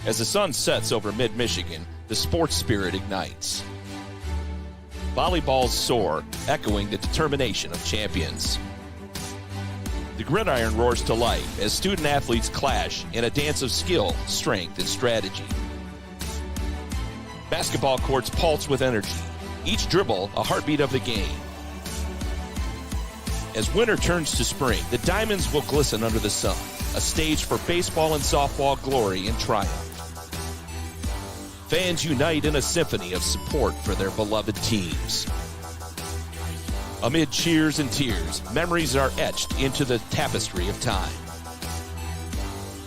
As the sun sets over mid-Michigan, the sports spirit ignites. Volleyballs soar, echoing the determination of champions. The gridiron roars to life as student-athletes clash in a dance of skill, strength, and strategy. Basketball courts pulse with energy, each dribble a heartbeat of the game. As winter turns to spring, the diamonds will glisten under the sun, a stage for baseball and softball glory and triumph. Fans unite in a symphony of support for their beloved teams. Amid cheers and tears, memories are etched into the tapestry of time.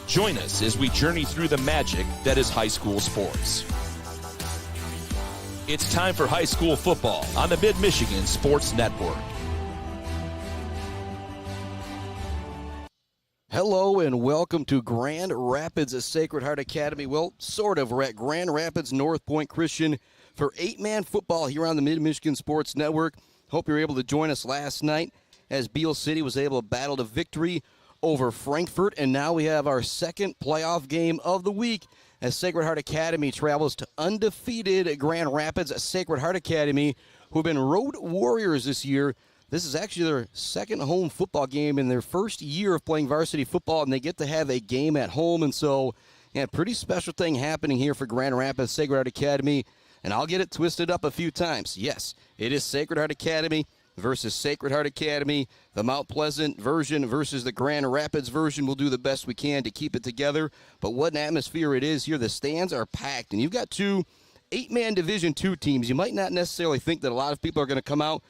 Join us as we journey through the magic that is high school sports. It's time for high school football on the Mid-Michigan Sports Network. Hello and welcome to Grand Rapids Sacred Heart Academy. Well, sort of. We're at Grand Rapids North Point Christian for 8-man football here on the Mid-Michigan Sports Network. Hope you were able to join us last night as Beale City was able to battle to victory over Frankfurt. And now we have our second playoff game of the week as Sacred Heart Academy travels to undefeated Grand Rapids Sacred Heart Academy, who have been road warriors this year. This is actually their second home football game in their first year of playing varsity football, and they get to have a game at home. And so, yeah, pretty special thing happening here for Grand Rapids Sacred Heart Academy. And I'll get it twisted up a few times. Yes, it is Sacred Heart Academy versus Sacred Heart Academy. The Mt Pleasant version versus the Grand Rapids version. We'll do the best we can to keep it together. But what an atmosphere it is here. The stands are packed, and you've got two 8-man Division II teams. You might not necessarily think that a lot of people are going to come out,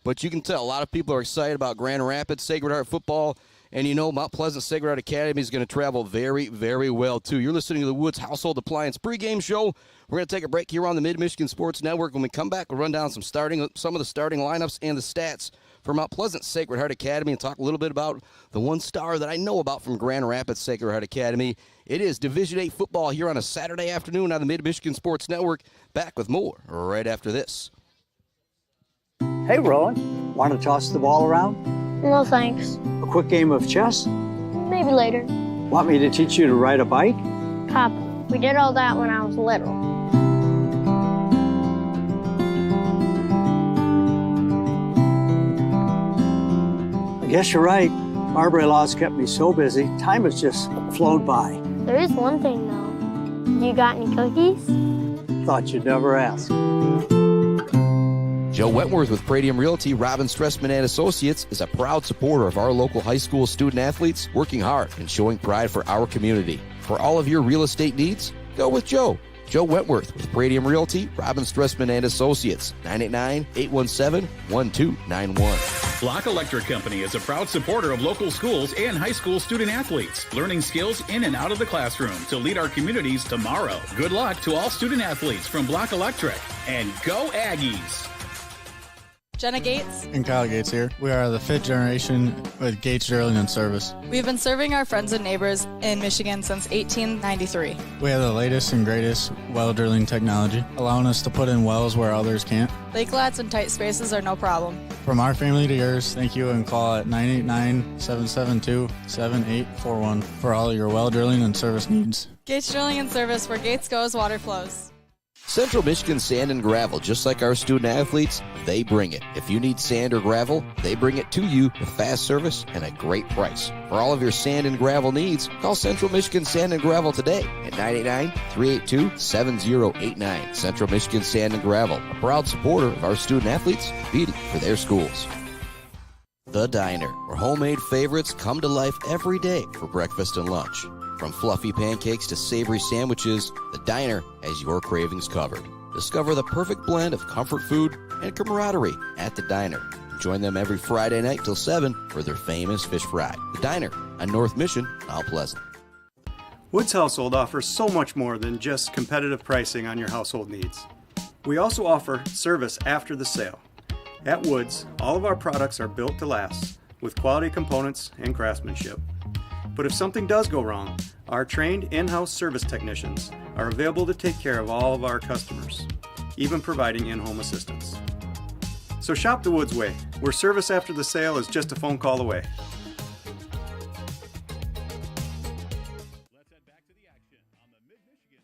but you can tell a lot of people are excited about Grand Rapids Sacred Heart football. And you know, Mt Pleasant Sacred Heart Academy is going to travel very, very well, too. You're listening to the Woods Household Appliance pregame show. We're going to take a break here on the Mid-Michigan Sports Network. When we come back, we'll run down some of the starting lineups and the stats for Mt Pleasant Sacred Heart Academy and talk a little bit about the one star that I know about from Grand Rapids Sacred Heart Academy. It is Division VIII football here on a Saturday afternoon on the Mid-Michigan Sports Network. Back with more right after this. Hey, Rowan, want to toss the ball around? No, thanks. A quick game of chess? Maybe later. Want me to teach you to ride a bike? Papa, we did all that when I was little. I guess you're right. Marbury-Law's kept me so busy, time has just flown by. There is one thing, though. You got any cookies? Thought you'd never ask. Joe Wentworth with Pradium Realty, Robin Stressman and Associates, is a proud supporter of our local high school student athletes, working hard and showing pride for our community. For all of your real estate needs, go with Joe. Joe Wentworth with Pradium Realty, Robin Stressman and Associates, 989-817-1291. Block Electric Company is a proud supporter of local schools and high school student athletes, learning skills in and out of the classroom to lead our communities tomorrow. Good luck to all student athletes from Block Electric, and go Aggies! Jenna Gates and Kyle Gates here. We are the 5th generation with Gates Drilling and Service. We've been serving our friends and neighbors in Michigan since 1893. We have the latest and greatest well drilling technology, allowing us to put in wells where others can't. Lake lots and tight spaces are no problem. From our family to yours, thank you, and call at 989-772-7841 for all your well drilling and service needs. Gates Drilling and Service, where Gates goes, water flows. Central Michigan Sand and Gravel, just like our student athletes, they bring it. If you need sand or gravel, they bring it to you with fast service and a great price. For all of your sand and gravel needs, call Central Michigan Sand and Gravel today at 989-382-7089. Central Michigan Sand and Gravel, a proud supporter of our student athletes, competing for their schools. The Diner, where homemade favorites come to life every day for breakfast and lunch. From fluffy pancakes to savory sandwiches, The Diner has your cravings covered. Discover the perfect blend of comfort food and camaraderie at The Diner. Join them every Friday night till 7 for their famous fish fry. The Diner on North Mission, Mount Pleasant. Woods Household offers so much more than just competitive pricing on your household needs. We also offer service after the sale. At Woods, all of our products are built to last with quality components and craftsmanship. But if something does go wrong, our trained in-house service technicians are available to take care of all of our customers, even providing in-home assistance. So shop the Woods way, where service after the sale is just a phone call away. Let's head back to the action on the Mid-Michigan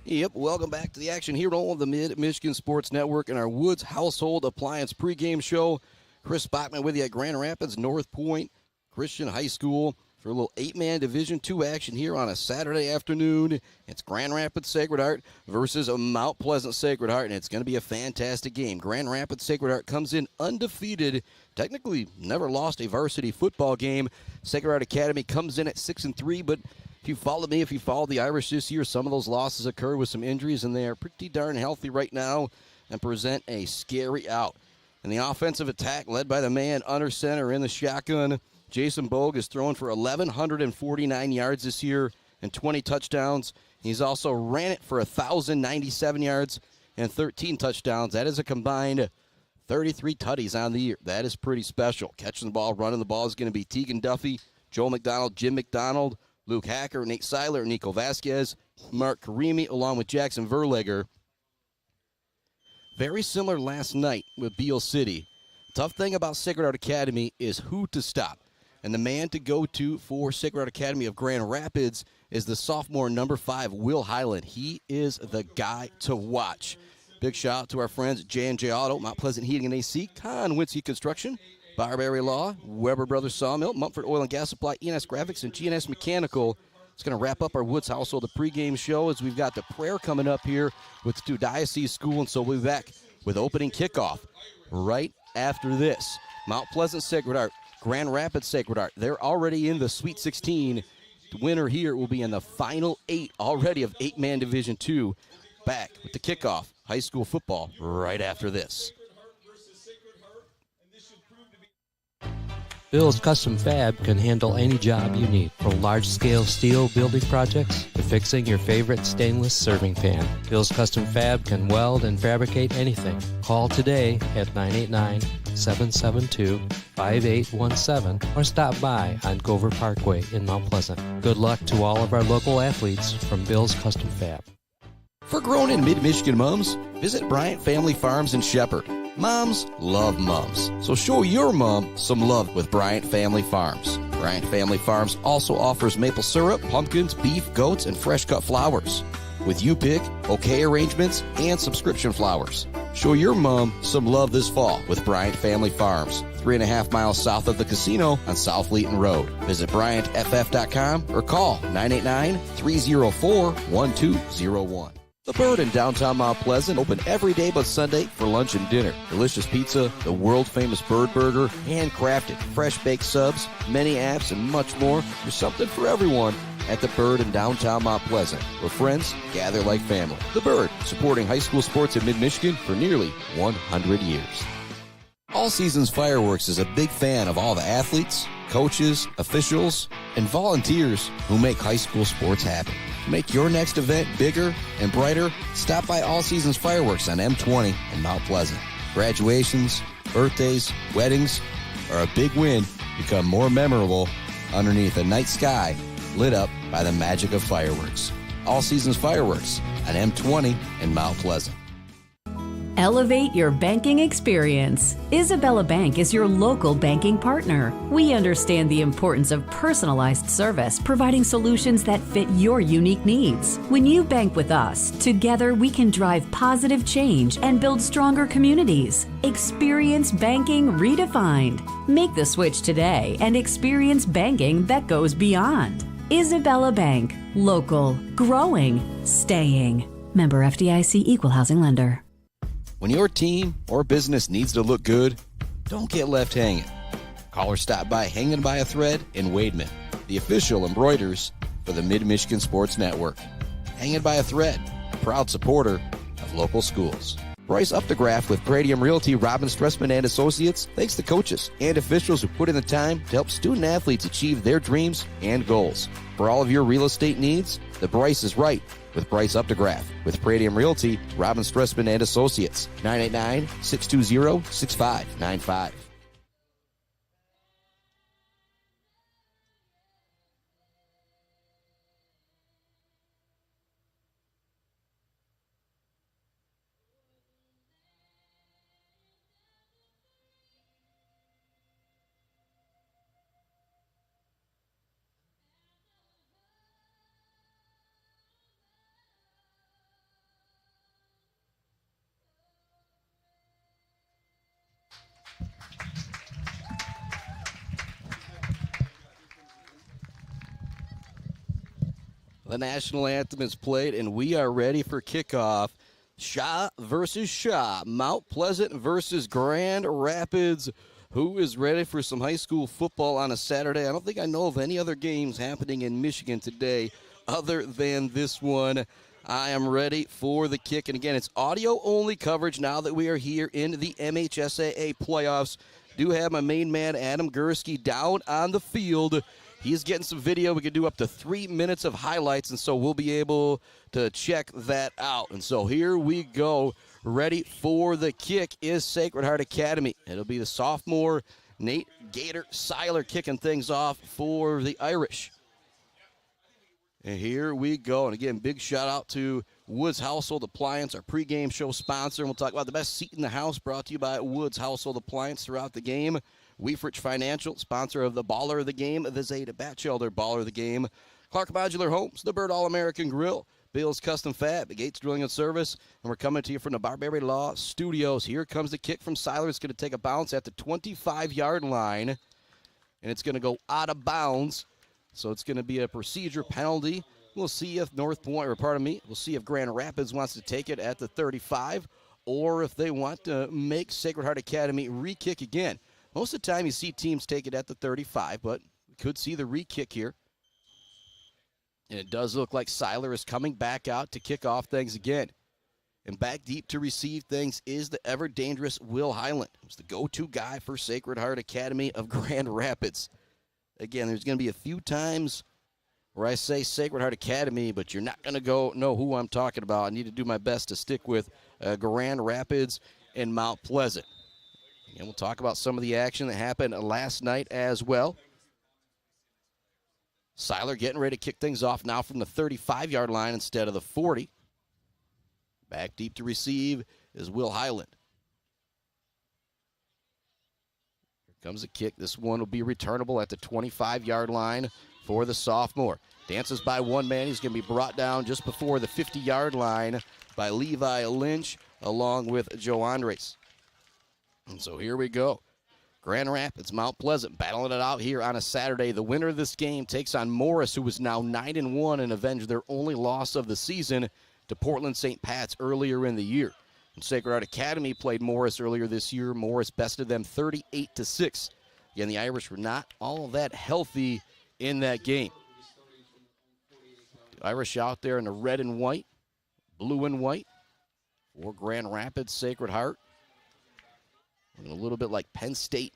Yep, welcome back to the action here on the Mid-Michigan Sports Network and our Woods Household Appliance pregame show. Chris Bachman with you at Grand Rapids North Point Christian High School for a little 8-man Division II action here on a Saturday afternoon. It's Grand Rapids Sacred Heart versus Mount Pleasant Sacred Heart, and it's going to be a fantastic game. Grand Rapids Sacred Heart comes in undefeated, technically never lost a varsity football game. Sacred Heart Academy comes in at 6-3, but if you followed me, if you followed the Irish this year, some of those losses occur with some injuries, and they are pretty darn healthy right now and present a scary out. And the offensive attack led by the man under center in the shotgun. Jason Bogue is thrown for 1,149 yards this year and 20 touchdowns. He's also ran it for 1,097 yards and 13 touchdowns. That is a combined 33 tutties on the year. That is pretty special. Catching the ball, running the ball is going to be Tegan Duffy, Joel McDonald, Jim McDonald, Luke Hacker, Nate Seiler, Nico Vasquez, Mark Karimi, along with Jackson Verlegger. Very similar last night with Beale City. Tough thing about Sacred Heart Academy is who to stop. And the man to go to for Sacred Heart Academy of Grand Rapids is the sophomore number 5, Will Highland. He is the guy to watch. Big shout out to our friends at J&J Auto, Mount Pleasant Heating and AC, Conwincy Construction, Barberry Law, Weber Brothers Sawmill, Mumford Oil and Gas Supply, ENS Graphics, and GNS Mechanical. It's going to wrap up our Woods Household, the pregame show, as we've got the prayer coming up here with the Diocese School, and so we'll be back with opening kickoff right after this. Mount Pleasant Sacred Heart, Grand Rapids Sacred Heart, they're already in the Sweet 16. The winner here will be in the final 8 already of 8-man Division II. Back with the kickoff, high school football, right after this. Bill's Custom Fab can handle any job you need, from large-scale steel building projects to fixing your favorite stainless serving pan. Bill's Custom Fab can weld and fabricate anything. Call today at 989-772-5817 or stop by on Gover Parkway in Mount Pleasant. Good luck to all of our local athletes from Bill's Custom Fab. For grown and mid-Michigan moms, visit Bryant Family Farms in Shepherd. Moms love mums, so show your mom some love with Bryant Family Farms. Bryant Family Farms also offers maple syrup, pumpkins, beef, goats, and fresh-cut flowers. With you-pick, bouquet arrangements, and subscription flowers. Show your mom some love this fall with Bryant Family Farms, 3.5 miles south of the casino on South Leeton Road. Visit BryantFF.com or call 989-304-1201. The Bird in downtown Mount Pleasant, open every day but Sunday for lunch and dinner. Delicious pizza, the world-famous Bird Burger, handcrafted, fresh-baked subs, many apps, and much more. There's something for everyone at The Bird in downtown Mount Pleasant, where friends gather like family. The Bird, supporting high school sports in mid-Michigan for nearly 100 years. All Seasons Fireworks is a big fan of all the athletes, coaches, officials, and volunteers who make high school sports happen. Make your next event bigger and brighter. Stop by All Seasons Fireworks on M20 in Mount Pleasant. Graduations, birthdays, weddings, or a big win become more memorable underneath a night sky lit up by the magic of fireworks. All Seasons Fireworks on M20 in Mount Pleasant. Elevate your banking experience. Isabella Bank is your local banking partner. We understand the importance of personalized service, providing solutions that fit your unique needs. When you bank with us, together we can drive positive change and build stronger communities. Experience banking redefined. Make the switch today and experience banking that goes beyond. Isabella Bank. Local. Growing. Staying. Member FDIC Equal Housing Lender. When your team or business needs to look good, don't get left hanging. Call or stop by Hanging by a Thread in Wademan, the official embroiders for the Mid-Michigan Sports Network. Hanging by a Thread, a proud supporter of local schools. Bryce Updegraff with Pradium Realty, Robin Stressman and Associates thanks the coaches and officials who put in the time to help student athletes achieve their dreams and goals. For all of your real estate needs, the Bryce is right with Bryce Updegraff. With Pradium Realty, Robin Stressman and Associates, 989-620-6595. The national anthem is played, and we are ready for kickoff. SHA versus SHA. Mount Pleasant versus Grand Rapids. Who is ready for some high school football on a Saturday? I don't think I know of any other games happening in Michigan today other than this one. I am ready for the kick. And again, it's audio-only coverage now that we are here in the MHSAA playoffs. Do have my main man, Adam Gursky, down on the field. He's getting some video. We can do up to 3 minutes of highlights, and so we'll be able to check that out. And so here we go. Ready for the kick is Sacred Heart Academy. It'll be the sophomore Nate Gator Seiler kicking things off for the Irish. And here we go. And again, big shout out to Woods Household Appliance, our pregame show sponsor. And we'll talk about the best seat in the house, brought to you by Woods Household Appliance throughout the game. Weefrich Financial, sponsor of the Baller of the Game, the Zeta Batchelder Baller of the Game. Clark Modular Homes, the Bird All-American Grill, Bill's Custom Fab, Gates Drilling and Service, and we're coming to you from the Barbary Law Studios. Here comes the kick from Seiler. It's going to take a bounce at the 25-yard line, and it's going to go out of bounds. So it's going to be a procedure penalty. We'll see if we'll see if Grand Rapids wants to take it at the 35, or if they want to make Sacred Heart Academy re-kick again. Most of the time you see teams take it at the 35, but we could see the re-kick here. And it does look like Seiler is coming back out to kick off things again. And back deep to receive things is the ever-dangerous Will Highland, who's the go-to guy for Sacred Heart Academy of Grand Rapids. Again, there's going to be a few times where I say Sacred Heart Academy, but you're not going to know who I'm talking about. I need to do my best to stick with Grand Rapids and Mount Pleasant. And we'll talk about some of the action that happened last night as well. Seiler getting ready to kick things off now from the 35-yard line instead of the 40. Back deep to receive is Will Highland. Here comes a kick. This one will be returnable at the 25-yard line for the sophomore. Dances by one man. He's going to be brought down just before the 50-yard line by Levi Lynch along with Joe Andres. And so here we go. Grand Rapids, Mount Pleasant battling it out here on a Saturday. The winner of this game takes on Morrice, who is now 9-1 and avenged their only loss of the season to Portland St. Pat's earlier in the year. And Sacred Heart Academy played Morrice earlier this year. Morrice bested them 38-6. Again, the Irish were not all that healthy in that game. The Irish out there in the red and white, blue and white for Grand Rapids Sacred Heart. Looking a little bit like Penn State,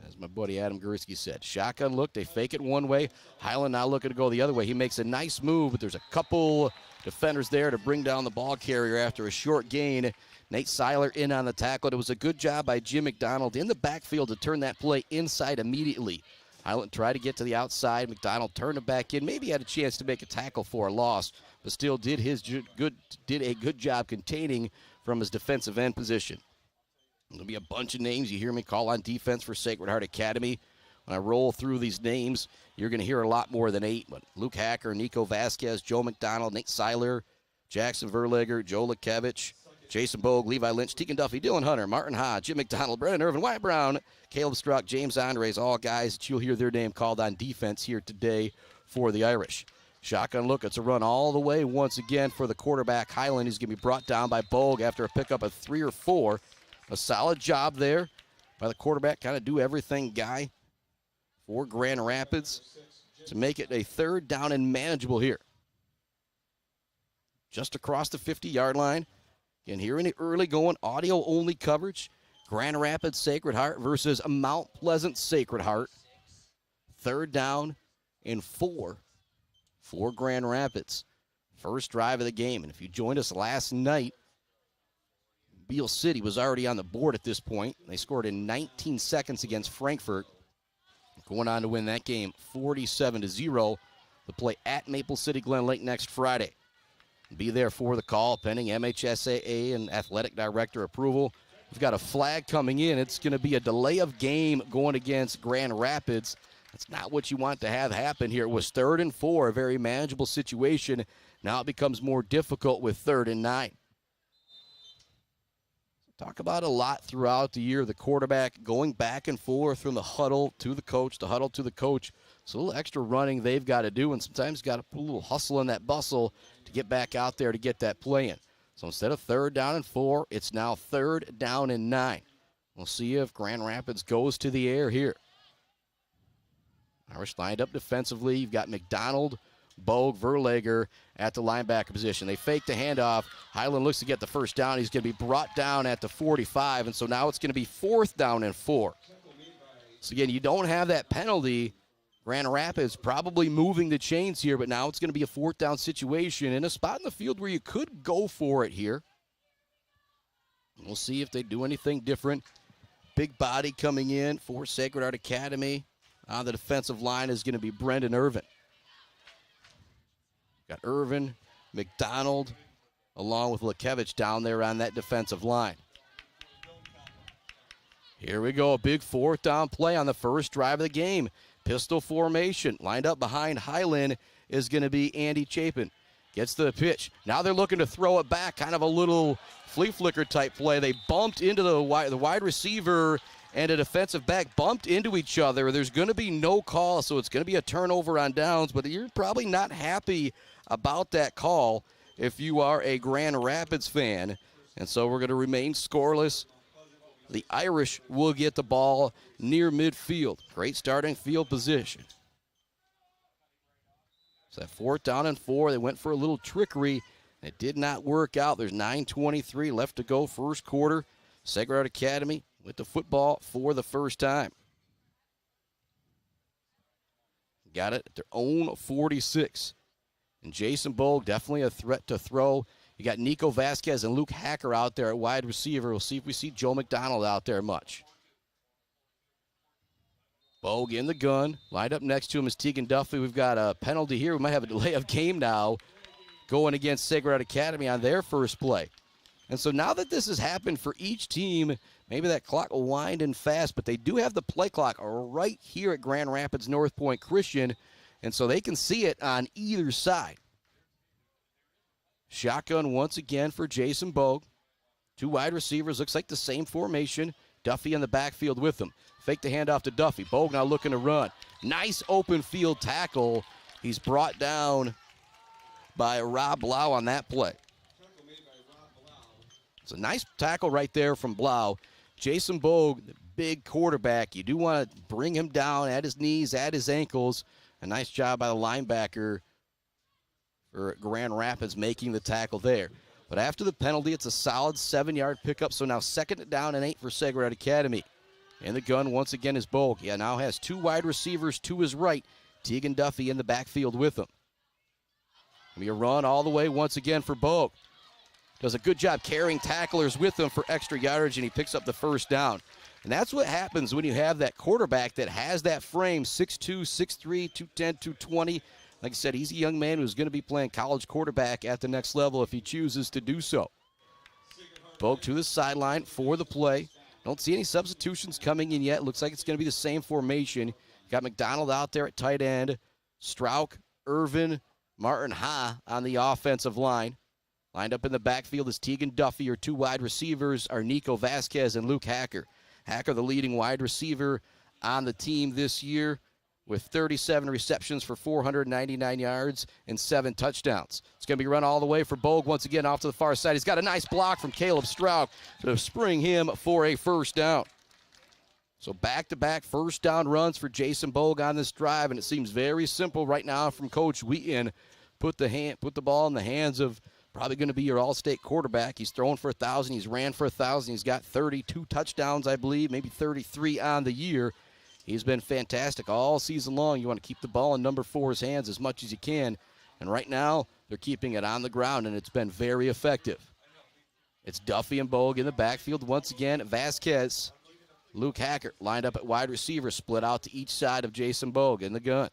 as my buddy Adam Gursky said. Shotgun look, they fake it one way. Highland now looking to go the other way. He makes a nice move, but there's a couple defenders there to bring down the ball carrier after a short gain. Nate Seiler in on the tackle. It was a good job by Jim McDonald in the backfield to turn that play inside immediately. Highland tried to get to the outside. McDonald turned it back in. Maybe had a chance to make a tackle for a loss, but still did a good job containing from his defensive end position. There'll be a bunch of names you hear me call on defense for Sacred Heart Academy. When I roll through these names, you're going to hear a lot more than 8. But Luke Hacker, Nico Vasquez, Joe McDonald, Nate Seiler, Jackson Verlegger, Joe Lekevich, Jason Bogue, Levi Lynch, Tegan Duffy, Dylan Hunter, Martin Hodge, Jim McDonald, Brennan Irvin, Wyatt Brown, Caleb Struck, James Andres, all guys that you'll hear their name called on defense here today for the Irish. Shotgun look, it's a run all the way once again for the quarterback, Highland. He's going to be brought down by Bogue after a pickup of 3 or 4. A solid job there by the quarterback, kind of do everything guy for Grand Rapids to make it a 3rd down and manageable here. Just across the 50-yard line. Again, here in the early going, audio-only coverage. Grand Rapids Sacred Heart versus Mount Pleasant Sacred Heart. 3rd down and 4 for Grand Rapids. First drive of the game. And if you joined us last night, Beale City was already on the board at this point. They scored in 19 seconds against Frankfurt, going on to win that game 47-0. The play at Maple City Glen Lake next Friday. Be there for the call, pending MHSAA and athletic director approval. We've got a flag coming in. It's going to be a delay of game going against Grand Rapids. That's not what you want to have happen here. It was 3rd and 4, a very manageable situation. Now it becomes more difficult with 3rd and 9. talk about a lot throughout the year. The quarterback going back and forth from the huddle to the coach, the huddle to the coach. So a little extra running they've got to do, and sometimes got to put a little hustle in that bustle to get back out there to get that play in. So instead of 3rd down and 4, it's now 3rd down and 9. We'll see if Grand Rapids goes to the air here. Irish lined up defensively. You've got McDonald, Bogue, Verlager at the linebacker position. They fake the handoff. Highland looks to get the first down. He's going to be brought down at the 45, and so now it's going to be 4th down and 4. So again, you don't have that penalty. Grand Rapids probably moving the chains here, but now it's going to be a 4th down situation in a spot in the field where you could go for it here. We'll see if they do anything different. Big body coming in for Sacred Heart Academy. On the defensive line is going to be Brendan Irvin. Got Irvin, McDonald, along with Lekevich down there on that defensive line. Here we go, a big 4th down play on the first drive of the game. Pistol formation, lined up behind Highland is going to be Andy Chapin. Gets the pitch. Now they're looking to throw it back, kind of a little flea flicker type play. They bumped into the wide receiver and a defensive back bumped into each other. There's going to be no call, so it's going to be a turnover on downs, but you're probably not happy about that call if you are a Grand Rapids fan. And so we're going to remain scoreless. The Irish will get the ball near midfield. Great starting field position. So that 4th down and 4, they went for a little trickery. It did not work out. There's 9:23 left to go, first quarter. Sacred Heart Academy with the football for the first time. Got it at their own 46. And Jason Bogue, definitely a threat to throw. You got Nico Vasquez and Luke Hacker out there at wide receiver. We'll see if we see Joe McDonald out there much. Bogue in the gun. Lined up next to him is Tegan Duffy. We've got a penalty here. We might have a delay of game now going against Sacred Heart Academy on their first play. And so now that this has happened for each team, maybe that clock will wind in fast, but they do have the play clock right here at Grand Rapids North Point Christian, and so they can see it on either side. Shotgun once again for Jason Bogue. 2 wide receivers, looks like the same formation. Duffy in the backfield with them. Fake the handoff to Duffy. Bogue now looking to run. Nice open field tackle. He's brought down by Rob Blau on that play. It's a nice tackle right there from Blau. Jason Bogue, the big quarterback. You do want to bring him down at his knees, at his ankles. A nice job by the linebacker for Grand Rapids making the tackle there. But after the penalty, it's a solid 7-yard pickup. So now 2nd down and 8 for Sacred Heart Academy. In the gun once again is Bogue. He now has 2 wide receivers to his right. Tegan Duffy in the backfield with him. A run all the way once again for Bogue. Does a good job carrying tacklers with him for extra yardage, and he picks up the first down. And that's what happens when you have that quarterback that has that frame, 6'2", 6'3", 210, 220. Like I said, he's a young man who's going to be playing college quarterback at the next level if he chooses to do so. Bogue to the sideline for the play. Don't see any substitutions coming in yet. Looks like it's going to be the same formation. Got McDonald out there at tight end. Strauch, Irvin, Martin Ha on the offensive line. Lined up in the backfield is Tegan Duffy. Your 2 wide receivers are Nico Vasquez and Luke Hacker. Hacker, the leading wide receiver on the team this year, with 37 receptions for 499 yards and 7 touchdowns. It's going to be run all the way for Bogue once again off to the far side. He's got a nice block from Caleb Strauch to spring him for a first down. So back-to-back first down runs for Jason Bogue on this drive, and it seems very simple right now from Coach Wheaton. Put the ball in the hands of probably going to be your all-state quarterback. He's thrown for 1,000. He's ran for 1,000. He's got 32 touchdowns, I believe, maybe 33 on the year. He's been fantastic all season long. You want to keep the ball in number 4's hands as much as you can. And right now, they're keeping it on the ground, and it's been very effective. It's Duffy and Bogue in the backfield once again. Vasquez, Luke Hacker lined up at wide receiver, split out to each side of Jason Bogue in the gun.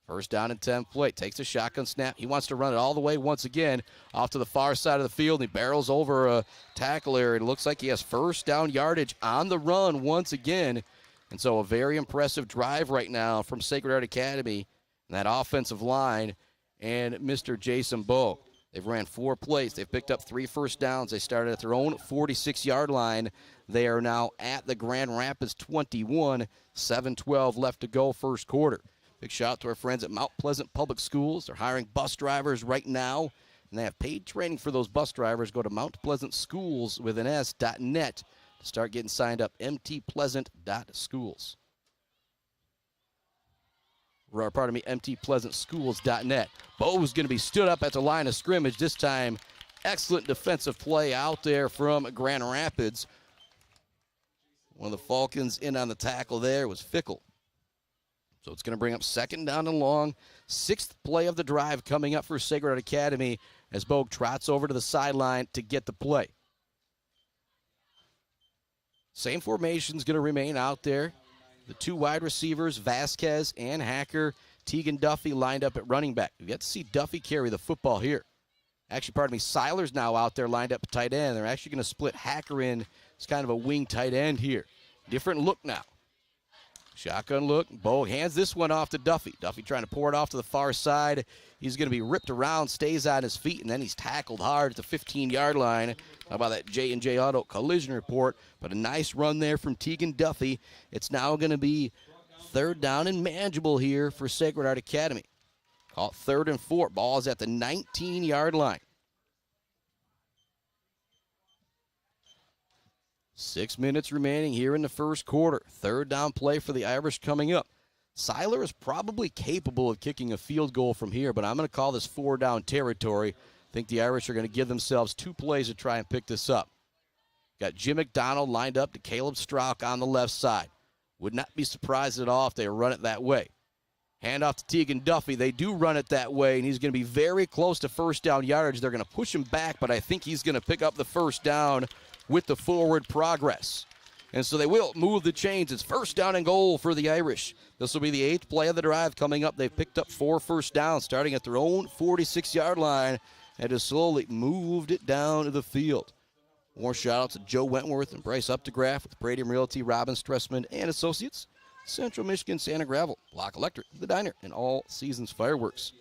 First down and 10 play. Takes a shotgun snap. He wants to run it all the way once again off to the far side of the field. He barrels over a tackler. It looks like he has first down yardage on the run once again. And so a very impressive drive right now from Sacred Heart Academy and that offensive line and Mr. Jason Bogue. They've ran 4 plays. They've picked up 3 first downs. They started at their own 46-yard line. They are now at the Grand Rapids 21, 7:12 left to go first quarter. Big shout out to our friends at Mt Pleasant Public Schools. They're hiring bus drivers right now, and they have paid training for those bus drivers. Go to mountpleasantschools.net to start getting signed up, mtpleasant.schools. mtpleasantschools.net. Bo's going to be stood up at the line of scrimmage this time. Excellent defensive play out there from Grand Rapids. One of the Falcons in on the tackle there was Fickle. So it's going to bring up second down and long. 6th play of the drive coming up for Sacred Heart Academy as Bogue trots over to the sideline to get the play. Same formation's going to remain out there. The 2 wide receivers, Vasquez and Hacker. Tegan Duffy lined up at running back. We've yet to see Duffy carry the football here. Actually, Seiler's now out there lined up at tight end. They're actually going to split Hacker in. It's kind of a wing tight end here. Different look now. Shotgun look. Bo hands this one off to Duffy. Duffy trying to pour it off to the far side. He's going to be ripped around, stays on his feet, and then he's tackled hard at the 15-yard line. How about that J&J Auto collision report? But a nice run there from Tegan Duffy. It's now going to be third down and manageable here for Sacred Heart Academy. Call it 3rd and 4. Ball is at the 19-yard line. 6 minutes remaining here in the first quarter. Third down play for the Irish coming up. Seiler is probably capable of kicking a field goal from here, but I'm going to call this 4-down territory. I think the Irish are going to give themselves 2 plays to try and pick this up. Got Jim McDonald lined up to Caleb Strauch on the left side. Would not be surprised at all if they run it that way. Hand off to Tegan Duffy. They do run it that way, and he's going to be very close to first down yardage. They're going to push him back, but I think he's going to pick up the first down with the forward progress. And so they will move the chains. It's first down and goal for the Irish. This will be the 8th play of the drive coming up. They've picked up 4 first downs, starting at their own 46-yard line, and has slowly moved it down to the field. More shout-outs to Joe Wentworth and Bryce Updegraff with Pradium Realty, Robin Stressman and Associates, Central Michigan Santa Gravel, Block Electric, The Diner, and All Seasons Fireworks.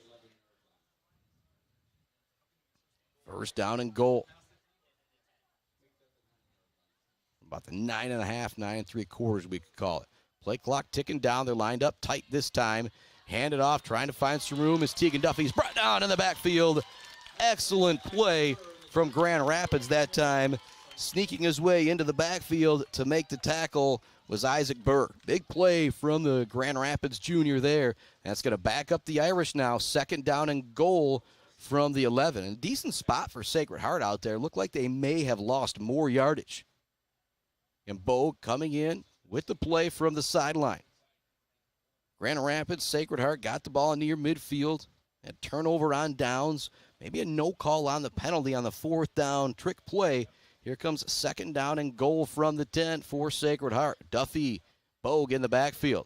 First down and goal. About the 9.5, 9 3/4 we could call it. Play clock ticking down. They're lined up tight this time. Hand it off, trying to find some room as Tegan Duffy's brought down in the backfield. Excellent play from Grand Rapids that time. Sneaking his way into the backfield to make the tackle was Isaac Burr. Big play from the Grand Rapids junior there. That's going to back up the Irish now. Second down and goal from the 11. And a decent spot for Sacred Heart out there. Looked like they may have lost more yardage. And Bo coming in with the play from the sideline. Grand Rapids, Sacred Heart got the ball near midfield. And turnover on downs. Maybe a no call on the penalty on the 4th down trick play. Here comes second down and goal from the 10 for Sacred Heart. Duffy, Bogue in the backfield.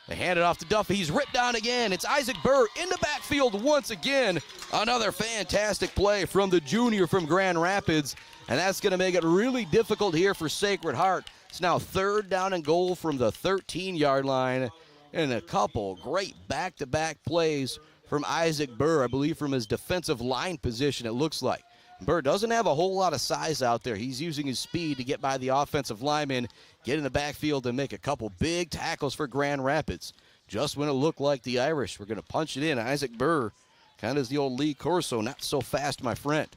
They hand it off to Duffy. He's ripped down again. It's Isaac Burr in the backfield once again. Another fantastic play from the junior from Grand Rapids. And that's going to make it really difficult here for Sacred Heart. It's now third down and goal from the 13-yard line. And a couple great back-to-back plays from Isaac Burr, I believe from his defensive line position, it looks like. Burr doesn't have a whole lot of size out there. He's using his speed to get by the offensive lineman, get in the backfield, and make a couple big tackles for Grand Rapids. Just when it looked like the Irish were going to punch it in, Isaac Burr, kind of as the old Lee Corso, not so fast, my friend.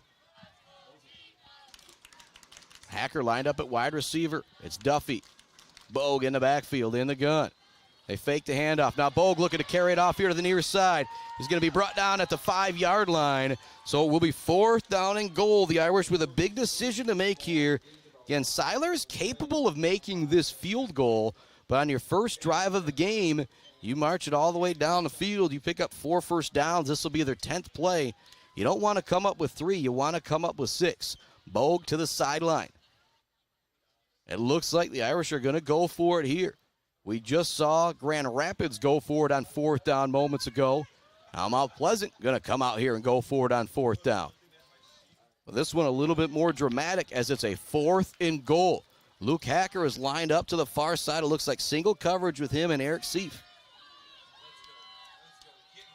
Hacker lined up at wide receiver. It's Duffy. Bogue in the backfield, in the gun. They fake the handoff. Now Bogue looking to carry it off here to the near side. He's going to be brought down at the 5-yard line. So it will be 4th down and goal. The Irish with a big decision to make here. Again, Seiler's capable of making this field goal, but on your first drive of the game, you march it all the way down the field. You pick up 4 first downs. This will be their 10th play. You don't want to come up with 3. You want to come up with 6. Bogue to the sideline. It looks like the Irish are going to go for it here. We just saw Grand Rapids go for it on 4th down moments ago. Now Mount Pleasant going to come out here and go for it on 4th down. But this one a little bit more dramatic as it's a 4th and goal. Luke Hacker is lined up to the far side. It looks like single coverage with him and Eric Seif.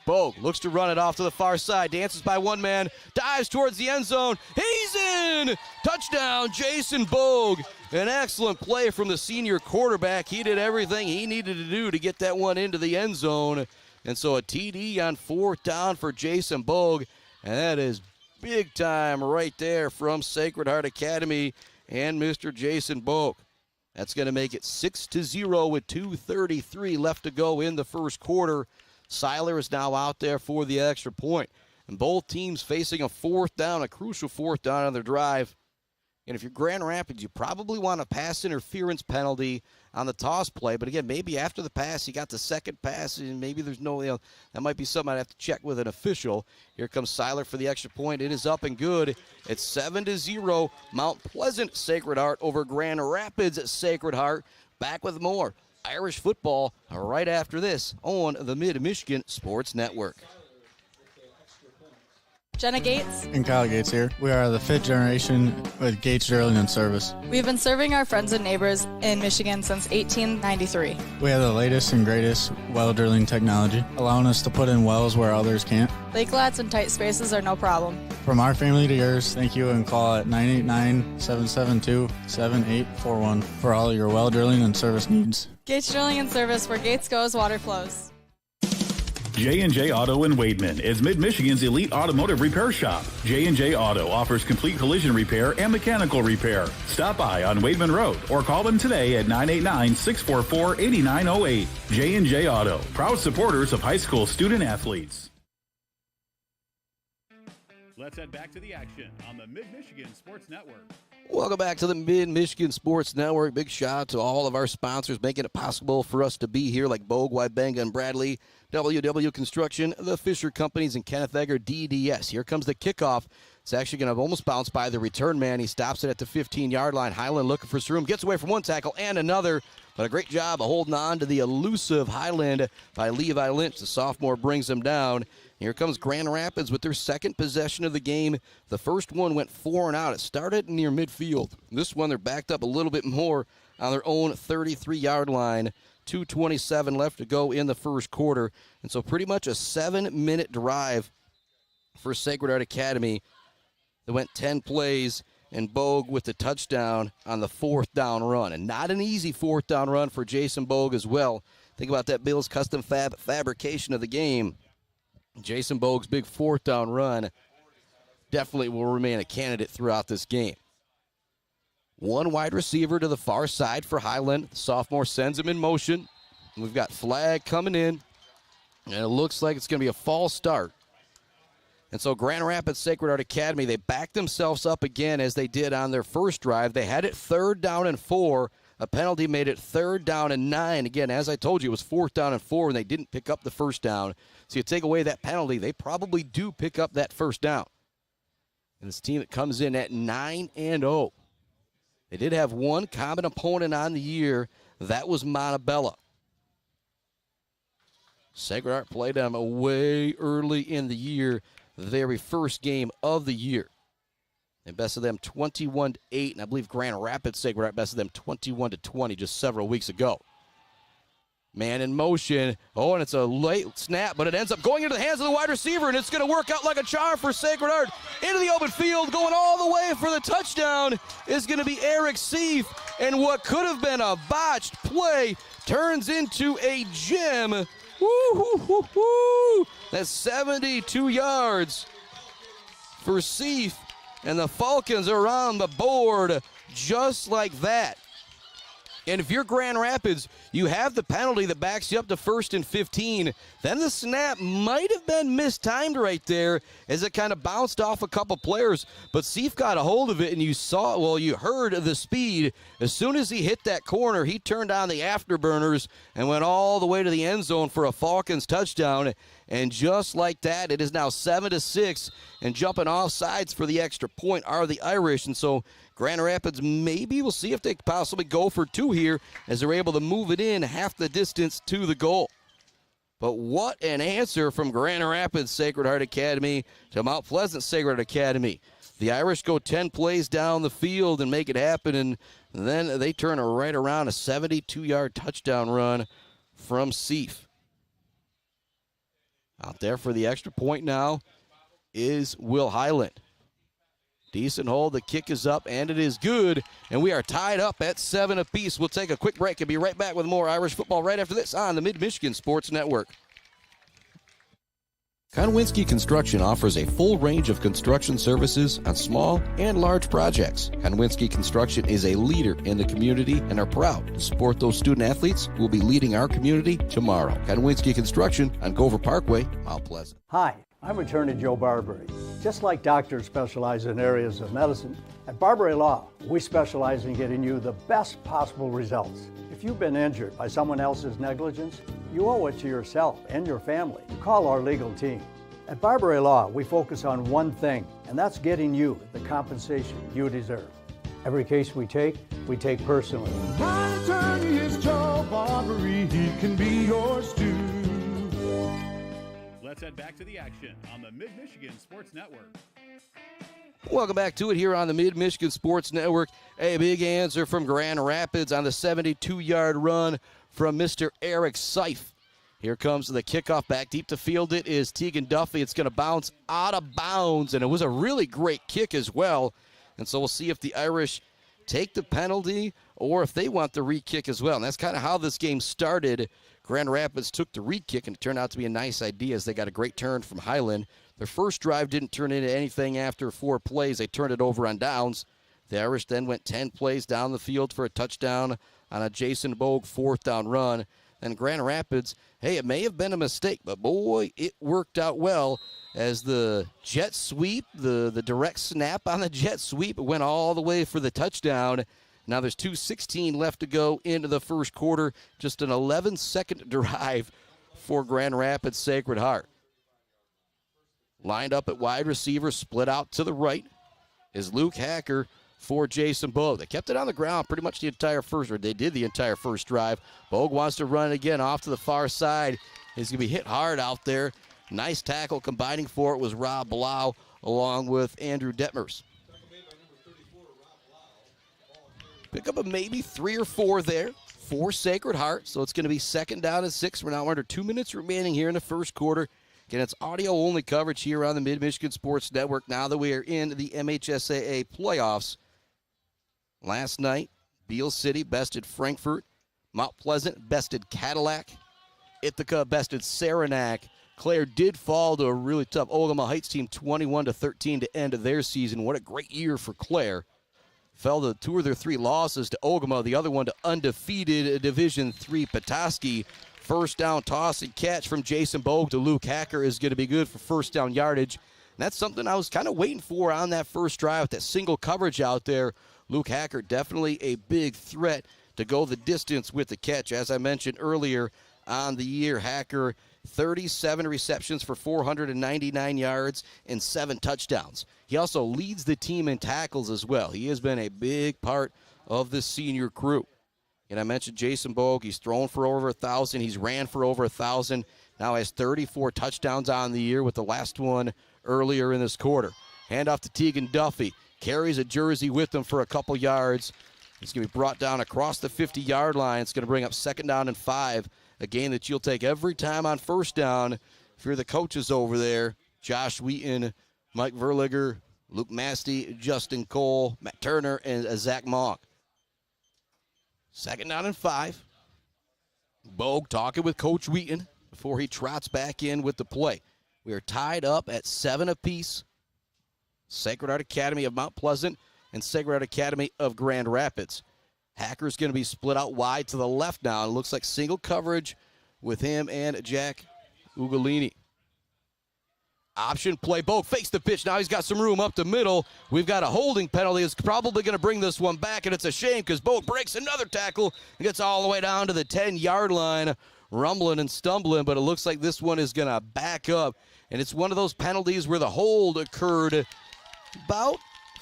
Bogue looks to run it off to the far side, dances by one man, dives towards the end zone. He's in! Touchdown, Jason Bogue. An excellent play from the senior quarterback. He did everything he needed to do to get that one into the end zone. And so a TD on 4th down for Jason Bogue. And that is big time right there from Sacred Heart Academy and Mr. Jason Bogue. That's going to make it 6-0 with 2:33 left to go in the first quarter. Seiler is now out there for the extra point. And both teams facing a 4th down, a crucial 4th down on their drive. And if you're Grand Rapids, you probably want a pass interference penalty on the toss play. But again, maybe after the pass, you got the second pass, and maybe there's no, that might be something I'd have to check with an official. Here comes Seiler for the extra point. It is up and good. It's 7-0. Mount Pleasant Sacred Heart over Grand Rapids Sacred Heart. Back with more Irish football right after this on the Mid-Michigan Sports Network. Jenna Gates. And Kyle Gates here. We are the 5th generation with Gates Drilling and Service. We've been serving our friends and neighbors in Michigan since 1893. We have the latest and greatest well drilling technology, allowing us to put in wells where others can't. Lake lots and tight spaces are no problem. From our family to yours, thank you, and call at 989-772-7841 for all your well drilling and service needs. Gates Drilling and Service, where Gates goes, water flows. J&J Auto in Wademan is Mid-Michigan's elite automotive repair shop. J&J Auto offers complete collision repair and mechanical repair. Stop by on Wademan Road or call them today at 989-644-8908. J&J Auto, proud supporters of high school student athletes. Let's head back to the action on the Mid-Michigan Sports Network. Welcome back to the Mid-Michigan Sports Network. Big shout out to all of our sponsors making it possible for us to be here, like Bogue, Wybenga, and Bradley, WW Construction, the Fisher Companies, and Kenneth Egger, DDS. Here comes the kickoff. It's actually going to almost bounce by the return man. He stops it at the 15-yard line. Highland looking for some room, gets away from one tackle and another, but a great job of holding on to the elusive Highland by Levi Lynch. The sophomore brings him down. Here comes Grand Rapids with their second possession of the game. The first one went 4 and out. It started near midfield. This one, they're backed up a little bit more on their own 33-yard line. 2:27 left to go in the first quarter. And so pretty much a 7-minute drive for Sacred Heart Academy. They went 10 plays, and Bogue with the touchdown on the 4th down run. And not an easy 4th down run for Jason Bogue as well. Think about that Bill's custom fabrication of the game. Jason Bogue's big 4th down run definitely will remain a candidate throughout this game. One wide receiver to the far side for Highland. The sophomore sends him in motion. We've got flag coming in, and it looks like it's going to be a false start. And so Grand Rapids Sacred Heart Academy, they backed themselves up again as they did on their first drive. They had it 3rd down and 4. A penalty made it 3rd down and 9. Again, as I told you, it was 4th down and 4, and they didn't pick up the first down. So you take away that penalty, they probably do pick up that first down. And this team that comes in at 9-0. They did have one common opponent on the year. That was Montebello. Sacred Heart played them way early in the year, the very first game of the year. They bested them 21-8, and I believe Grand Rapids Sacred Heart bested them 21-20 just several weeks ago. Man in motion. Oh, and it's a late snap, but it ends up going into the hands of the wide receiver, and it's going to work out like a charm for Sacred Heart. Into the open field, going all the way for the touchdown is going to be Eric Seif, and what could have been a botched play turns into a gem. Woo-hoo-hoo-hoo! That's 72 yards for Seif. And the Falcons are on the board just like that. And if you're Grand Rapids, you have the penalty that backs you up to 1st and 15. Then the snap might have been mistimed right there as it kind of bounced off a couple players. But Seif got a hold of it, and you saw, well, you heard the speed. As soon as he hit that corner, he turned on the afterburners and went all the way to the end zone for a Falcons touchdown. And just like that, it is now 7-6, and jumping off sides for the extra point are the Irish. And so Grand Rapids, maybe we'll see if they possibly go for 2 here as they're able to move it in half the distance to the goal. But what an answer from Grand Rapids Sacred Heart Academy to Mount Pleasant Sacred Heart Academy. The Irish go 10 plays down the field and make it happen, and then they turn right around, a 72-yard touchdown run from Seif. Out there for the extra point now is Will Highland. Decent hold, the kick is up, and it is good, and we are tied up at 7 apiece. We'll take a quick break and be right back with more Irish football right after this on the Mid-Michigan Sports Network. Konwinski Construction offers a full range of construction services on small and large projects. Konwinski Construction is a leader in the community and are proud to support those student athletes who will be leading our community tomorrow. Konwinski Construction on Gover Parkway, Mount Pleasant. Hi, I'm attorney Joe Barbary. Just like doctors specialize in areas of medicine, at Barbary Law, we specialize in getting you the best possible results. If you've been injured by someone else's negligence, you owe it to yourself and your family to call our legal team. At Barbary Law, we focus on one thing, and that's getting you the compensation you deserve. Every case we take personally. My attorney is Joe Barbary, he can be yours too. Let's head back to the action on the Mid-Michigan Sports Network. Welcome back to it here on the Mid-Michigan Sports Network. A big answer from Grand Rapids on the 72-yard run from Mr. Eric Seif. Here comes the kickoff back deep to field. It is Tegan Duffy. It's going to bounce out of bounds, and it was a really great kick as well. And so we'll see if the Irish take the penalty or if they want the re-kick as well. And that's kind of how this game started. Grand Rapids took the re-kick, and it turned out to be a nice idea as they got a great turn from Highland. Their first drive didn't turn into anything after 4 plays. They turned it over on downs. The Irish then went 10 plays down the field for a touchdown on a Jason Bogue 4th down run. And Grand Rapids, hey, it may have been a mistake, but boy, it worked out well as the jet sweep, the direct snap on the jet sweep went all the way for the touchdown. Now there's 2:16 left to go into the first quarter. Just an 11-second drive for Grand Rapids Sacred Heart. Lined up at wide receiver, split out to the right is Luke Hacker for Jason Bogue. They kept it on the ground pretty much the entire first, or they did the entire first drive. Bogue wants to run it again off to the far side. He's going to be hit hard out there. Nice tackle. Combining for it was Rob Blau along with Andrew Detmers. Pick up a maybe 3 or 4 there for Sacred Heart. So it's going to be 2nd down and 6. We're now under 2 minutes remaining here in the first quarter. Again, it's audio-only coverage here on the Mid-Michigan Sports Network now that we are in the MHSAA playoffs. Last night, Beale City bested Frankfurt. Mount Pleasant bested Cadillac. Ithaca bested Saranac. Clare did fall to a really tough Ogama Heights team, 21-13 to end their season. What a great year for Clare. Fell to 2 of their 3 losses to Ogama, the other one to undefeated Division III Petoskey. First down toss and catch from Jason Bogue to Luke Hacker is going to be good for first down yardage. And that's something I was kind of waiting for on that first drive with that single coverage out there. Luke Hacker definitely a big threat to go the distance with the catch. As I mentioned earlier on the year, Hacker 37 receptions for 499 yards and 7 touchdowns. He also leads the team in tackles as well. He has been a big part of the senior crew. And I mentioned Jason Bogue. He's thrown for over 1,000. He's ran for over 1,000. Now has 34 touchdowns on the year with the last one earlier in this quarter. Hand off to Tegan Duffy. Carries a jersey with him for a couple yards. He's going to be brought down across the 50-yard line. It's going to bring up 2nd down and 5, a game that you'll take every time on first down if you're the coaches over there. Josh Wheaton, Mike Verliger, Luke Masty, Justin Cole, Matt Turner, and Zach Monk. 2nd down and 5. Bogue talking with Coach Wheaton before he trots back in with the play. We are tied up at 7 apiece. Sacred Heart Academy of Mount Pleasant and Sacred Heart Academy of Grand Rapids. Hacker's going to be split out wide to the left now. It looks like single coverage with him and Jack Ugolini. Option play. Bogue fakes the pitch. Now he's got some room up the middle. We've got a holding penalty. It's probably going to bring this one back, and it's a shame because Bogue breaks another tackle and gets all the way down to the 10-yard line, rumbling and stumbling, but it looks like this one is going to back up. And it's one of those penalties where the hold occurred about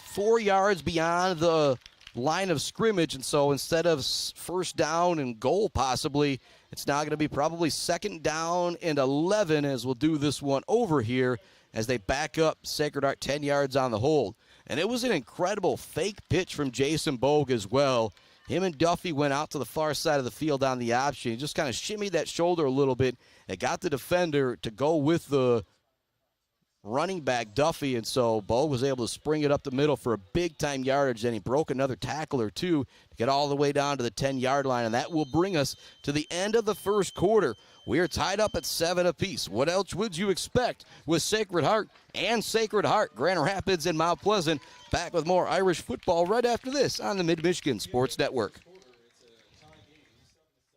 4 yards beyond the line of scrimmage, and so instead of first down and goal possibly, it's now going to be probably 2nd down and 11 as we'll do this one over here as they back up Sacred Heart 10 yards on the hold. And it was an incredible fake pitch from Jason Bogue as well. Him and Duffy went out to the far side of the field on the option. He just kind of shimmied that shoulder a little bit. It got the defender to go with the running back, Duffy, and so Bo was able to spring it up the middle for a big-time yardage. Then he broke another tackle or two to get all the way down to the 10-yard line, and that will bring us to the end of the first quarter. We are tied up at 7 apiece. What else would you expect with Sacred Heart and Sacred Heart, Grand Rapids and Mount Pleasant? Back with more Irish football right after this on the Mid-Michigan Sports Network.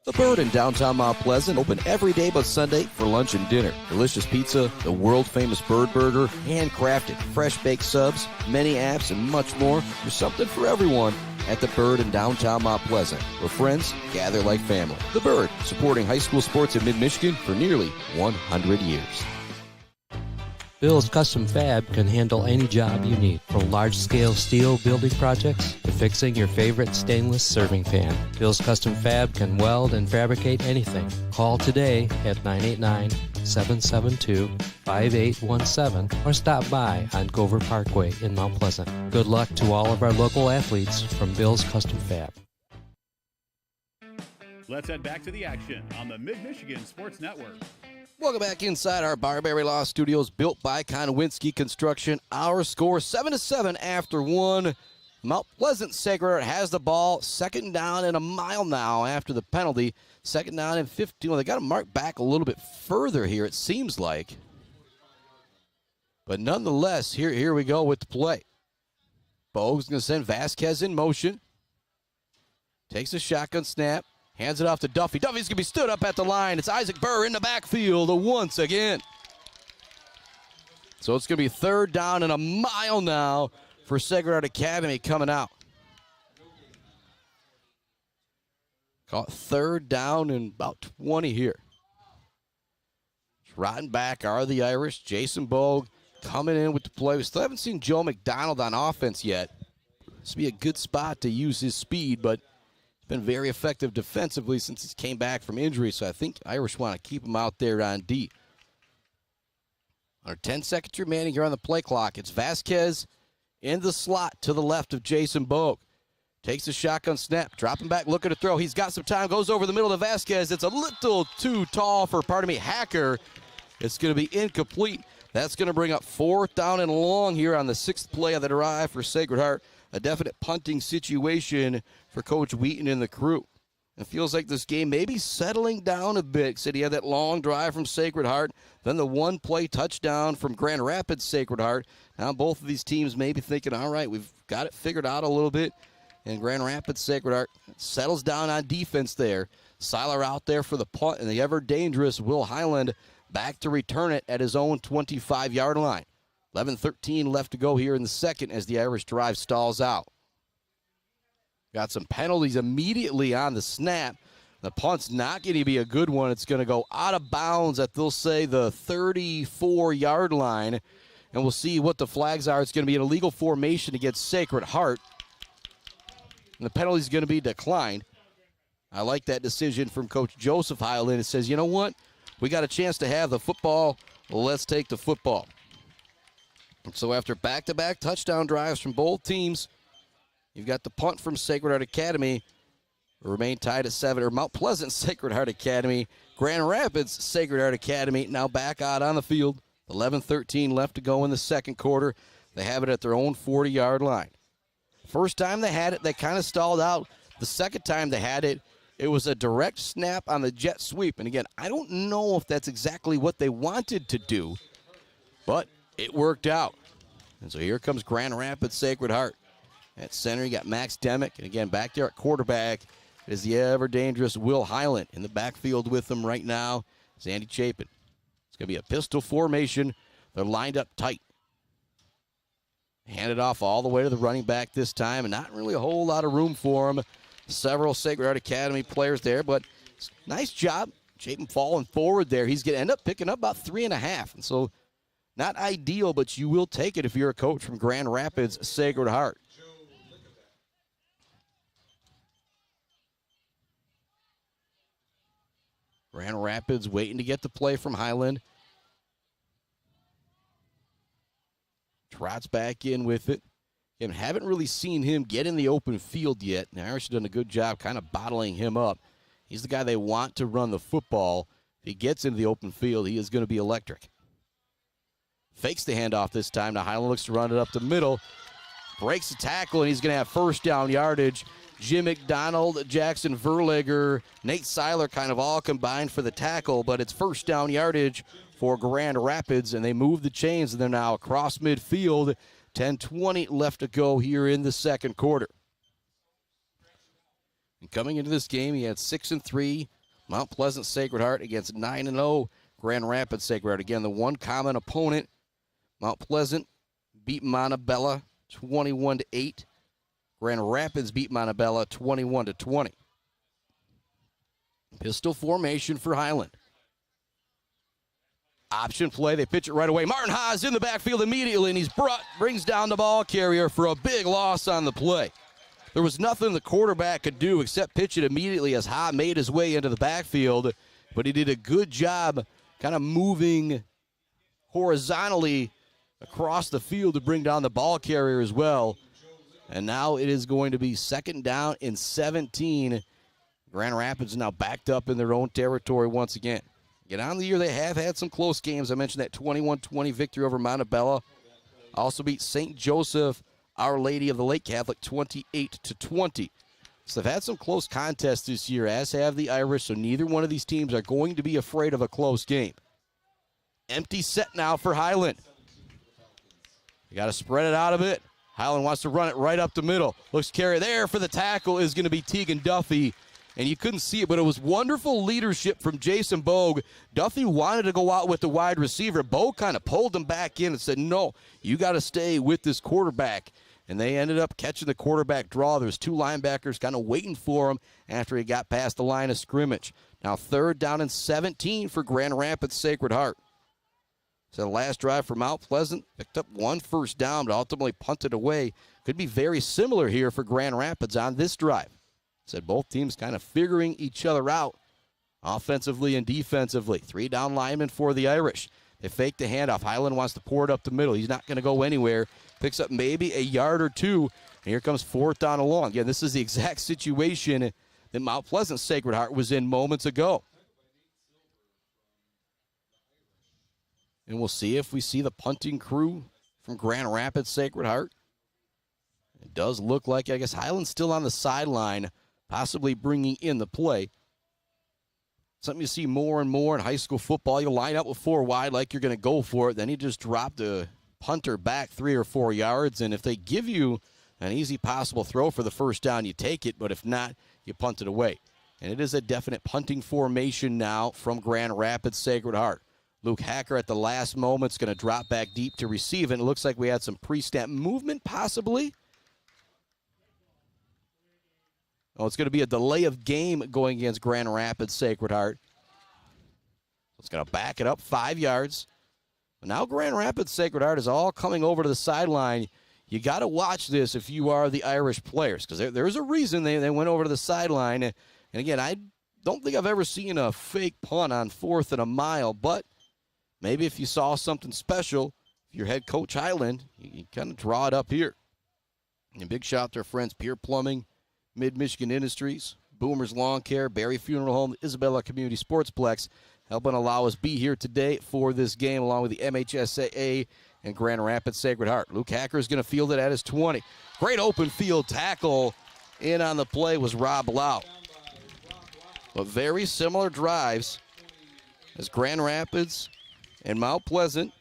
The Bird in downtown Mount Pleasant, open every day but Sunday for lunch and dinner. Delicious pizza, the world-famous Bird Burger, handcrafted, fresh-baked subs, many apps, and much more. There's something for everyone at The Bird in downtown Mount Pleasant, where friends gather like family. The Bird, supporting high school sports in mid-Michigan for nearly 100 years. Bill's Custom Fab can handle any job you need, from large-scale steel building projects to fixing your favorite stainless serving pan. Bill's Custom Fab can weld and fabricate anything. Call today at 989-772-5817 or stop by on Gover Parkway in Mount Pleasant. Good luck to all of our local athletes from Bill's Custom Fab. Let's head back to the action on the Mid-Michigan Sports Network. Welcome back inside our Barbary Law Studios, built by Konowinski Construction. Our score 7-7 after one. Mount Pleasant Sacred Heart has the ball. 2nd down and a mile now after the penalty. 2nd down and 15. Well, they got to mark back a little bit further here, it seems like. But nonetheless, here we go with the play. Bogue's going to send Vasquez in motion. Takes a shotgun snap. Hands it off to Duffy. Duffy's going to be stood up at the line. It's Isaac Burr in the backfield once again. So it's going to be 3rd down and a mile now for Sacred Heart Academy coming out. Caught 3rd down and about 20 here. Trotting back are the Irish. Jason Bogue coming in with the play. We still haven't seen Joe McDonald on offense yet. This would be a good spot to use his speed, but been very effective defensively since he came back from injury, so I think Irish want to keep him out there on D. Our 10 seconds remaining here on the play clock. It's Vasquez in the slot to the left of Jason Bogue. Takes a shotgun snap, dropping back, looking to throw. He's got some time, goes over the middle to Vasquez. It's a little too tall for, Hacker. It's going to be incomplete. That's going to bring up 4th down and long here on the 6th play of the drive for Sacred Heart. A definite punting situation for Coach Wheaton and the crew. It feels like this game may be settling down a bit. Said he had that long drive from Sacred Heart, then the 1-play touchdown from Grand Rapids Sacred Heart. Now both of these teams may be thinking, all right, we've got it figured out a little bit. And Grand Rapids Sacred Heart settles down on defense there. Seiler out there for the punt, and the ever-dangerous Will Highland back to return it at his own 25-yard line. 11:13 left to go here in the second as the Irish drive stalls out. Got some penalties immediately on the snap. The punt's not going to be a good one. It's going to go out of bounds at, they'll say, the 34-yard line. And we'll see what the flags are. It's going to be an illegal formation against Sacred Heart. And the penalty's going to be declined. I like that decision from Coach Joseph Highland. It says, you know what? We got a chance to have the football. Let's take the football. So after back-to-back touchdown drives from both teams, you've got the punt from Sacred Heart Academy. Remain tied at 7. Or Mount Pleasant Sacred Heart Academy. Grand Rapids Sacred Heart Academy now back out on the field. 11:13 left to go in the second quarter. They have it at their own 40-yard line. First time they had it, they kind of stalled out. The second time they had it, it was a direct snap on the jet sweep. And again, I don't know if that's exactly what they wanted to do, but it worked out. And so here comes Grand Rapids Sacred Heart. At center, you got Max Demick. And again, back there at quarterback is the ever-dangerous Will Highland. In the backfield with them right now is Andy Chapin. It's going to be a pistol formation. They're lined up tight. Hand it off all the way to the running back this time, and not really a whole lot of room for him. Several Sacred Heart Academy players there, but nice job. Chapin falling forward there. He's going to end up picking up about 3.5. And so not ideal, but you will take it if you're a coach from Grand Rapids Sacred Heart. Grand Rapids waiting to get the play from Highland. Trots back in with it. And haven't really seen him get in the open field yet. The Irish have done a good job kind of bottling him up. He's the guy they want to run the football. If he gets into the open field, he is going to be electric. Fakes the handoff this time. Now Highland looks to run it up the middle. Breaks the tackle, and he's going to have first down yardage. Jim McDonald, Jackson Verlager, Nate Seiler kind of all combined for the tackle, but it's first down yardage for Grand Rapids, and they move the chains, and they're now across midfield. 10:20 left to go here in the second quarter. And coming into this game, he had 6-3 Mount Pleasant Sacred Heart against 9-0 Grand Rapids Sacred Heart. Again, the one common opponent, Mount Pleasant beat Montebello 21-8. Grand Rapids beat Montebello 21-20. Pistol formation for Highland. Option play, they pitch it right away. Martin Haas in the backfield immediately, and he's brings down the ball carrier for a big loss on the play. There was nothing the quarterback could do except pitch it immediately as Ha made his way into the backfield, but he did a good job kind of moving horizontally across the field to bring down the ball carrier as well. And now it is going to be second down and 17. Grand Rapids now backed up in their own territory once again. Get on the year, they have had some close games. I mentioned that 21-20 victory over Montebello. Also beat St. Joseph, Our Lady of the Lake Catholic, 28-20. So they've had some close contests this year, as have the Irish, so neither one of these teams are going to be afraid of a close game. Empty set now for Highland. You got to spread it out a bit. Highland wants to run it right up the middle. Looks carry there for the tackle is going to be Tegan Duffy. And you couldn't see it, but it was wonderful leadership from Jason Bogue. Duffy wanted to go out with the wide receiver. Bogue kind of pulled him back in and said, no, you got to stay with this quarterback. And they ended up catching the quarterback draw. There's two linebackers kind of waiting for him after he got past the line of scrimmage. Now third down and 17 for Grand Rapids Sacred Heart. So the last drive for Mount Pleasant picked up one first down, but ultimately punted away. Could be very similar here for Grand Rapids on this drive. Said both teams kind of figuring each other out offensively and defensively. Three down linemen for the Irish. They fake the handoff. Highland wants to pour it up the middle. He's not going to go anywhere. Picks up maybe a yard or two. And here comes fourth down and long. Again, this is the exact situation that Mount Pleasant Sacred Heart was in moments ago. And we'll see if we see the punting crew from Grand Rapids Sacred Heart. It does look like, I guess, Highland's still on the sideline, possibly bringing in the play. Something you see more and more in high school football. You line up with four wide like you're going to go for it. Then you just drop the punter back 3 or 4 yards. And if they give you an easy possible throw for the first down, you take it. But if not, you punt it away. And it is a definite punting formation now from Grand Rapids Sacred Heart. Luke Hacker at the last moment is going to drop back deep to receive. And it looks like we had some pre-snap movement possibly. Oh, it's going to be a delay of game going against Grand Rapids Sacred Heart. It's going to back it up 5 yards. Now Grand Rapids Sacred Heart is all coming over to the sideline. You got to watch this if you are the Irish players, because there's a reason they went over to the sideline. And again, I don't think I've ever seen a fake punt on 4th and a mile, but maybe if you saw something special, if you're head coach Highland, you kind of draw it up here. And big shout out to our friends Pier Plumbing, Mid-Michigan Industries, Boomers Lawn Care, Barry Funeral Home, Isabella Community Sportsplex, helping allow us be here today for this game, along with the MHSAA and Grand Rapids Sacred Heart. Luke Hacker is going to field it at his 20. Great open field tackle. In on the play was Rob Lau. But very similar drives as Grand Rapids and Mount Pleasant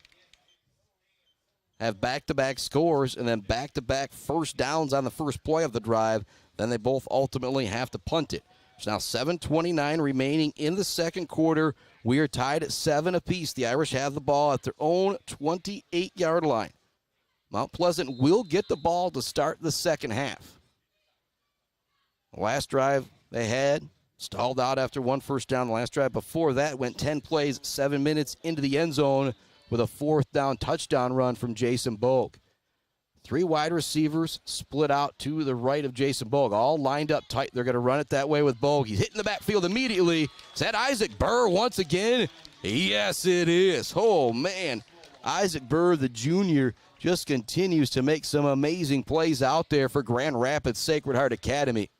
have back-to-back scores and then back-to-back first downs on the first play of the drive. Then they both ultimately have to punt it. There's now 7:29 remaining in the second quarter. We are tied at 7 apiece. The Irish have the ball at their own 28-yard line. Mount Pleasant will get the ball to start the second half. The last drive they had stalled out after one first down. The last drive before that went 10 plays, 7 minutes into the end zone with a fourth down touchdown run from Jason Bogue. 3 wide receivers split out to the right of Jason Bogue, all lined up tight. They're going to run it that way with Bogue. He's hitting the backfield immediately. Is that Isaac Burr once again? Yes, it is. Oh, man. Isaac Burr, the junior, just continues to make some amazing plays out there for Grand Rapids Sacred Heart Academy.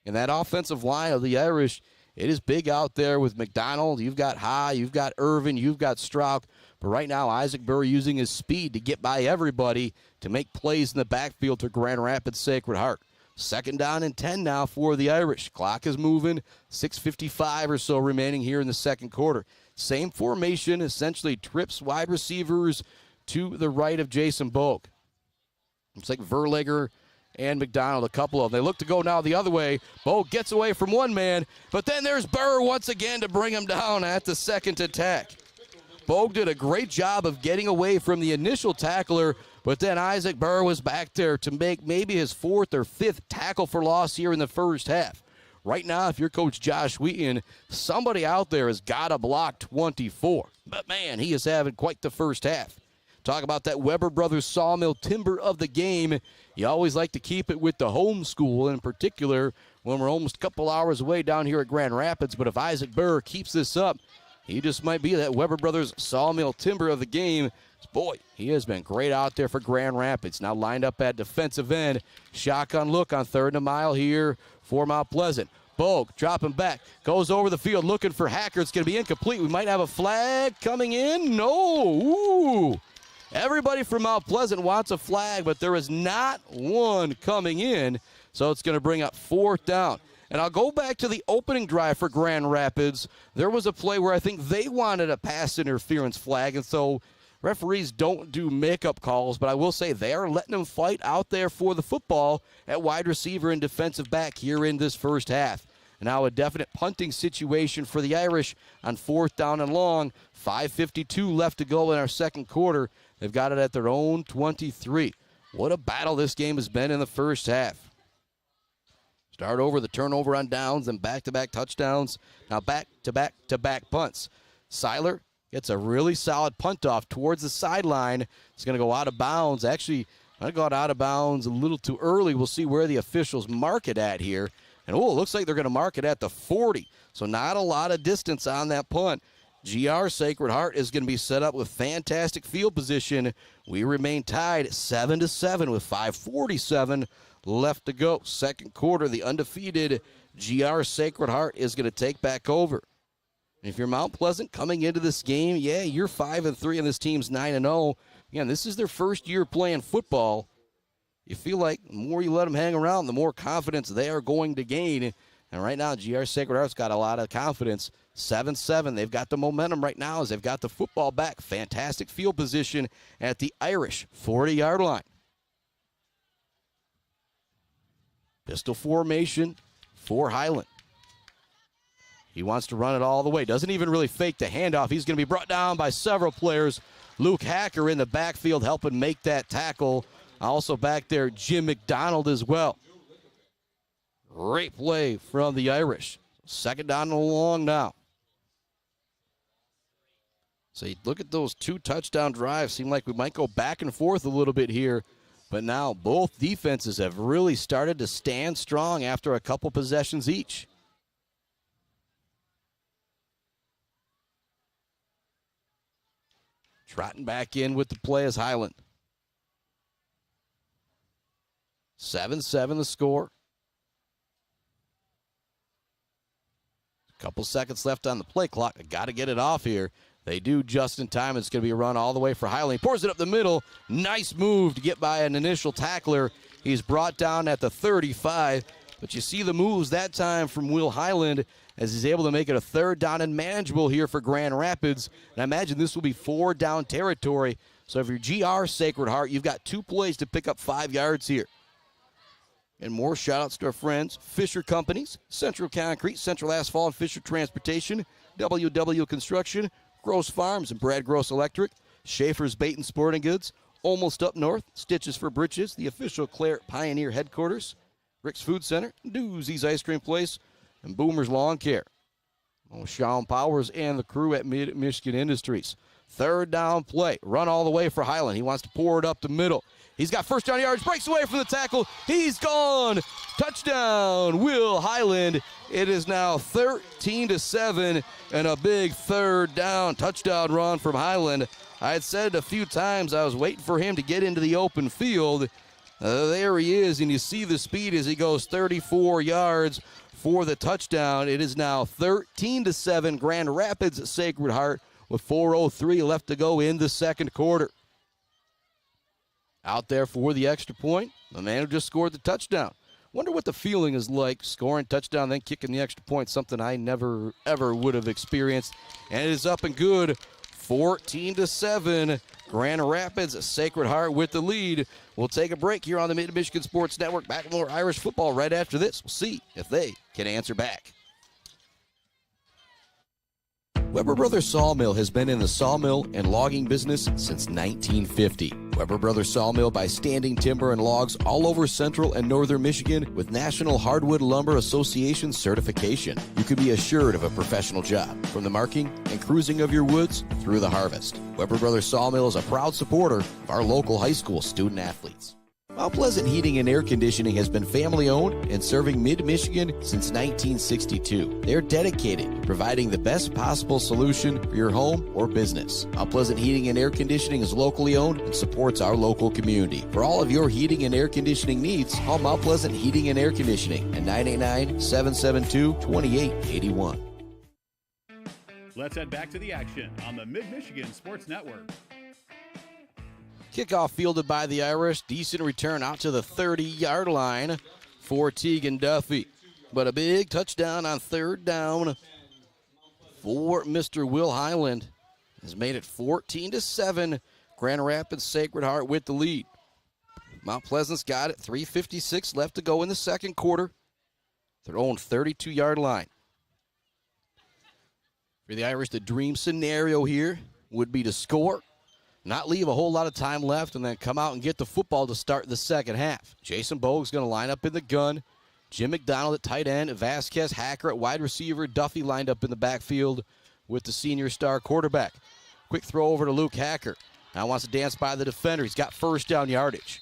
And that offensive line of the Irish, it is big out there with McDonald. You've got High, you've got Irvin, you've got Strauch. But right now, Isaac Burr using his speed to get by everybody to make plays in the backfield for Grand Rapids Sacred Heart. 2nd down and 10 now for the Irish. Clock is moving, 6:55 or so remaining here in the second quarter. Same formation, essentially trips wide receivers to the right of Jason Bogue. Looks like Verlager and McDonald, a couple of them. They look to go now the other way. Bogue gets away from one man, but then there's Burr once again to bring him down at the second attack. Bogue did a great job of getting away from the initial tackler, but then Isaac Burr was back there to make maybe his 4th or 5th tackle for loss here in the first half. Right now, if you're Coach Josh Wheaton, somebody out there has got to block 24. But, man, he is having quite the first half. Talk about that Weber Brothers Sawmill timber of the game. You always like to keep it with the home school, in particular when we're almost a couple hours away down here at Grand Rapids. But if Isaac Burr keeps this up, he just might be that Weber Brothers Sawmill timber of the game. Boy, he has been great out there for Grand Rapids. Now lined up at defensive end. Shotgun look on 3rd and a mile here for Mount Pleasant. Bogue dropping back, goes over the field looking for Hacker. It's going to be incomplete. We might have a flag coming in. No. Ooh. Everybody from Mount Pleasant wants a flag, but there is not one coming in. So it's going to bring up 4th down. And I'll go back to the opening drive for Grand Rapids. There was a play where I think they wanted a pass interference flag, and so referees don't do makeup calls, but I will say they are letting them fight out there for the football at wide receiver and defensive back here in this first half. And now a definite punting situation for the Irish on 4th down and long. 5:52 left to go in our second quarter. They've got it at their own 23. What a battle this game has been in the first half. Start over the turnover on downs and back-to-back touchdowns. Now back-to-back-to-back punts. Seiler gets a really solid punt off towards the sideline. It's going to go out of bounds. Actually, I got out of bounds a little too early. We'll see where the officials mark it at here. And, it looks like they're going to mark it at the 40. So not a lot of distance on that punt. GR Sacred Heart is going to be set up with fantastic field position. We remain tied 7-7 with 5:47 left to go. Second quarter, the undefeated GR Sacred Heart is going to take back over. And if you're Mount Pleasant coming into this game, you're 5-3 and this team's 9-0. Again, this is their first year playing football. You feel like the more you let them hang around, the more confidence they are going to gain. And right now, GR Sacred Heart's got a lot of confidence. 7-7. They've got the momentum right now as they've got the football back. Fantastic field position at the Irish 40-yard line. Pistol formation for Highland. He wants to run it all the way. Doesn't even really fake the handoff. He's going to be brought down by several players. Luke Hacker in the backfield helping make that tackle. Also back there, Jim McDonald as well. Great play from the Irish. 2nd down and long now. So you look at those 2 touchdown drives. Seem like we might go back and forth a little bit here. But now both defenses have really started to stand strong after a couple possessions each. Trotting back in with the play is Highland. 7-7 the score. Couple seconds left on the play clock. I got to get it off here. They do just in time. It's going to be a run all the way for Highland. He pours it up the middle. Nice move to get by an initial tackler. He's brought down at the 35. But you see the moves that time from Will Highland as he's able to make it a 3rd down and manageable here for Grand Rapids. And I imagine this will be 4 down territory. So if you're GR Sacred Heart, you've got 2 plays to pick up 5 yards here. And more shout-outs to our friends, Fisher Companies, Central Concrete, Central Asphalt, and Fisher Transportation, WW Construction, Gross Farms and Brad Gross Electric, Schaefer's Bait and Sporting Goods, Almost Up North, Stitches for Britches, the official Clare Pioneer Headquarters, Rick's Food Center, Doozy's Ice Cream Place, and Boomer's Lawn Care. Sean Powers and the crew at Mid-Michigan Industries. Third down play. Run all the way for Highland. He wants to pour it up the middle. He's got first down yards. Breaks away from the tackle. He's gone. Touchdown, Will Highland. It is now 13-7 and a big third down touchdown run from Highland. I had said it a few times. I was waiting for him to get into the open field. There he is, and you see the speed as he goes 34 yards for the touchdown. It is now 13-7 Grand Rapids Sacred Heart with 4:03 left to go in the second quarter. Out there for the extra point, the man who just scored the touchdown. Wonder what the feeling is like, scoring touchdown, then kicking the extra point, something I never, ever would have experienced. And it is up and good, 14-7. Grand Rapids Sacred Heart with the lead. We'll take a break here on the Mid-Michigan Sports Network. Back with more Irish football right after this. We'll see if they can answer back. Weber Brothers Sawmill has been in the sawmill and logging business since 1950. Weber Brothers Sawmill buys standing timber and logs all over central and northern Michigan with National Hardwood Lumber Association certification. You can be assured of a professional job, from the marking and cruising of your woods through the harvest. Weber Brothers Sawmill is a proud supporter of our local high school student athletes. Mount Pleasant Heating and Air Conditioning has been family-owned and serving mid-Michigan since 1962. They're dedicated to providing the best possible solution for your home or business. Mount Pleasant Heating and Air Conditioning is locally owned and supports our local community. For all of your heating and air conditioning needs, call Mount Pleasant Heating and Air Conditioning at 989-772-2881. Let's head back to the action on the Mid-Michigan Sports Network. Kickoff fielded by the Irish. Decent return out to the 30-yard line for Tegan Duffy. But a big touchdown on third down for Mr. Will Highland has made it 14-7. Grand Rapids Sacred Heart with the lead. Mount Pleasant's got it. 3:56 left to go in the second quarter. Their own 32-yard line. For the Irish, the dream scenario here would be to score, not leave a whole lot of time left, and then come out and get the football to start the second half. Jason Bogue's going to line up in the gun. Jim McDonald at tight end. Vasquez, Hacker at wide receiver. Duffy lined up in the backfield with the senior star quarterback. Quick throw over to Luke Hacker. Now wants to dance by the defender. He's got first down yardage.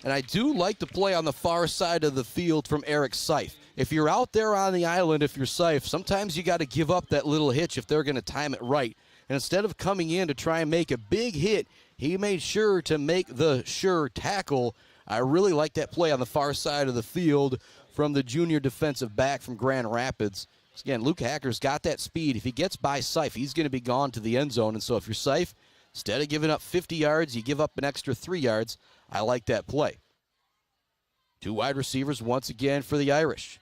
And I do like the play on the far side of the field from Eric Seif. If you're out there on the island, if you're Seif, sometimes you got to give up that little hitch if they're going to time it right. And instead of coming in to try and make a big hit, he made sure to make the sure tackle. I really like that play on the far side of the field from the junior defensive back from Grand Rapids. Again, Luke Hacker's got that speed. If he gets by Seif, he's going to be gone to the end zone. And so if you're Seif, instead of giving up 50 yards, you give up an extra 3 yards. I like that play. Two wide receivers once again for the Irish.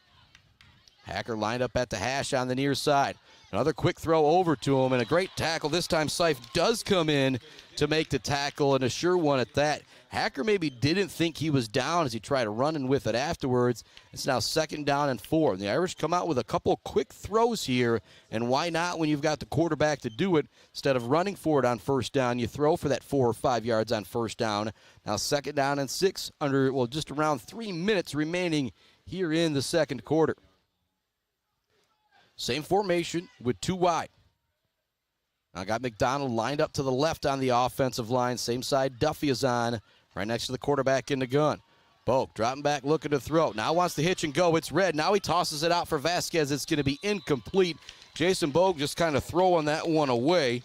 Hacker lined up at the hash on the near side. Another quick throw over to him, and a great tackle. This time Seif does come in to make the tackle, and a sure one at that. Hacker maybe didn't think he was down as he tried running with it afterwards. It's now 2nd down and 4. And the Irish come out with a couple quick throws here, and why not when you've got the quarterback to do it? Instead of running for it on first down, you throw for that 4 or 5 yards on first down. Now 2nd down and 6 under, well, just around 3 minutes remaining here in the second quarter. Same formation with 2 wide. I got McDonald lined up to the left on the offensive line. Same side Duffy is on, right next to the quarterback in the gun. Bogue dropping back, looking to throw. Now wants to hitch and go. It's red. Now he tosses it out for Vasquez. It's going to be incomplete. Jason Bogue just kind of throwing that one away.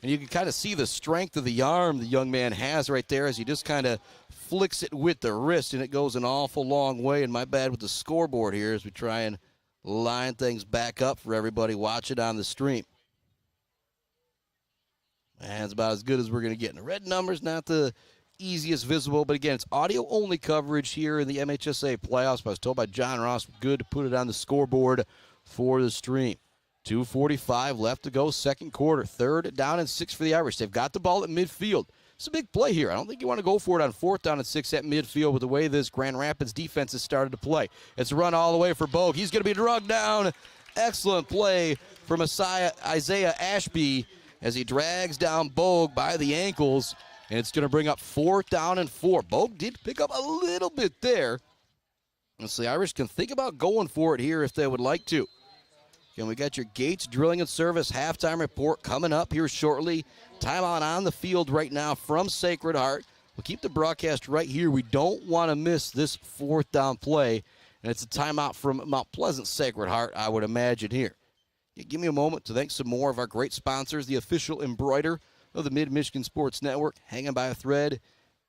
And you can kind of see the strength of the arm the young man has right there as he just kind of flicks it with the wrist, and it goes an awful long way. And my bad with the scoreboard here as we try and line things back up for everybody watching on the stream. And it's about as good as we're going to get. And the red number's not the easiest visible, but again, it's audio-only coverage here in the MHSAA playoffs. But I was told by John Ross, good to put it on the scoreboard for the stream. 2:45 left to go, second quarter. 3rd down and 6 for the Irish. They've got the ball at midfield. It's a big play here. I don't think you want to go for it on 4th down and 6 at midfield with the way this Grand Rapids defense has started to play. It's a run all the way for Bogue. He's going to be drugged down. Excellent play from Isaiah Ashby as he drags down Bogue by the ankles, and it's going to bring up 4th down and 4. Bogue did pick up a little bit there. And so the Irish can think about going for it here if they would like to. Again, we got your Gates Drilling and Service halftime report coming up here shortly. Timeout on the field right now from Sacred Heart. We'll keep the broadcast right here. We don't want to miss this fourth down play, and it's a timeout from Mount Pleasant Sacred Heart, I would imagine here. Yeah, give me a moment to thank some more of our great sponsors, the official embroider of the Mid-Michigan Sports Network, hanging by a thread,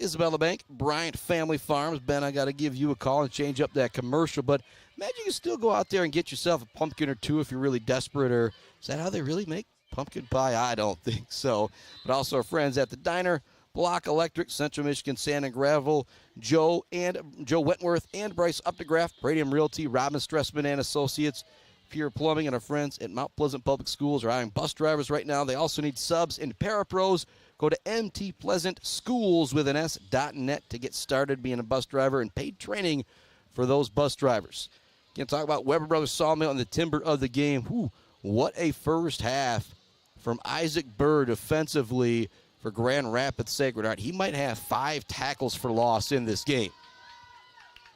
Isabella Bank, Bryant Family Farms. Ben, I got to give you a call and change up that commercial, but imagine you can still go out there and get yourself a pumpkin or two if you're really desperate, or is that how they really make pumpkin pie? I don't think so. But also our friends at the Diner, Block Electric, Central Michigan Sand and Gravel, Joe Wentworth and Bryce Updegraff, Bradium Realty, Robin Stressman and Associates, Pure Plumbing, and our friends at Mount Pleasant Public Schools are hiring bus drivers right now. They also need subs and parapros. Go to Mt Pleasant Schools with an S.net to get started being a bus driver and paid training for those bus drivers. Can't talk about Weber Brothers Sawmill and the timber of the game. Whew, what a first half from Isaac Bird offensively for Grand Rapids Sacred Heart. He might have 5 tackles for loss in this game.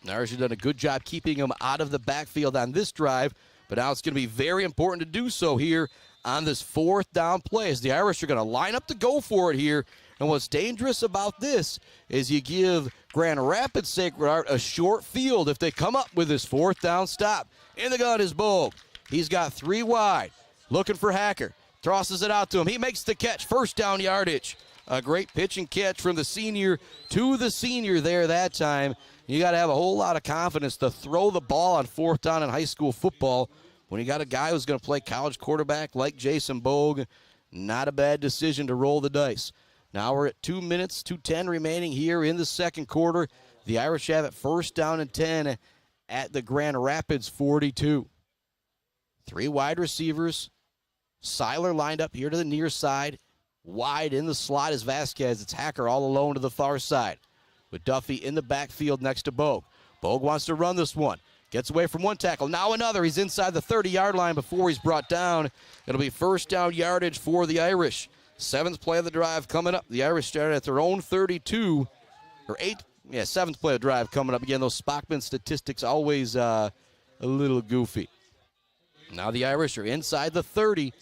The Irish have done a good job keeping him out of the backfield on this drive, but now it's going to be very important to do so here on this fourth down play as the Irish are going to line up to go for it here. And what's dangerous about this is you give Grand Rapids Sacred Heart a short field if they come up with this fourth down stop. In the gun is Bogue. He's got 3 wide. Looking for Hacker. Tosses it out to him. He makes the catch. First down yardage. A great pitch and catch from the senior to the senior there that time. You got to have a whole lot of confidence to throw the ball on fourth down in high school football when you got a guy who's going to play college quarterback like Jason Bogue. Not a bad decision to roll the dice. Now we're at 2 minutes, 2:10 remaining here in the second quarter. The Irish have it first down and 10 at the Grand Rapids 42. 3 wide receivers. Seiler lined up here to the near side. Wide in the slot is Vasquez. It's Hacker all alone to the far side with Duffy in the backfield next to Bogue. Bogue wants to run this one. Gets away from one tackle. Now another. He's inside the 30-yard line before he's brought down. It'll be first down yardage for the Irish. 7th play of the drive coming up. The Irish started at their own 32. Or 7th play of the drive coming up. Again, those Spockman statistics always a little goofy. Now the Irish are inside the 30.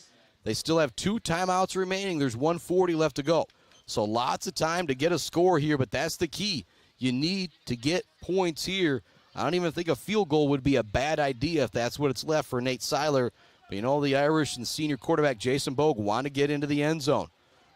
They still have 2 timeouts remaining. There's 1:40 left to go. So lots of time to get a score here, but that's the key. You need to get points here. I don't even think a field goal would be a bad idea if that's what it's left for Nate Seiler. But you know, the Irish and senior quarterback Jason Bogue want to get into the end zone.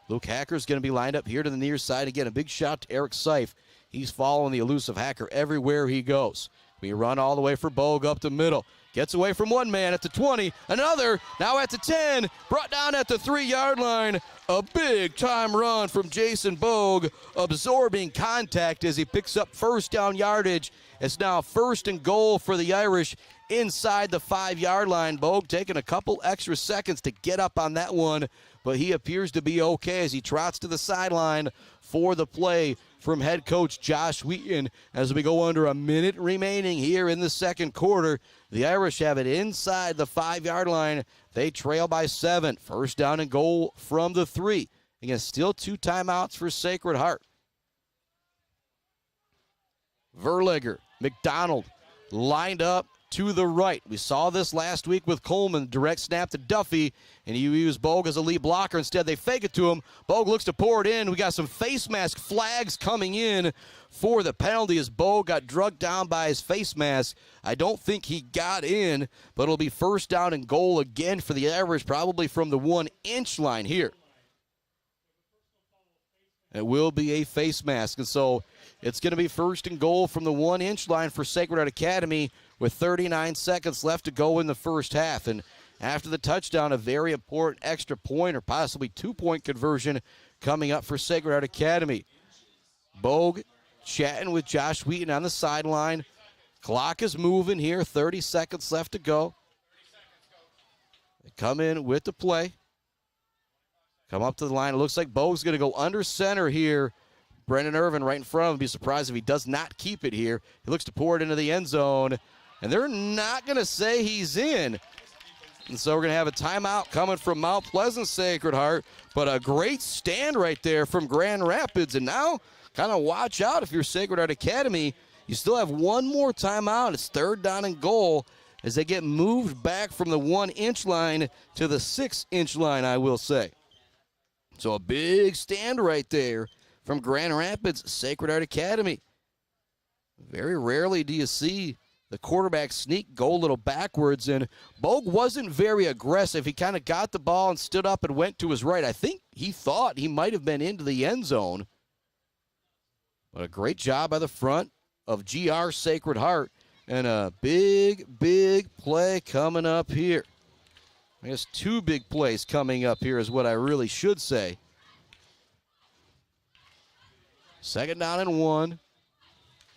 Luke Hacker's going to be lined up here to the near side. Again, a big shout to Eric Seif. He's following the elusive Hacker everywhere he goes. We run all the way for Bogue up the middle. Gets away from one man at the 20. Another, now at the 10. Brought down at the 3-yard line. A big-time run from Jason Bogue, absorbing contact as he picks up first down yardage. It's now 1st and goal for the Irish inside the 5-yard line. Bogue taking a couple extra seconds to get up on that one, but he appears to be okay as he trots to the sideline for the play from head coach Josh Wheaton as we go under a minute remaining here in the second quarter. The Irish have it inside the 5-yard line. They trail by 7. First down and goal from the 3. Again, still 2 timeouts for Sacred Heart. Verlegger, McDonald lined up to the right. We saw this last week with Coleman. Direct snap to Duffy, and you use Bogue as a lead blocker. Instead, they fake it to him. Bogue looks to pour it in. We got some face mask flags coming in for the penalty as Bogue got drugged down by his face mask. I don't think he got in, but it'll be first down and goal again for the Irish, probably from the 1-inch line here. It will be a face mask, and so it's going to be first and goal from the 1-inch line for Sacred Heart Academy with 39 seconds left to go in the first half. And after the touchdown, a very important extra point or possibly 2-point conversion coming up for Sacred Heart Academy. Bogue chatting with Josh Wheaton on the sideline. Clock is moving here, 30 seconds left to go. They come in with the play. Come up to the line. It looks like Bogue's going to go under center here. Brendan Irvin right in front of him. Be surprised if he does not keep it here. He looks to pour it into the end zone, and they're not going to say he's in. And so we're going to have a timeout coming from Mount Pleasant Sacred Heart, but a great stand right there from Grand Rapids. And now kind of watch out if you're Sacred Heart Academy. You still have one more timeout. It's 3rd down and goal. as they get moved back from the 1-inch line to the 6-inch line, I will say. So a big stand right there from Grand Rapids Sacred Heart Academy. Very rarely do you see the quarterback sneak, go a little backwards, and Bogue wasn't very aggressive. He kind of got the ball and stood up and went to his right. I think he thought he might have been into the end zone. But a great job by the front of GR Sacred Heart, and a big, big play coming up here. I guess 2 big plays coming up here is what I really should say. 2nd down and 1.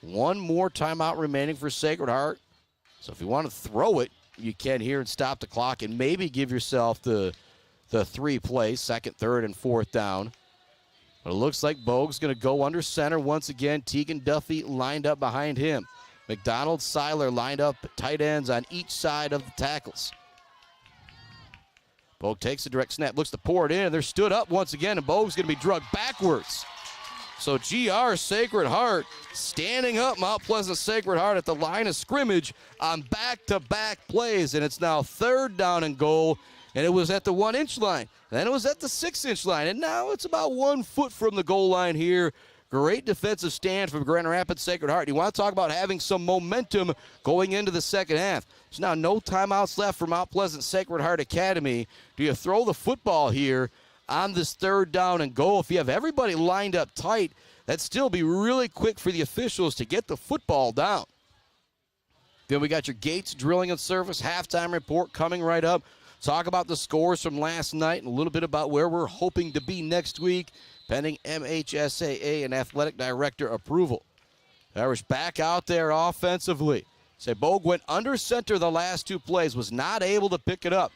1 more timeout remaining for Sacred Heart. So if you want to throw it, you can here and stop the clock and maybe give yourself the 3 plays, 2nd, 3rd, and 4th down. But it looks like Bogue's going to go under center once again. Tegan Duffy lined up behind him. McDonald, Seiler lined up at tight ends on each side of the tackles. Bogue takes a direct snap, looks to pour it in, and they're stood up once again, and Bogue's going to be drugged backwards. So GR Sacred Heart standing up Mount Pleasant Sacred Heart at the line of scrimmage on back-to-back plays, and it's now 3rd down and goal, and it was at the 1-inch line. Then it was at the 6-inch line, and now it's about 1 foot from the goal line here. Great defensive stand from Grand Rapids Sacred Heart. You want to talk about having some momentum going into the second half. There's now no timeouts left for Mount Pleasant Sacred Heart Academy. Do you throw the football here on this 3rd down and goal? If you have everybody lined up tight, that'd still be really quick for the officials to get the football down. Then we got your Gates Drilling and Service halftime report coming right up. Talk about the scores from last night and a little bit about where we're hoping to be next week, pending MHSAA and athletic director approval. Irish back out there offensively. Say Bogue went under center the last 2 plays, was not able to pick it up.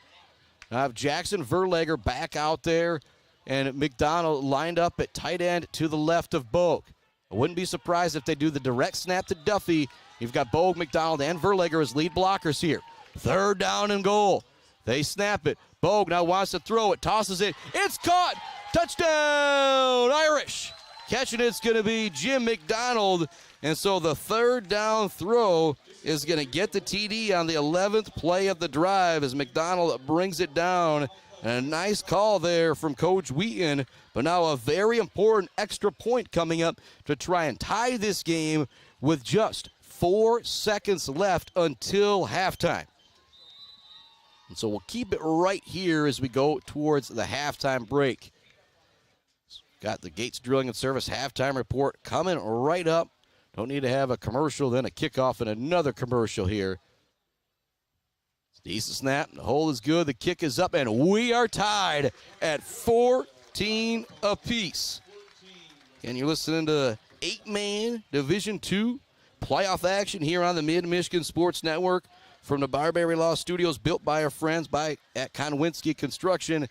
Now I have Jackson Verlager back out there, and McDonald lined up at tight end to the left of Bogue. I wouldn't be surprised if they do the direct snap to Duffy. You've got Bogue, McDonald, and Verlager as lead blockers here. 3rd down and goal. They snap it. Bogue now wants to throw it, tosses it. It's caught. Touchdown, Irish. Catching it's going to be Jim McDonald. And so the 3rd down throw is going to get the TD on the 11th play of the drive as McDonald brings it down. And a nice call there from Coach Wheaton. But now a very important extra point coming up to try and tie this game with just 4 seconds left until halftime. And so we'll keep it right here as we go towards the halftime break. Got the Gates Drilling and Service halftime report coming right up. Don't need to have a commercial, then a kickoff and another commercial here. Decent snap. The hole is good. The kick is up, and we are tied at 14 apiece. And you're listening to 8-man Division II playoff action here on the Mid-Michigan Sports Network from the Barbary Law Studios, built by our friends at Konwinski Construction.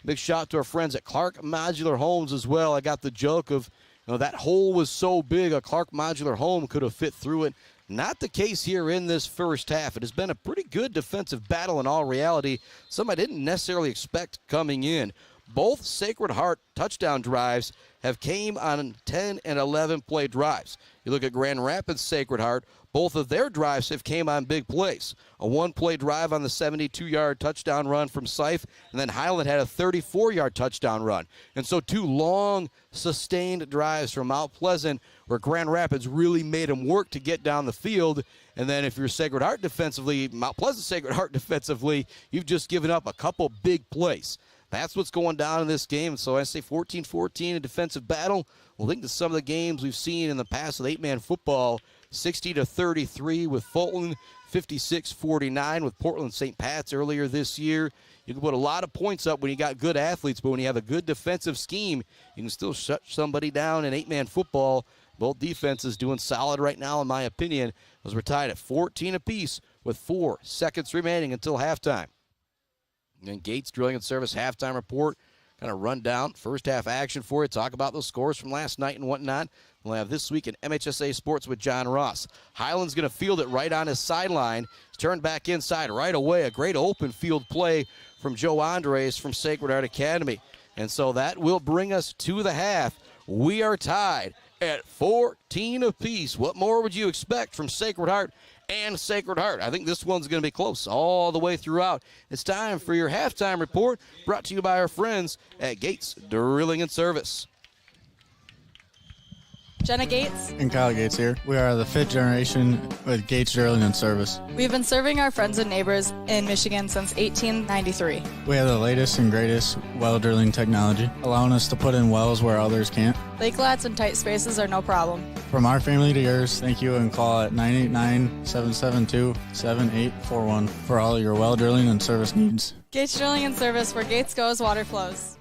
Big shout out to our friends at Clark Modular Homes as well. I got the joke of, that hole was so big a Clark Modular Home could have fit through it. Not the case here in this first half. It has been a pretty good defensive battle in all reality. Some I didn't necessarily expect coming in. Both Sacred Heart touchdown drives have came on 10 and 11 play drives. You look at Grand Rapids Sacred Heart, both of their drives have came on big plays. A 1-play drive on the 72-yard touchdown run from Seif, and then Highland had a 34-yard touchdown run. And so 2 long, sustained drives from Mount Pleasant where Grand Rapids really made them work to get down the field. And then if you're Sacred Heart defensively, Mount Pleasant Sacred Heart defensively, you've just given up a couple big plays. That's what's going down in this game. So I say 14-14 a defensive battle. We'll link to some of the games we've seen in the past with 8-man football. 60-33 with Fulton, 56-49 with Portland St. Pat's earlier this year. You can put a lot of points up when you got good athletes, but when you have a good defensive scheme, you can still shut somebody down in 8-man football. Both defenses doing solid right now, in my opinion, as we're tied at 14 apiece with 4 seconds remaining until halftime. And then Gates Drilling and Service halftime report. Kind of run down first half action for you. Talk about those scores from last night and whatnot. We'll have this week in MHSAA Sports with John Ross. Highland's going to field it right on his sideline. He's turned back inside right away. A great open field play from Joe Andres from Sacred Heart Academy. And so that will bring us to the half. We are tied at 14 apiece. What more would you expect from Sacred Heart and Sacred Heart. I think this one's going to be close all the way throughout. It's time for your halftime report, brought to you by our friends at Gates Drilling and Service. Jenna Gates. And Kyle Gates here. We are the 5th generation with Gates Drilling and Service. We've been serving our friends and neighbors in Michigan since 1893. We have the latest and greatest well drilling technology, allowing us to put in wells where others can't. Lake lots and tight spaces are no problem. From our family to yours, thank you, and call at 989-772-7841 for all your well drilling and service needs. Gates Drilling and Service, where Gates goes, water flows.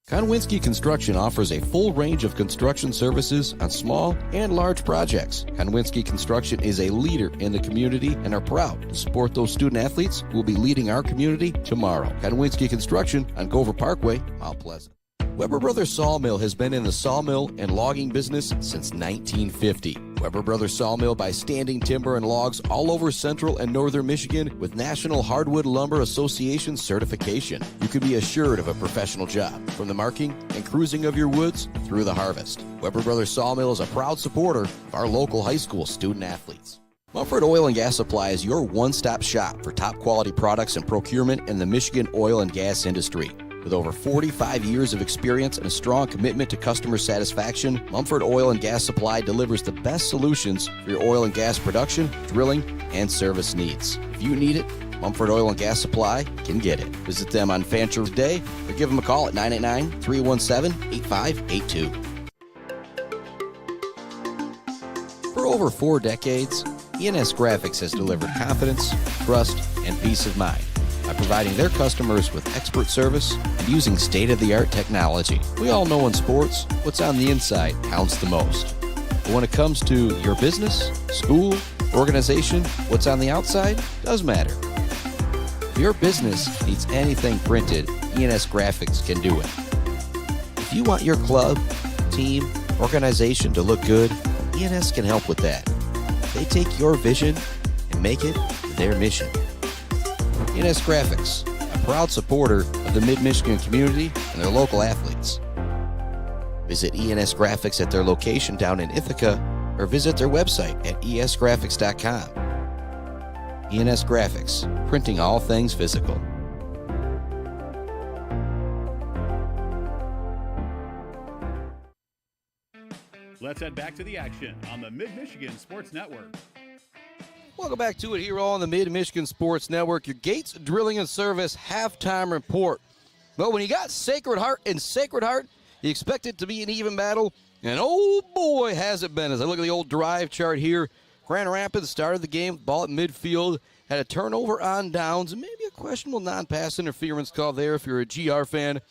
Konwinski Construction offers a full range of construction services on small and large projects. Konwinski Construction is a leader in the community and are proud to support those student athletes who will be leading our community tomorrow. Konwinski Construction on Gover Parkway, Mount Pleasant. Weber Brothers Sawmill has been in the sawmill and logging business since 1950. Weber Brothers Sawmill buys standing timber and logs all over central and northern Michigan with National Hardwood Lumber Association certification. You can be assured of a professional job, from the marking and cruising of your woods through the harvest. Weber Brothers Sawmill is a proud supporter of our local high school student athletes. Mumford Oil and Gas Supply is your one-stop shop for top quality products and procurement in the Michigan oil and gas industry. With over 45 years of experience and a strong commitment to customer satisfaction, Mumford Oil and Gas Supply delivers the best solutions for your oil and gas production, drilling, and service needs. If you need it, Mumford Oil and Gas Supply can get it. Visit them on Fancher Day or give them a call at 989-317-8582. For over 4 decades, ENS Graphics has delivered confidence, trust, and peace of mind by providing their customers with expert service and using state-of-the-art technology. We all know in sports, what's on the inside counts the most. But when it comes to your business, school, organization, what's on the outside does matter. If your business needs anything printed, ENS Graphics can do it. If you want your club, team, organization to look good, ENS can help with that. They take your vision and make it their mission. ENS Graphics, a proud supporter of the Mid-Michigan community and their local athletes. Visit ENS Graphics at their location down in Ithaca or visit their website at esgraphics.com. ENS Graphics, printing all things physical. Let's head back to the action on the Mid-Michigan Sports Network. Welcome back to it here on the Mid-Michigan Sports Network, your Gates Drilling and Service halftime report. Well, when you got Sacred Heart and Sacred Heart, you expect it to be an even battle, and oh boy, has it been. As I look at the old drive chart here, Grand Rapids started the game, ball at midfield, had a turnover on downs, and maybe a questionable non-pass interference call there if you're a GR fan.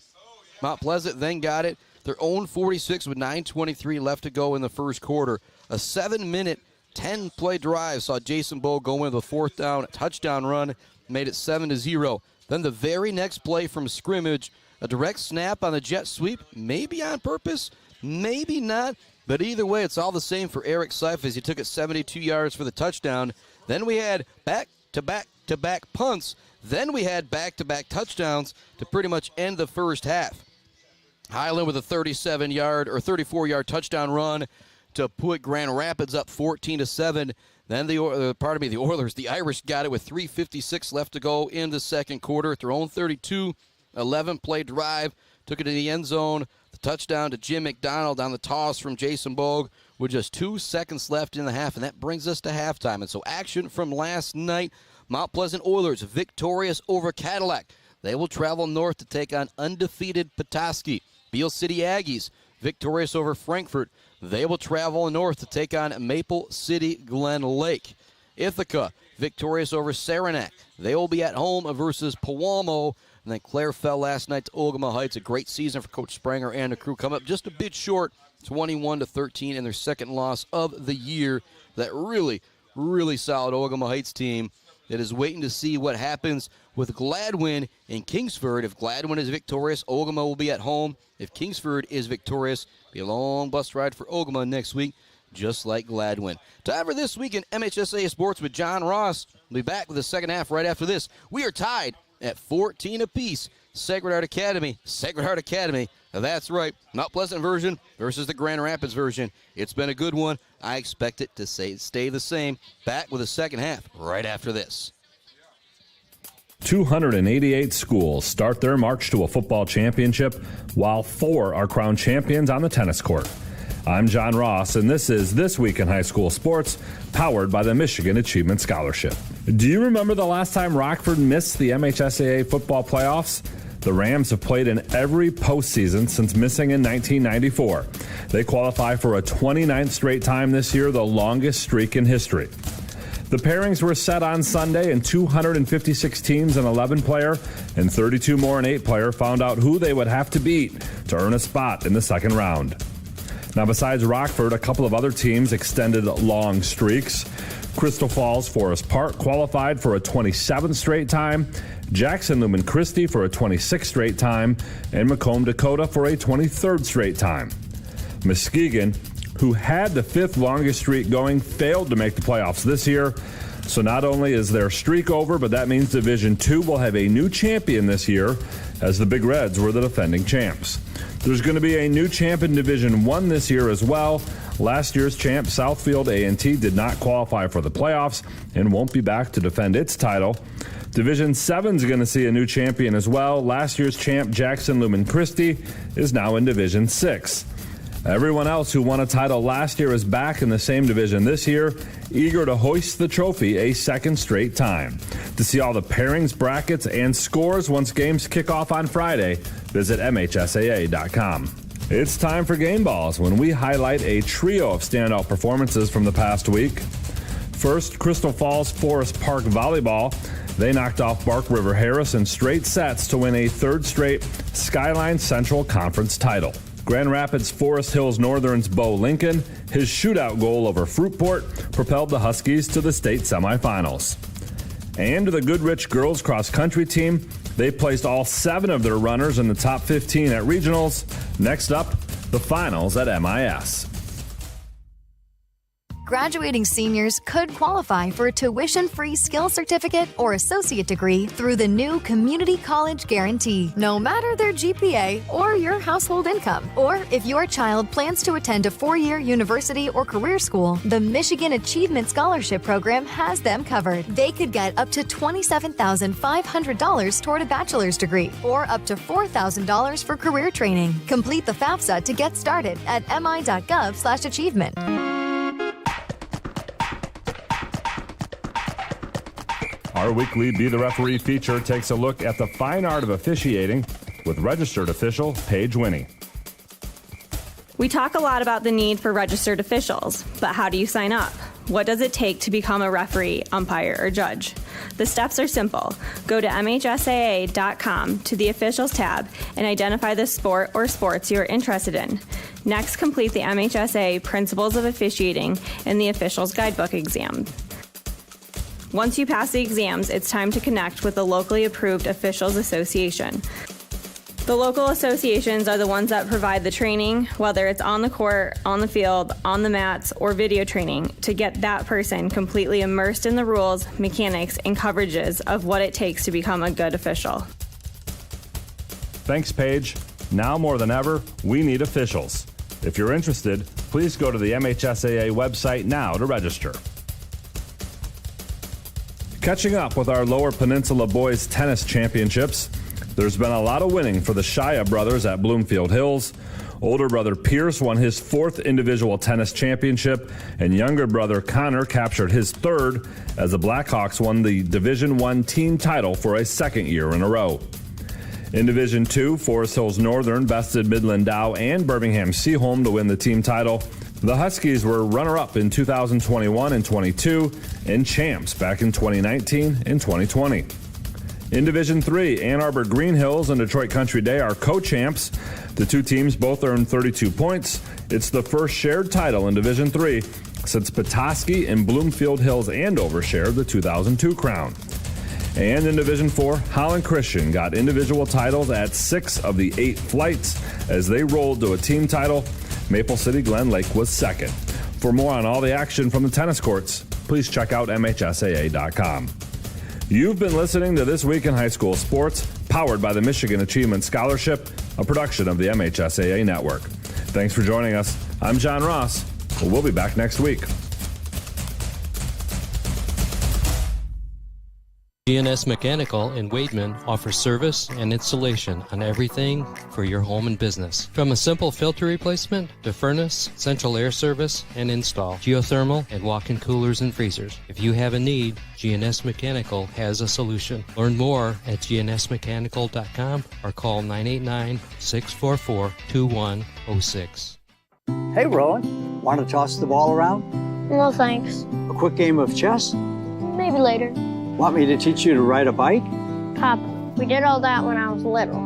Mt Pleasant then got it, their own 46 with 9:23 left to go in the first quarter. A 7-minute 10-play drive saw Jason Bowe go in with a 4th down touchdown run, made it 7-0. Then the very next play from scrimmage, a direct snap on the jet sweep, maybe on purpose, maybe not, but either way, it's all the same for Eric Seif as he took it 72 yards for the touchdown. Then we had back-to-back-to-back punts. Then we had back-to-back touchdowns to pretty much end the first half. Highland with a 37-yard or 34-yard touchdown run to put Grand Rapids up 14-7. Then the Oilers, the Irish got it with 3:56 left to go in the second quarter at their own 32. 11-play drive, took it to the end zone. The touchdown to Jim McDonald on the toss from Jason Bogue with just 2 seconds left in the half, and that brings us to halftime. And so action from last night, Mount Pleasant Oilers victorious over Cadillac. They will travel north to take on undefeated Petoskey. Beale City Aggies victorious over Frankfort. They will travel north to take on Maple City Glen Lake. Ithaca victorious over Saranac. They will be at home versus Pewamo. And then Clare fell last night to Ogama Heights. A great season for Coach Spranger and the crew. Come up just a bit short, 21-13 in their second loss of the year. That really, really solid Ogama Heights team that is waiting to see what happens with Gladwin and Kingsford. If Gladwin is victorious, Ogama will be at home. If Kingsford is victorious, it'll be a long bus ride for Ogama next week, just like Gladwin. Time for This Week in MHSAA Sports with John Ross. We'll be back with the second half right after this. We are tied at 14 apiece. Sacred Heart Academy That's right. Mount Pleasant version versus the Grand Rapids version. It's been a good one. I expect it to stay the same. Back with the second half right after this. 288 schools start their march to a football championship, while 4 are crowned champions on the tennis court. I'm John Ross, and this is This Week in High School Sports, powered by the Michigan Achievement Scholarship. Do you remember the last time Rockford missed the MHSAA football playoffs? The Rams have played in every postseason since missing in 1994. They qualify for a 29th straight time this year, the longest streak in history. The pairings were set on Sunday, and 256 teams in 11-player and 32 more in 8-player found out who they would have to beat to earn a spot in the second round. Now, besides Rockford, a couple of other teams extended long streaks. Crystal Falls Forest Park qualified for a 27th straight time, Jackson Lumen Christi for a 26th straight time, and Macomb Dakota for a 23rd straight time. Muskegon, who had the 5th longest streak going, failed to make the playoffs this year. So not only is their streak over, but that means Division II will have a new champion this year, as the Big Reds were the defending champs. There's going to be a new champ in Division I this year as well. Last year's champ, Southfield A&T, did not qualify for the playoffs and won't be back to defend its title. Division 7 is going to see a new champion as well. Last year's champ, Jackson Lumen Christi, is now in Division 6. Everyone else who won a title last year is back in the same division this year, eager to hoist the trophy a second straight time. To see all the pairings, brackets, and scores once games kick off on Friday, visit MHSAA.com. It's time for Game Balls, when we highlight a trio of standout performances from the past week. First, Crystal Falls Forest Park Volleyball. They knocked off Bark River Harris in straight sets to win a 3rd straight Skyline Central Conference title. Grand Rapids Forest Hills Northern's Bo Lincoln, his shootout goal over Fruitport, propelled the Huskies to the state semifinals. And the Goodrich girls cross country team, they placed all 7 of their runners in the top 15 at regionals. Next up, the finals at MIS. Graduating seniors could qualify for a tuition-free skills certificate or associate degree through the new Community College Guarantee, no matter their GPA or your household income. Or if your child plans to attend a 4-year university or career school, the Michigan Achievement Scholarship Program has them covered. They could get up to $27,500 toward a bachelor's degree or up to $4,000 for career training. Complete the FAFSA to get started at mi.gov/achievement. Our weekly Be the Referee feature takes a look at the fine art of officiating with registered official Paige Winnie. We talk a lot about the need for registered officials, but how do you sign up? What does it take to become a referee, umpire, or judge? The steps are simple. Go to MHSAA.com to the Officials tab and identify the sport or sports you are interested in. Next, complete the MHSAA Principles of Officiating and the Officials Guidebook exam. Once you pass the exams, it's time to connect with the locally approved Officials Association. The local associations are the ones that provide the training, whether it's on the court, on the field, on the mats, or video training, to get that person completely immersed in the rules, mechanics, and coverages of what it takes to become a good official. Thanks, Paige. Now more than ever, we need officials. If you're interested, please go to the MHSAA website now to register. Catching up with our Lower Peninsula Boys Tennis Championships, there's been a lot of winning for the SHA brothers at Bloomfield Hills. Older brother Pierce won his 4th individual tennis championship, and younger brother Connor captured his 3rd as the Blackhawks won the Division I team title for a 2nd year in a row. In Division II, Forest Hills Northern bested Midland Dow and Birmingham Seaholm to win the team title. The Huskies were runner-up in 2021 and 22 and champs back in 2019 and 2020. In Division III, Ann Arbor Green Hills and Detroit Country Day are co-champs. The two teams both earned 32 points. It's the first shared title in Division III since Petoskey and Bloomfield Hills Andover shared the 2002 crown. And in Division IV, Holland Christian got individual titles at 6 of the 8 flights as they rolled to a team title. Maple City Glen Lake was 2nd. For more on all the action from the tennis courts, please check out MHSAA.com. You've been listening to This Week in High School Sports, powered by the Michigan Achievement Scholarship, a production of the MHSAA Network. Thanks for joining us. I'm John Ross. We'll be back next week. GNS Mechanical in Wademan offers service and installation on everything for your home and business. From a simple filter replacement to furnace, central air service, and install, geothermal, and walk-in coolers and freezers. If you have a need, GNS Mechanical has a solution. Learn more at gnsmechanical.com or call 989-644-2106. Hey, Rowan, want to toss the ball around? No thanks. A quick game of chess? Maybe later. Want me to teach you to ride a bike? Pop, we did all that when I was little.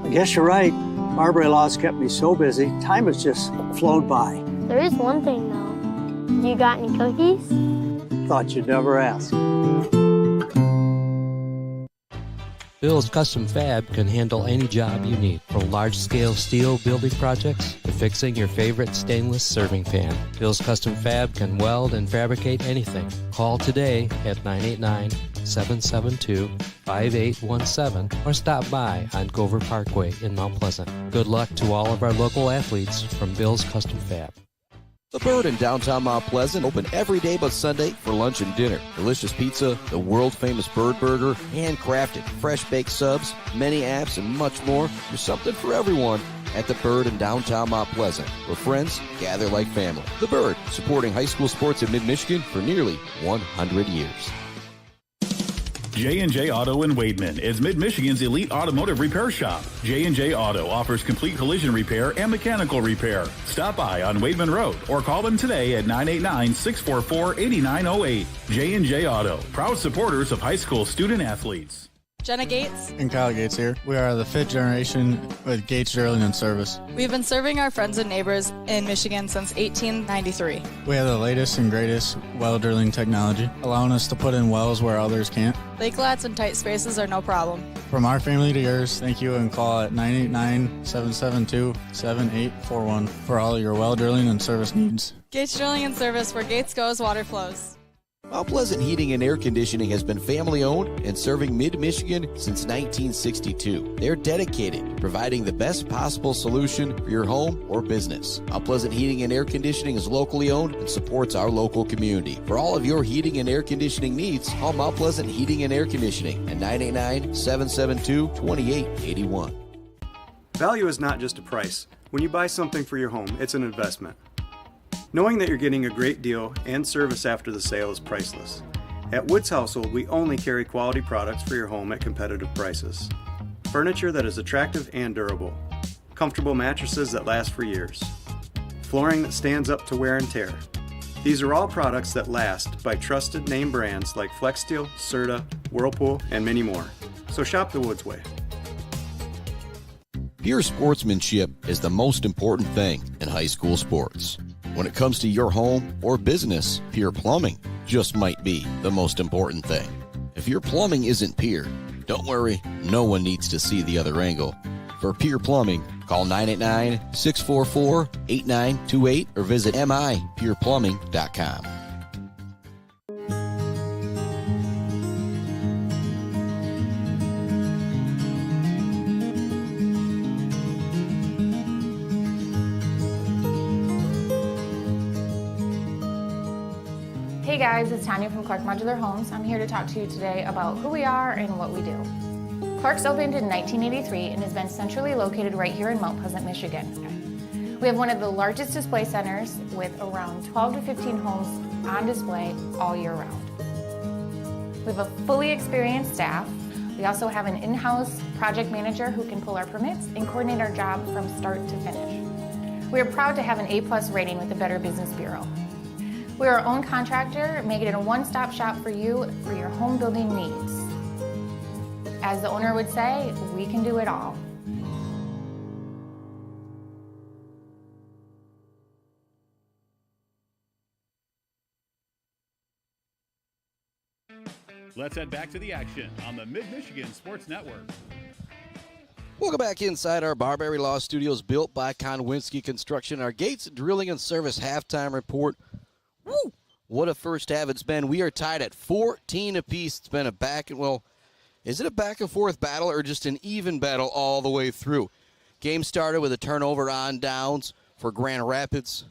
I guess you're right. Barbary Law's kept me so busy, time has just flown by. There is one thing, though. You got any cookies? Thought you'd never ask. Bill's Custom Fab can handle any job you need, from large-scale steel building projects to fixing your favorite stainless serving pan. Bill's Custom Fab can weld and fabricate anything. Call today at 989-772-5817 or stop by on Gover Parkway in Mount Pleasant. Good luck to all of our local athletes from Bill's Custom Fab. The Bird in downtown Mount Pleasant, open every day but Sunday for lunch and dinner. Delicious pizza, the world-famous Bird Burger, handcrafted, fresh-baked subs, many apps, and much more. There's something for everyone at The Bird in downtown Mount Pleasant, where friends gather like family. The Bird, supporting high school sports in mid-Michigan for nearly 100 years. J&J Auto in Wademan is Mid-Michigan's elite automotive repair shop. J&J Auto offers complete collision repair and mechanical repair. Stop by on Wademan Road or call them today at 989-644-8908. J&J Auto, proud supporters of high school student athletes. Jenna Gates. And Kyle Gates here. We are the fifth generation with Gates Drilling and Service. We've been serving our friends and neighbors in Michigan since 1893. We have the latest and greatest well drilling technology, allowing us to put in wells where others can't. Lake lots and tight spaces are no problem. From our family to yours, thank you, and call at 989-772-7841 for all your well drilling and service needs. Gates Drilling and Service, where Gates goes, water flows. Mount Pleasant Heating and Air Conditioning has been family-owned and serving mid-Michigan since 1962. They're dedicated to providing the best possible solution for your home or business. Mount Pleasant Heating and Air Conditioning is locally owned and supports our local community. For all of your heating and air conditioning needs, call Mount Pleasant Heating and Air Conditioning at 989-772-2881. Value is not just a price. When you buy something for your home, it's an investment. Knowing that you're getting a great deal and service after the sale is priceless. At Woods Household, we only carry quality products for your home at competitive prices. Furniture that is attractive and durable. Comfortable mattresses that last for years. Flooring that stands up to wear and tear. These are all products that last by trusted name brands like FlexSteel, Serta, Whirlpool, and many more. So shop the Woods way. Pure sportsmanship is the most important thing in high school sports. When it comes to your home or business, Pure Plumbing just might be the most important thing. If your plumbing isn't Pure, don't worry, no one needs to see the other angle. For Pure Plumbing, call 989-644-8928 or visit mipureplumbing.com. Hey guys, it's Tanya from Clark Modular Homes. I'm here to talk to you today about who we are and what we do. Clark's opened in 1983 and has been centrally located right here in Mount Pleasant, Michigan. We have one of the largest display centers with around 12 to 15 homes on display all year round. We have a fully experienced staff. We also have an in-house project manager who can pull our permits and coordinate our job from start to finish. We are proud to have an A+ rating with the Better Business Bureau. We are our own contractor, making it a one-stop shop for you for your home building needs. As the owner would say, we can do it all. Let's head back to the action on the Mid-Michigan Sports Network. Welcome back inside our Barbary Law Studios, built by Konwinski Construction. Our Gates Drilling and Service halftime report. Woo! what a first half it's been. We are tied at 14 apiece. It's been is it a back and forth battle or just an even battle all the way through? Game started with a turnover on downs for Grand Rapids.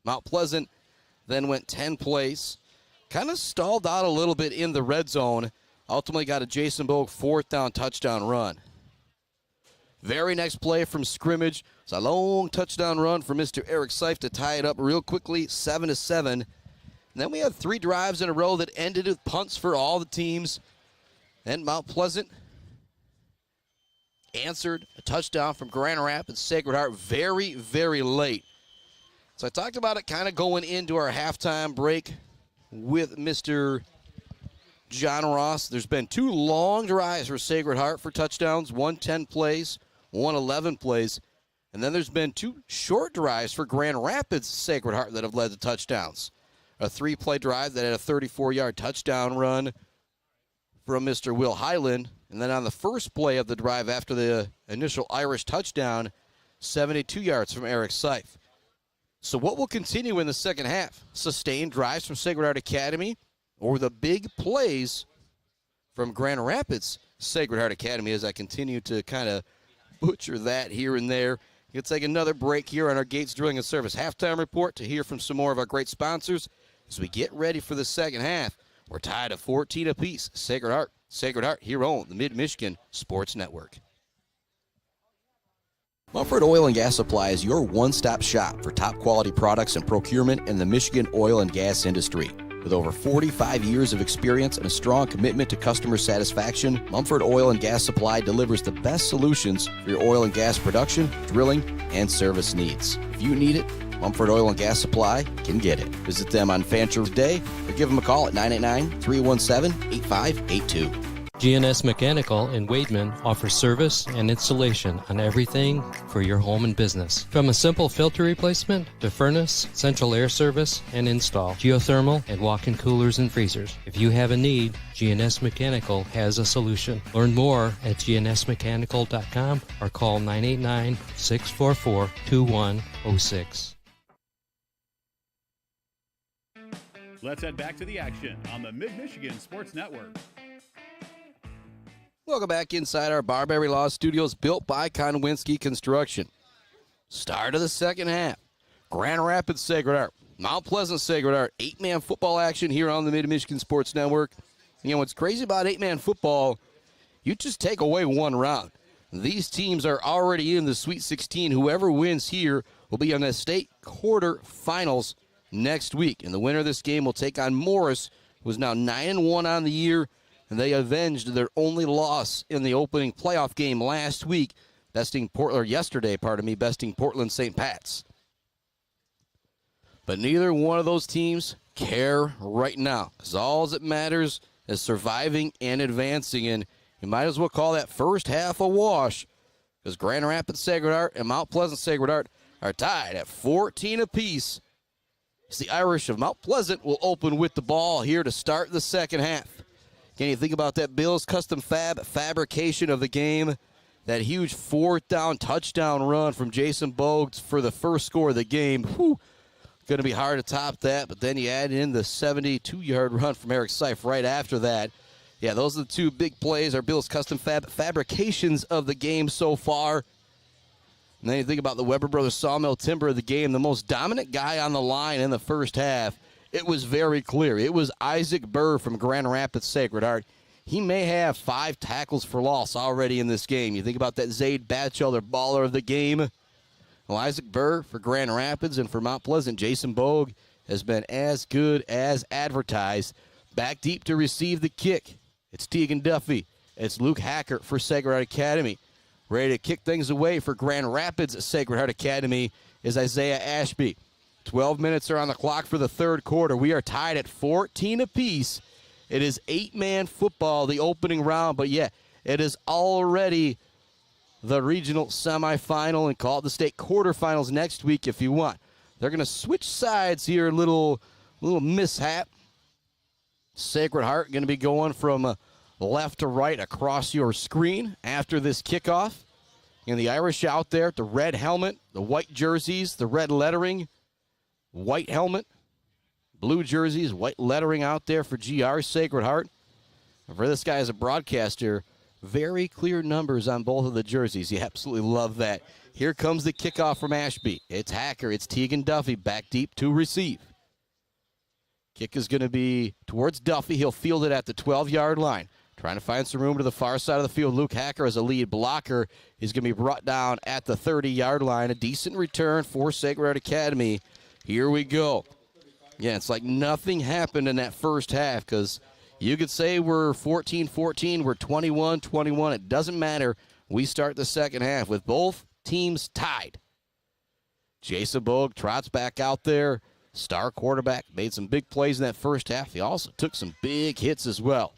Mount Pleasant then went 10 plays. Kind of stalled out a little bit in the red zone. Ultimately got a Jason Bogue 4th down touchdown run. Very next play from scrimmage. It's a long touchdown run for Mr. Eric Seif to tie it up real quickly, 7-7. And then we had 3 drives in a row that ended with punts for all the teams. Then Mount Pleasant answered a touchdown from Grand Rapids Sacred Heart very, very late. So I talked about it kind of going into our halftime break with Mr. John Ross. There's been 2 long drives for Sacred Heart for touchdowns, 1 10 plays, 1 11 plays. And then there's been 2 short drives for Grand Rapids Sacred Heart that have led to touchdowns. A 3-play drive that had a 34-yard touchdown run from Mr. Will Highland. And then on the first play of the drive after the initial Irish touchdown, 72 yards from Eric Seif. So what will continue in the second half? Sustained drives from Sacred Heart Academy or the big plays from Grand Rapids Sacred Heart Academy, as I continue to kind of butcher that here and there. Let's take another break here on our Gates Drilling and Service halftime report to hear from some more of our great sponsors as we get ready for the second half. We're tied at 14 apiece. Sacred Heart here on the Mid-Michigan Sports Network. Mumford Oil and Gas Supply is your one-stop shop for top quality products and procurement in the Michigan oil and gas industry. With over 45 years of experience and a strong commitment to customer satisfaction, Mumford Oil and Gas Supply delivers the best solutions for your oil and gas production, drilling, and service needs. If you need it, Mumford Oil and Gas Supply can get it. Visit them on Fancher Day or give them a call at 989-317-8582. GNS Mechanical in Wademan offers service and installation on everything for your home and business. From a simple filter replacement to furnace, central air service, and install, geothermal, and walk-in coolers and freezers. If you have a need, GNS Mechanical has a solution. Learn more at gnsmechanical.com or call 989-644-2106. Let's head back to the action on the Mid-Michigan Sports Network. Welcome back inside our Barbary Law Studios, built by Konwinski Construction. Start of the second half. Grand Rapids Sacred Heart, Mount Pleasant Sacred Heart, 8-man football action here on the Mid-Michigan Sports Network. You know, what's crazy about 8-man football, you just take away one round. These teams are already in the Sweet 16. Whoever wins here will be on the state quarterfinals next week. And the winner of this game will take on Morrice, who is now 9-1 on the year. And they avenged their only loss in the opening playoff game last week, besting Portland St. Pat's. But neither one of those teams care right now, because all that matters is surviving and advancing. And you might as well call that first half a wash, because Grand Rapids Sacred Heart and Mount Pleasant Sacred Heart are tied at 14 apiece. As the Irish of Mount Pleasant will open with the ball here to start the second half. Can you think about that Bills custom fabrication of the game? That huge 4th down touchdown run from Jason Bogue for the first score of the game. Whew. Going to be hard to top that, but then you add in the 72-yard run from Eric Seif right after that. Yeah, those are the 2 big plays, our Bills custom fabrications of the game so far. And then you think about the Weber Brothers Sawmill Timber of the game, the most dominant guy on the line in the first half. It was very clear. It was Isaac Burr from Grand Rapids Sacred Heart. He may have 5 tackles for loss already in this game. You think about that Zaid Batchelder baller of the game. Well, Isaac Burr for Grand Rapids, and for Mount Pleasant, Jason Bogue has been as good as advertised. Back deep to receive the kick. It's Tegan Duffy. It's Luke Hackert for Sacred Heart Academy. Ready to kick things away for Grand Rapids Sacred Heart Academy is Isaiah Ashby. 12 minutes are on the clock for the third quarter. We are tied at 14 apiece. It is 8-man football, the opening round, but yeah, it is already the regional semifinal, and call it the state quarterfinals next week if you want. They're going to switch sides here, a little mishap. Sacred Heart going to be going from left to right across your screen after this kickoff. And the Irish out there, the red helmet, the white jerseys, the red lettering, white helmet, blue jerseys, white lettering out there for GR Sacred Heart. And for this guy as a broadcaster, very clear numbers on both of the jerseys. You absolutely love that. Here comes the kickoff from Ashby. It's Hacker. It's Tegan Duffy back deep to receive. Kick is going to be towards Duffy. He'll field it at the 12-yard line. Trying to find some room to the far side of the field. Luke Hacker as a lead blocker is going to be brought down at the 30-yard line. A decent return for Sacred Heart Academy. Here we go. Yeah, it's like nothing happened in that first half because you could say we're 14-14, we're 21-21. It doesn't matter. We start the second half with both teams tied. Jason Bogue trots back out there. Star quarterback made some big plays in that first half. He also took some big hits as well.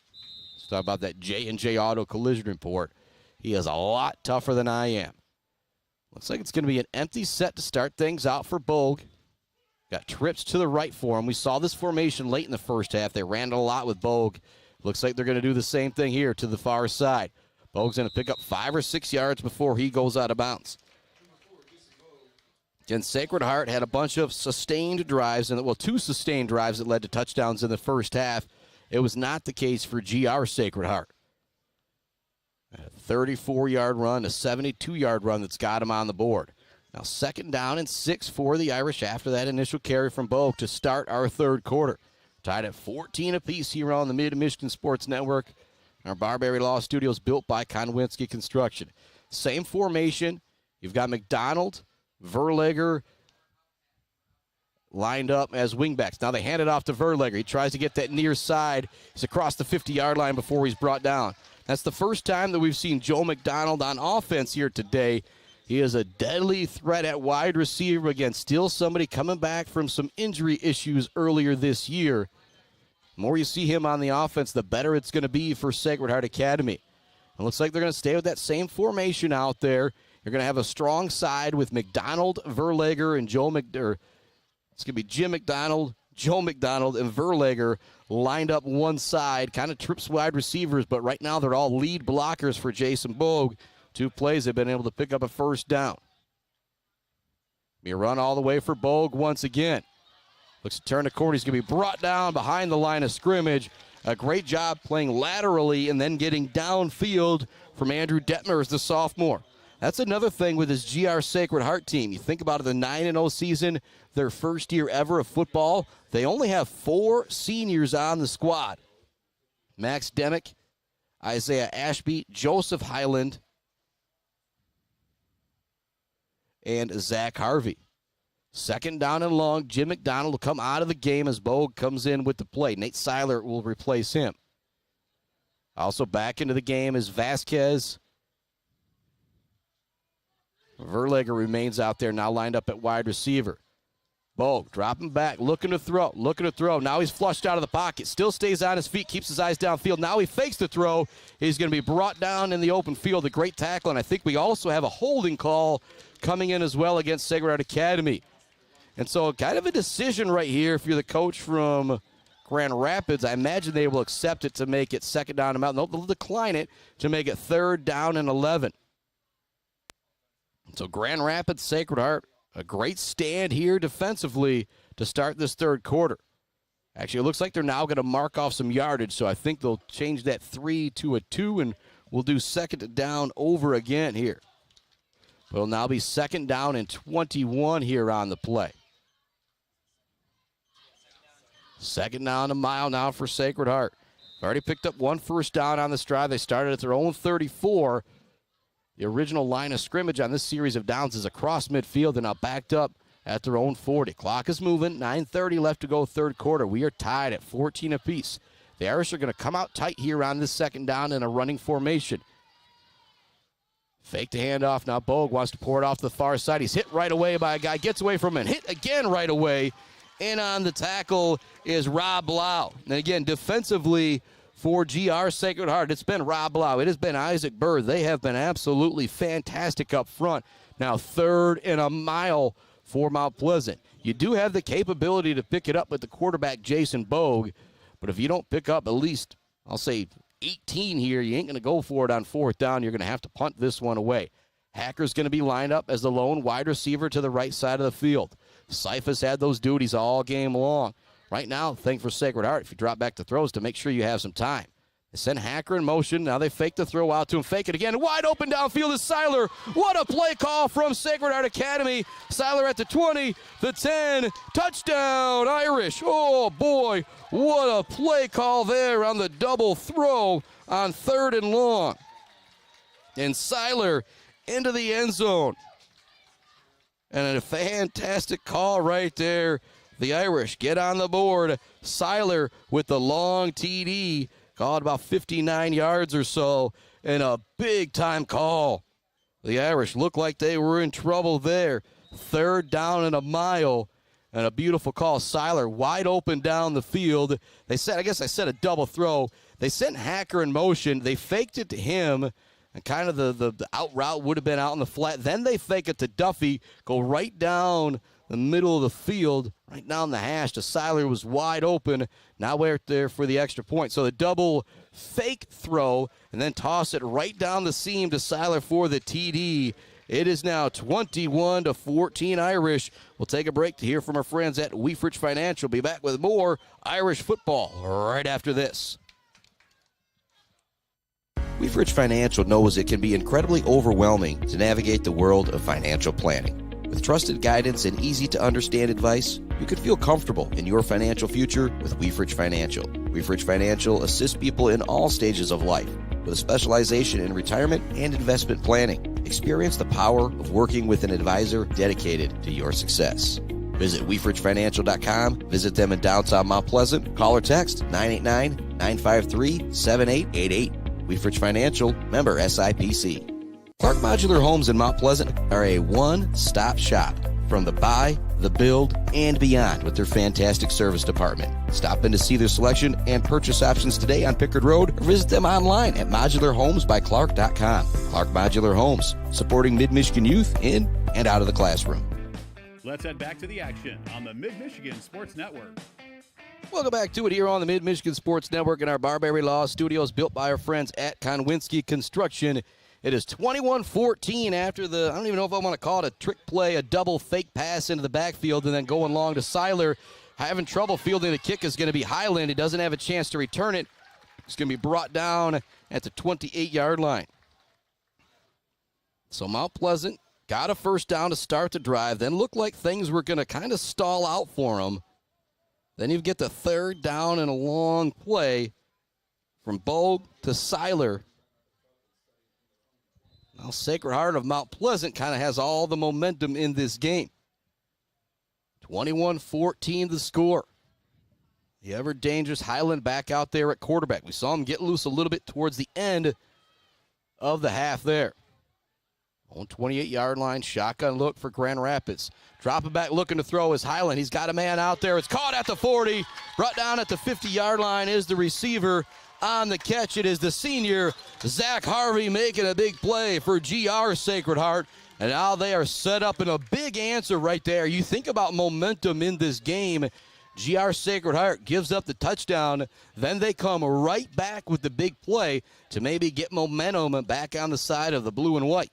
Let's talk about that J&J Auto Collision Report. He is a lot tougher than I am. Looks like it's going to be an empty set to start things out for Bogue. Got trips to the right for him. We saw this formation late in the first half. They ran it a lot with Bogue. Looks like they're going to do the same thing here to the far side. Bogue's going to pick up 5 or 6 yards before he goes out of bounds. Again, Sacred Heart had a bunch of sustained drives, and 2 sustained drives that led to touchdowns in the first half. It was not the case for GR Sacred Heart. A 34-yard run, a 72-yard run that's got him on the board. Now 2nd down and 6 for the Irish after that initial carry from Bogue to start our third quarter. Tied at 14 apiece here on the Mid-Michigan Sports Network. Our Barbary Law Studios built by Konwinski Construction. Same formation. You've got McDonald, Verlager lined up as wingbacks. Now they hand it off to Verlager. He tries to get that near side. He's across the 50-yard line before he's brought down. That's the first time that we've seen Joe McDonald on offense here today. He is a deadly threat at wide receiver. Again, still somebody coming back from some injury issues earlier this year. The more you see him on the offense, the better it's going to be for Sacred Heart Academy. It looks like they're going to stay with that same formation out there. You're going to have a strong side with McDonald, Verlager, and it's going to be Jim McDonald, Joe McDonald, and Verlager lined up one side. Kind of trips wide receivers, but right now they're all lead blockers for Jason Bogue. 2 plays they've been able to pick up a first down. Be a run all the way for Bogue once again. Looks to turn the corner. He's going to be brought down behind the line of scrimmage. A great job playing laterally and then getting downfield from Andrew Detmer as the sophomore. That's another thing with his GR Sacred Heart team. You think about it, the 9-0 season, their first year ever of football. They only have 4 seniors on the squad. Max Demick, Isaiah Ashby, Joseph Highland, and Zach Harvey. 2nd down and long. Jim McDonald will come out of the game as Bogue comes in with the play. Nate Seiler will replace him. Also back into the game is Vasquez. Verlager remains out there, now lined up at wide receiver. Bogue dropping back, looking to throw. Now he's flushed out of the pocket. Still stays on his feet, keeps his eyes downfield. Now he fakes the throw. He's going to be brought down in the open field. A great tackle, and I think we also have a holding call coming in as well against Sacred Heart Academy. And so kind of a decision right here if you're the coach from Grand Rapids. I imagine they will accept it to make it 2nd down and out. They'll decline it to make it 3rd down and 11. So Grand Rapids Sacred Heart, a great stand here defensively to start this third quarter. Actually, it looks like they're now going to mark off some yardage, so I think they'll change that 3 to a 2, and we'll do 2nd down over again here. It'll now be 2nd down and 21 here on the play. 2nd down a mile now for Sacred Heart. Already picked up 1 first down on this drive. They started at their own 34. The original line of scrimmage on this series of downs is across midfield. They're now backed up at their own 40. Clock is moving. 9:30 left to go third quarter. We are tied at 14 apiece. The Irish are going to come out tight here on this 2nd down in a running formation. Fake the handoff. Now Bogue wants to pour it off to the far side. He's hit right away by a guy. Gets away from him. Hit again right away. In on the tackle is Rob Blau. And again, defensively for GR Sacred Heart, it's been Rob Blau. It has been Isaac Bird. They have been absolutely fantastic up front. Now 3rd and a mile for Mount Pleasant. You do have the capability to pick it up with the quarterback, Jason Bogue. But if you don't pick up at least, I'll say, 18 here, you ain't going to go for it on 4th down. You're going to have to punt this one away. Hacker's going to be lined up as the lone wide receiver to the right side of the field. Cephas had those duties all game long. right now, the thing for Sacred Heart, if you drop back to throws, to make sure you have some time. They send Hacker in motion. Now they fake the throw out to him. Fake it again. Wide open downfield is Seiler. What a play call from Sacred Heart Academy. Seiler at the 20, the 10. Touchdown, Irish. Oh, boy. What a play call there on the double throw on 3rd and long. And Seiler into the end zone. And a fantastic call right there. The Irish get on the board. Seiler with the long TD. Called about 59 yards or so, and a big-time call. The Irish looked like they were in trouble there. 3rd down and a mile, and a beautiful call. Seiler wide open down the field. They said, I guess I said a double throw. They sent Hacker in motion. They faked it to him, and kind of the out route would have been out in the flat. Then they fake it to Duffy, go right down the middle of the field, right down the hash. The Seiler was wide open. Now we're there for the extra point. So the double fake throw and then toss it right down the seam to Seiler for the TD. It is now 21-14 Irish. We'll take a break to hear from our friends at Weefrich Financial. Be back with more Irish football right after this. Weefrich Financial knows it can be incredibly overwhelming to navigate the world of financial planning. With trusted guidance and easy-to-understand advice, you can feel comfortable in your financial future with Weefrich Financial. Weefrich Financial assists people in all stages of life with a specialization in retirement and investment planning. Experience the power of working with an advisor dedicated to your success. Visit weefrichfinancial.com. Visit them in downtown Mount Pleasant. Call or text 989-953-7888. Weefrich Financial, member SIPC. Clark Modular Homes in Mount Pleasant are a one-stop shop from the buy, the build, and beyond with their fantastic service department. Stop in to see their selection and purchase options today on Pickard Road or visit them online at modularhomesbyclark.com. Clark Modular Homes, supporting Mid-Michigan youth in and out of the classroom. Let's head back to the action on the Mid-Michigan Sports Network. Welcome back to it here on the Mid-Michigan Sports Network in our Barbary Law Studios, built by our friends at Konwinski Construction. It is 21-14 after the, I don't even know if I want to call it a trick play, a double fake pass into the backfield and then going long to Seiler. Having trouble fielding the kick is going to be Highland. He doesn't have a chance to return it. It's going to be brought down at the 28-yard line. So Mount Pleasant got a first down to start the drive, then looked like things were going to kind of stall out for him. Then you get the 3rd down and a long play from Bogue to Seiler. Now, Sacred Heart of Mount Pleasant kind of has all the momentum in this game. 21-14 the score. The ever-dangerous Highland back out there at quarterback. We saw him get loose a little bit towards the end of the half there. On 28-yard line, shotgun look for Grand Rapids. Dropping back, looking to throw is Highland. He's got a man out there. It's caught at the 40. Brought down at the 50-yard line is the receiver. On the catch, it is the senior, Zach Harvey, making a big play for GR Sacred Heart. And now they are set up in a big answer right there. You think about momentum in this game. GR Sacred Heart gives up the touchdown. Then they come right back with the big play to maybe get momentum back on the side of the blue and white.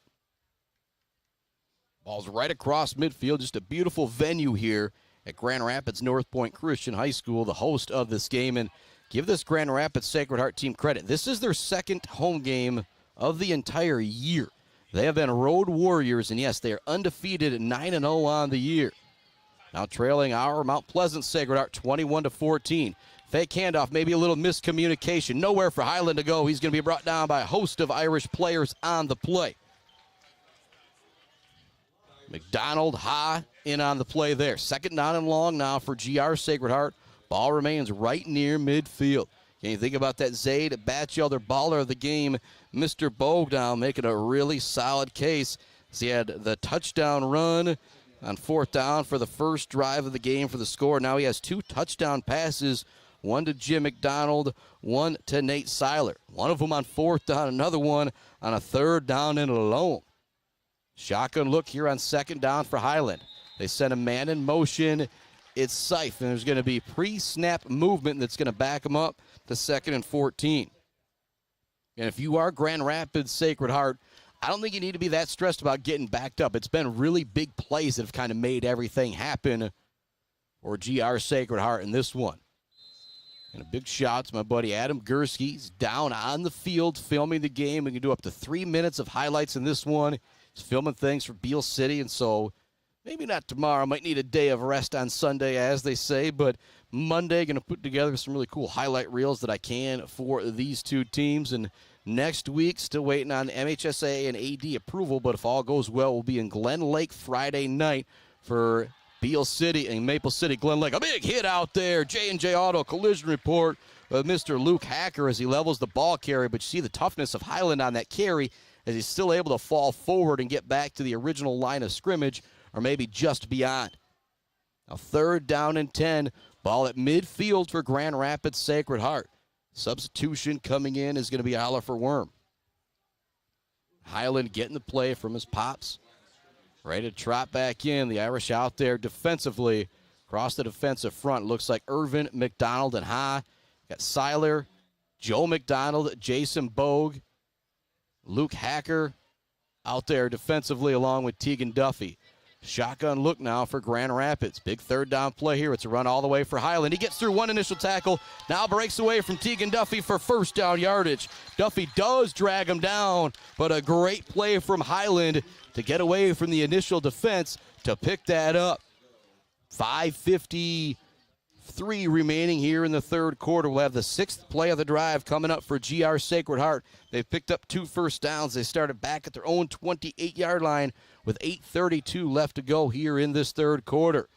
Ball's right across midfield. Just a beautiful venue here at Grand Rapids North Point Christian High School, the host of this game. And give this Grand Rapids Sacred Heart team credit. This is their second home game of the entire year. They have been road warriors, and yes, they are undefeated at 9-0 on the year. Now trailing our Mount Pleasant Sacred Heart 21-14. Fake handoff, maybe a little miscommunication. Nowhere for Highland to go. He's going to be brought down by a host of Irish players on the play. McDonald, Ha in on the play there. 2nd down and long now for GR Sacred Heart. Ball remains right near midfield. Can you think about that Zaid Batchelder baller of the game, Mr. Bogdown, making a really solid case. He had the touchdown run on 4th down for the first drive of the game for the score. Now he has 2 touchdown passes, one to Jim McDonald, one to Nate Seiler. One of them on 4th down, another one on a 3rd down and long. Shotgun look here on 2nd down for Highland. They send a man in motion. It's Seif, and there's going to be pre-snap movement that's going to back him up to 2nd and 14. And if you are Grand Rapids Sacred Heart, I don't think you need to be that stressed about getting backed up. It's been really big plays that have kind of made everything happen or GR Sacred Heart in this one. And a big shout out to my buddy Adam Gursky. He's down on the field filming the game. We can do up to 3 minutes of highlights in this one. He's filming things for Beale City, and so maybe not tomorrow. Might need a day of rest on Sunday, as they say, but Monday going to put together some really cool highlight reels that I can for these two teams. And next week, still waiting on MHSAA and AD approval, but if all goes well, we'll be in Glen Lake Friday night for Beale City and Maple City, Glen Lake. A big hit out there. J&J Auto collision report of Mr. Luke Hacker as he levels the ball carry, but you see the toughness of Highland on that carry as he's still able to fall forward and get back to the original line of scrimmage or maybe just beyond. Now 3rd down and 10. Ball at midfield for Grand Rapids Sacred Heart. Substitution coming in is going to be Oliver Worm. Highland getting the play from his pops. Ready to trot back in. The Irish out there defensively. Across the defensive front. Looks like Irvin, McDonald, and Ha. Got Seiler, Joe McDonald, Jason Bogue, Luke Hacker out there defensively along with Tegan Duffy. Shotgun look now for Grand Rapids. Big 3rd down play here. It's a run all the way for Highland. He gets through one initial tackle. Now breaks away from Tegan Duffy for 1st down yardage. Duffy does drag him down, but a great play from Highland to get away from the initial defense to pick that up. 5:53 remaining here in the 3rd quarter. We'll have the 6th play of the drive coming up for GR Sacred Heart. They've picked up 2 first downs. They started back at their own 28-yard line with 8:32 left to go here in this 3rd quarter.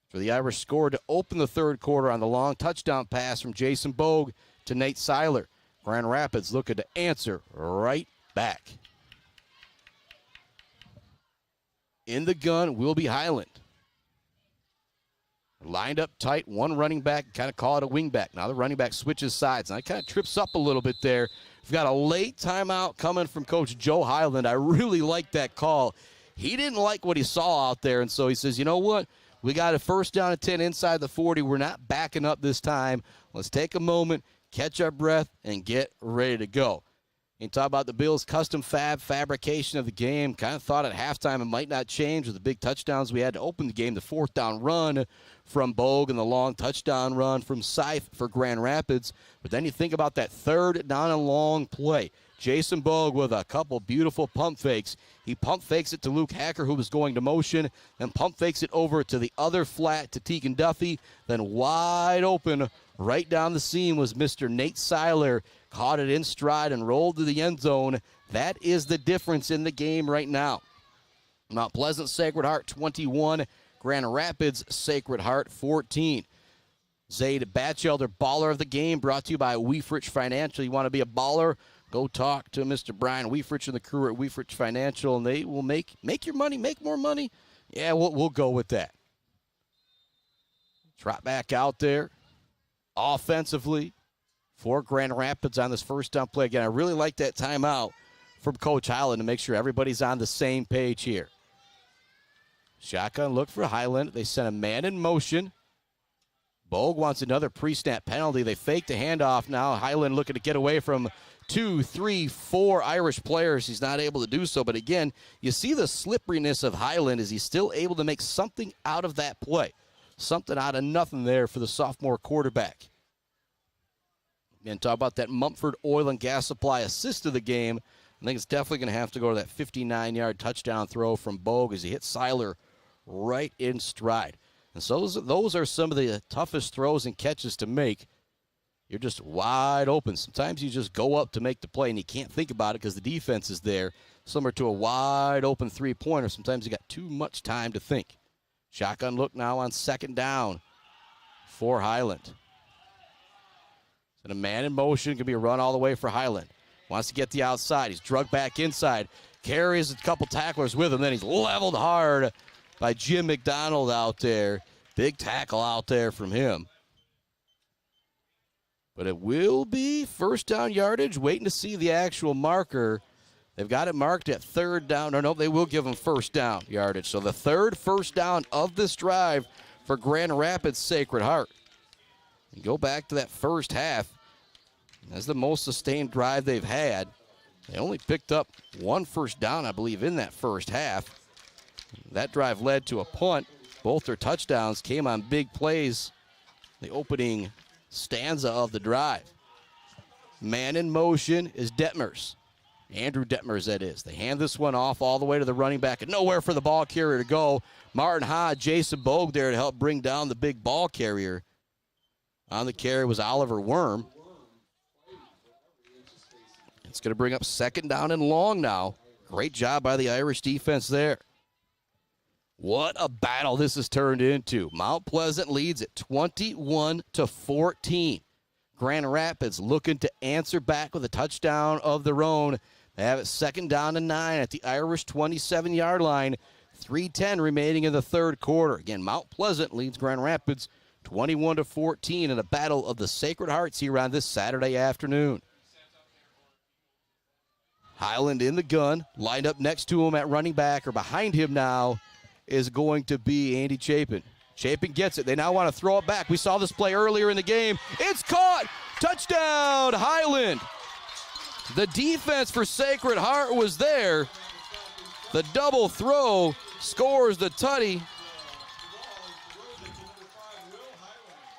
For the Irish scored to open the 3rd quarter on the long touchdown pass from Jason Bogue to Nate Seiler. Grand Rapids looking to answer right back. In the gun will be Highland. Lined up tight, one running back, kind of call it a wing back. Now the running back switches sides, and that kind of trips up a little bit there. We've got a late timeout coming from Coach Joe Highland. I really like that call. He didn't like what he saw out there, and so he says, you know what? We got a 1st down and 10 inside the 40. We're not backing up this time. Let's take a moment, catch our breath, and get ready to go. And talk about the Bills' custom fabrication of the game. Kind of thought at halftime it might not change with the big touchdowns we had to open the game. The 4th down run from Bogue and the long touchdown run from Seif for Grand Rapids. But then you think about that 3rd down and long play. Jason Bogue with a couple beautiful pump fakes. He pump fakes it to Luke Hacker, who was going to motion, then pump fakes it over to the other flat to Tegan Duffy. Then wide open right down the seam was Mr. Nate Seiler. Caught it in stride and rolled to the end zone. That is the difference in the game right now. Mount Pleasant Sacred Heart 21, Grand Rapids Sacred Heart 14. Zaid Batchelder, baller of the game, brought to you by Weefrich Financial. You want to be a baller? Go talk to Mr. Brian Weefrich and the crew at Weefrich Financial, and they will make your money, make more money. Yeah, we'll go with that. Trot back out there offensively for Grand Rapids on this 1st down play. Again, I really like that timeout from Coach Highland to make sure everybody's on the same page here. Shotgun look for Highland. They sent a man in motion. Bogue wants another pre-snap penalty. They fake the handoff now. Highland looking to get away from 2, 3, 4 Irish players. He's not able to do so. But again, you see the slipperiness of Highland as he's still able to make something out of that play. Something out of nothing there for the sophomore quarterback. And talk about that Mumford Oil and Gas Supply assist of the game. I think it's definitely going to have to go to that 59-yard touchdown throw from Bogue as he hit Seiler right in stride. And so those are some of the toughest throws and catches to make. You're just wide open. Sometimes you just go up to make the play and you can't think about it because the defense is there. Similar to a wide open 3-pointer. Sometimes you got too much time to think. Shotgun look now on 2nd down for Highland. And a man in motion, can be a run all the way for Highland. Wants to get the outside. He's drugged back inside. Carries a couple tacklers with him. Then he's leveled hard by Jim McDonald out there. Big tackle out there from him. But it will be 1st down yardage. Waiting to see the actual marker. They've got it marked at 3rd down. No, they will give him 1st down yardage. So the 3rd 1st down of this drive for Grand Rapids Sacred Heart. You go back to that first half. That's the most sustained drive they've had. They only picked up 1 first down, I believe, in that first half. That drive led to a punt Both their touchdowns came on big plays, the opening stanza of the drive. Man in motion is Detmers. Andrew Detmers, that is. They hand this one off all the way to the running back, and nowhere for the ball carrier to go. Martin Hodge, Jason Bogue there to help bring down the big ball carrier. On the carry was Oliver Worm. It's going to bring up 2nd down and long now. Great job by the Irish defense there. What a battle this has turned into. Mount Pleasant leads at 21-14. Grand Rapids looking to answer back with a touchdown of their own. They have it 2nd down and 9 at the Irish 27-yard line. 3:10 remaining in the third quarter. Again, Mount Pleasant leads Grand Rapids 21-14 in a battle of the Sacred Hearts here on this Saturday afternoon. Highland in the gun, lined up next to him at running back, or behind him now is going to be Andy Chapin. Chapin gets it. They now want to throw it back. We saw this play earlier in the game. It's caught. Touchdown, Highland. The defense for Sacred Heart was there. The double throw scores the tutty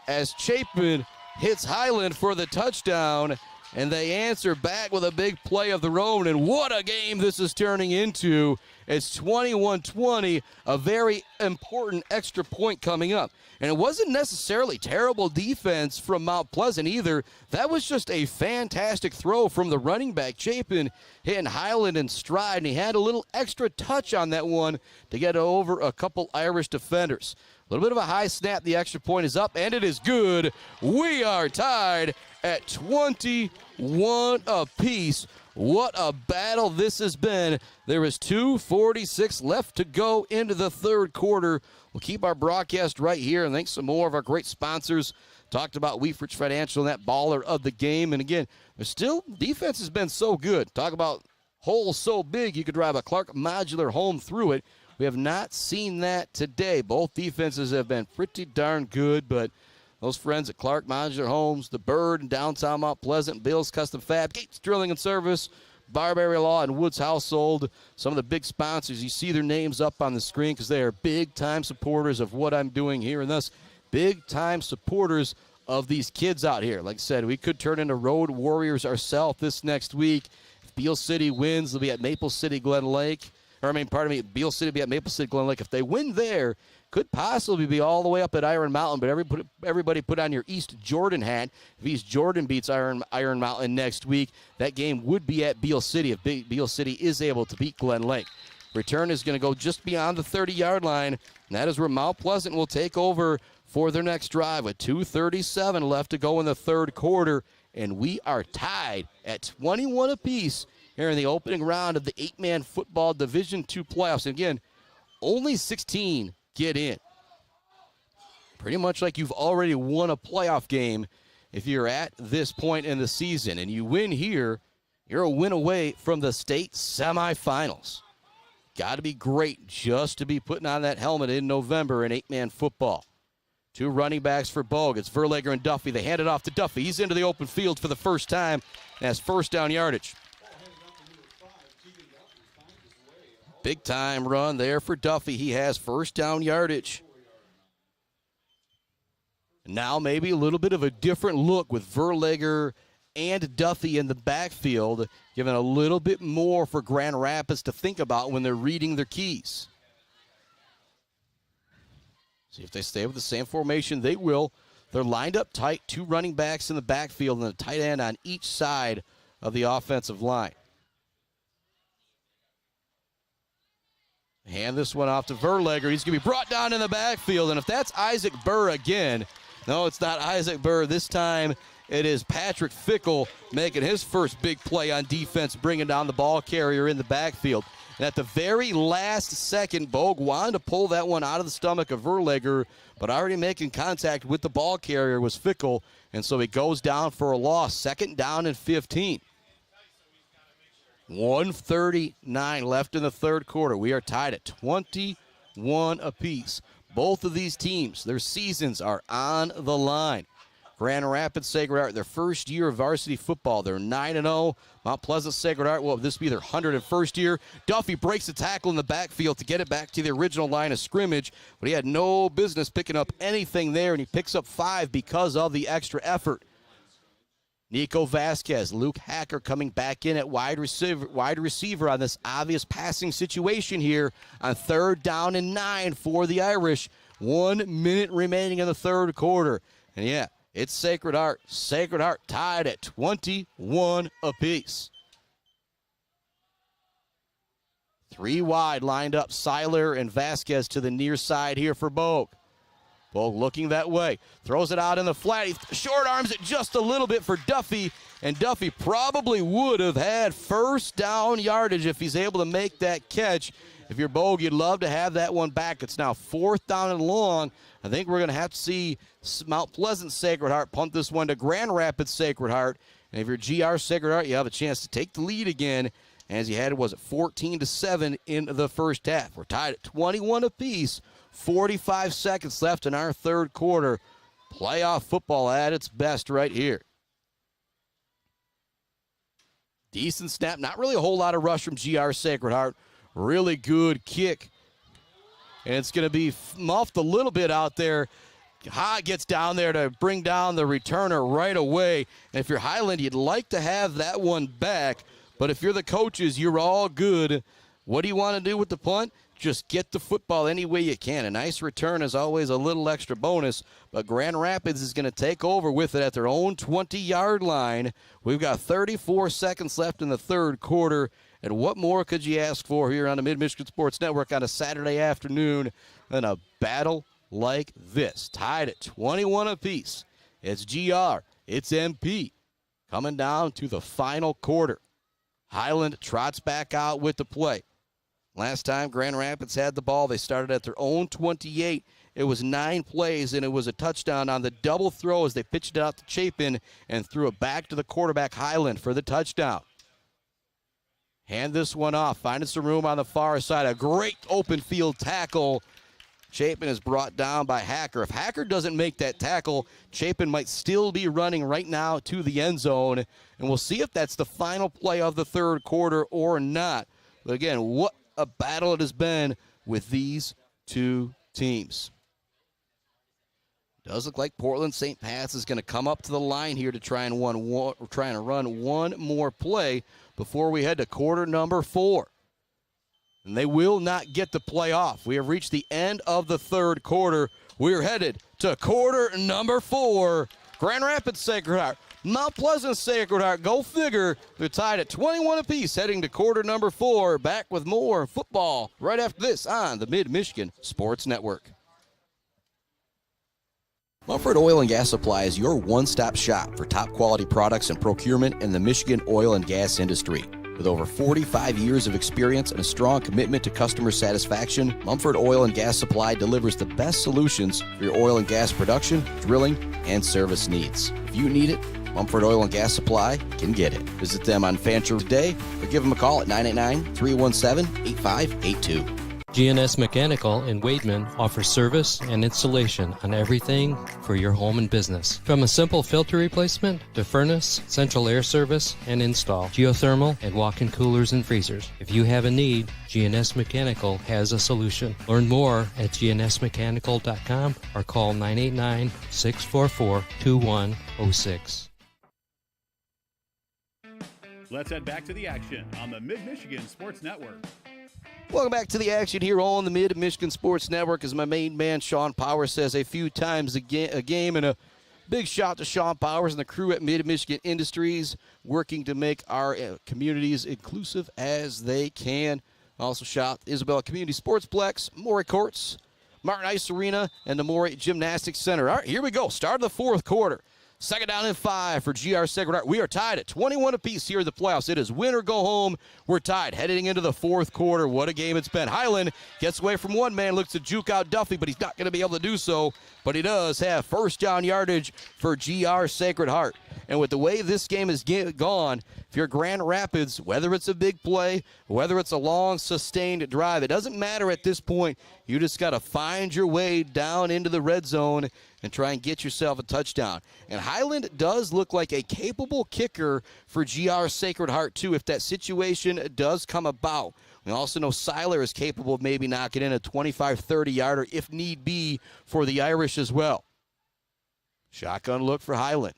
as Chapin hits Highland for the touchdown, and they answer back with a big play of their own. And what a game this is turning into. It's 21-20, a very important extra point coming up. And it wasn't necessarily terrible defense from Mount Pleasant either. That was just a fantastic throw from the running back. Chapin hitting Highland in stride, and he had a little extra touch on that one to get over a couple Irish defenders. A little bit of a high snap. The extra point is up, and it is good. We are tied at 21 apiece. What a battle this has been. There is 2:46 left to go into the third quarter. We'll keep our broadcast right here, and thanks to more of our great sponsors. Talked about Weefrich Financial and that baller of the game. And again, there's still, defense has been so good. Talk about holes so big you could drive a Clark Modular home through it. We have not seen that today. Both defenses have been pretty darn good, but those friends at Clark Modular Homes, the Bird in downtown Mount Pleasant, Bill's Custom Fab, Gates Drilling and Service, Barbary Law, and Woods Household, some of the big sponsors. You see their names up on the screen because they are big-time supporters of what I'm doing here, and thus big-time supporters of these kids out here. Like I said, we could turn into road warriors ourselves this next week. If Beal City wins, they'll be at Maple City Glen Lake. Beal City will be at Maple City Glen Lake. If they win there, could possibly be all the way up at Iron Mountain, but everybody put on your East Jordan hat. If East Jordan beats Iron Mountain next week, that game would be at Beal City if Beal City is able to beat Glen Lake. Return is going to go just beyond the 30-yard line, and that is where Mount Pleasant will take over for their next drive with 2:37 left to go in the third quarter, and we are tied at 21 apiece here in the opening round of the 8-man football Division II playoffs. And again, only 16 get in. Pretty much like you've already won a playoff game if you're at this point in the season. And you win here, you're a win away from the state semifinals. Got to be great just to be putting on that helmet in November in 8-man football. Two running backs for Bogue. It's Verlager and Duffy. They hand it off to Duffy. He's into the open field for the first time. That's first down yardage. Big time run there for Duffy. He has first down yardage. Now maybe a little bit of a different look with Verlager and Duffy in the backfield, giving a little bit more for Grand Rapids to think about when they're reading their keys. See if they stay with the same formation. They will. They're lined up tight, two running backs in the backfield and a tight end on each side of the offensive line. Hand this one off to Verlager. He's going to be brought down in the backfield. And if that's Isaac Burr again, no, it's not Isaac Burr. This time it is Patrick Fickle making his first big play on defense, bringing down the ball carrier in the backfield. And at the very last second, Bogue wanted to pull that one out of the stomach of Verlager, but already making contact with the ball carrier was Fickle. And so he goes down for a loss. 2nd down and 15. 1:39 left in the third quarter. We are tied at 21 apiece. Both of these teams, their seasons are on the line. Grand Rapids Sacred Heart, their first year of varsity football. They're 9-0. Mount Pleasant Sacred Heart, will this be their 101st year? Duffy breaks the tackle in the backfield to get it back to the original line of scrimmage, but he had no business picking up anything there, and he picks up 5 because of the extra effort. Nico Vasquez, Luke Hacker coming back in at wide receiver on this obvious passing situation here on 3rd down and 9 for the Irish. 1 minute remaining in the third quarter. And yeah, it's Sacred Heart. Sacred Heart tied at 21 apiece. 3 wide lined up. Seiler and Vasquez to the near side here for Bogue. Bogue looking that way. Throws it out in the flat. He short arms it just a little bit for Duffy. And Duffy probably would have had first down yardage if he's able to make that catch. If you're Bogue, you'd love to have that one back. It's now 4th down and long. I think we're going to have to see Mount Pleasant Sacred Heart punt this one to Grand Rapids Sacred Heart. And if you're GR Sacred Heart, you have a chance to take the lead again, as you had, was it 14-7 in the first half. We're tied at 21 apiece. 45 seconds left in our third quarter. Playoff football at its best right here. Decent snap. Not really a whole lot of rush from GR Sacred Heart. Really good kick. And it's going to be muffed a little bit out there. Ha gets down there to bring down the returner right away. And if you're Highland, you'd like to have that one back. But if you're the coaches, you're all good. What do you want to do with the punt? Just get the football any way you can. A nice return is always a little extra bonus. But Grand Rapids is going to take over with it at their own 20-yard line. We've got 34 seconds left in the third quarter. And what more could you ask for here on the Mid-Michigan Sports Network on a Saturday afternoon than a battle like this? Tied at 21 apiece. It's GR. It's MP. Coming down to the final quarter. Highland trots back out with the play. Last time Grand Rapids had the ball, they started at their own 28. It was 9 plays, and it was a touchdown on the double throw as they pitched it out to Chapin and threw it back to the quarterback, Highland, for the touchdown. Hand this one off, finding some room on the far side. A great open field tackle. Chapin is brought down by Hacker. If Hacker doesn't make that tackle, Chapin might still be running right now to the end zone. And we'll see if that's the final play of the third quarter or not. But again, what a battle it has been with these two teams. Does look like Portland St. Pat's is going to come up to the line here to try and run one more play before we head to quarter number 4. And they will not get the play off. We have reached the end of the third quarter. We're headed to quarter number 4. Grand Rapids Sacred Heart, Mount Pleasant Sacred Heart, go figure. They're tied at 21 apiece heading to quarter number 4. Back with more football right after this on the Mid-Michigan Sports Network. Mumford Oil and Gas Supply is your one-stop shop for top quality products and procurement in the Michigan oil and gas industry. With over 45 years of experience and a strong commitment to customer satisfaction, Mumford Oil and Gas Supply delivers the best solutions for your oil and gas production, drilling, and service needs. If you need it, Mumford Oil and Gas Supply can get it. Visit them on Fancher today or give them a call at 989-317-8582. GNS Mechanical in Wademan offers service and installation on everything for your home and business. From a simple filter replacement to furnace, central air service, and install, geothermal, and walk-in coolers and freezers. If you have a need, GNS Mechanical has a solution. Learn more at gnsmechanical.com or call 989-644-2106. Let's head back to the action on the Mid-Michigan Sports Network. Welcome back to the action here on the Mid-Michigan Sports Network. As my main man, Sean Powers, says a few times a game. And a big shout to Sean Powers and the crew at Mid-Michigan Industries, working to make our communities inclusive as they can. Also shout Isabella Community Sportsplex, Morrice Courts, Martin Ice Arena, and the Morrice Gymnastics Center. All right, here we go. Start of the fourth quarter. 2nd down and 5 for GR Sacred Heart. We are tied at 21 apiece here in the playoffs. It is win or go home. We're tied heading into the fourth quarter. What a game it's been. Highland gets away from one man, looks to juke out Duffy, but he's not going to be able to do so. But he does have first down yardage for GR Sacred Heart. And with the way this game has gone, if you're Grand Rapids, whether it's a big play, whether it's a long, sustained drive, it doesn't matter at this point. You just got to find your way down into the red zone and try and get yourself a touchdown. And Highland does look like a capable kicker for GR Sacred Heart, too, if that situation does come about. We also know Seiler is capable of maybe knocking in a 25, 30-yarder if need be for the Irish as well. Shotgun look for Highland.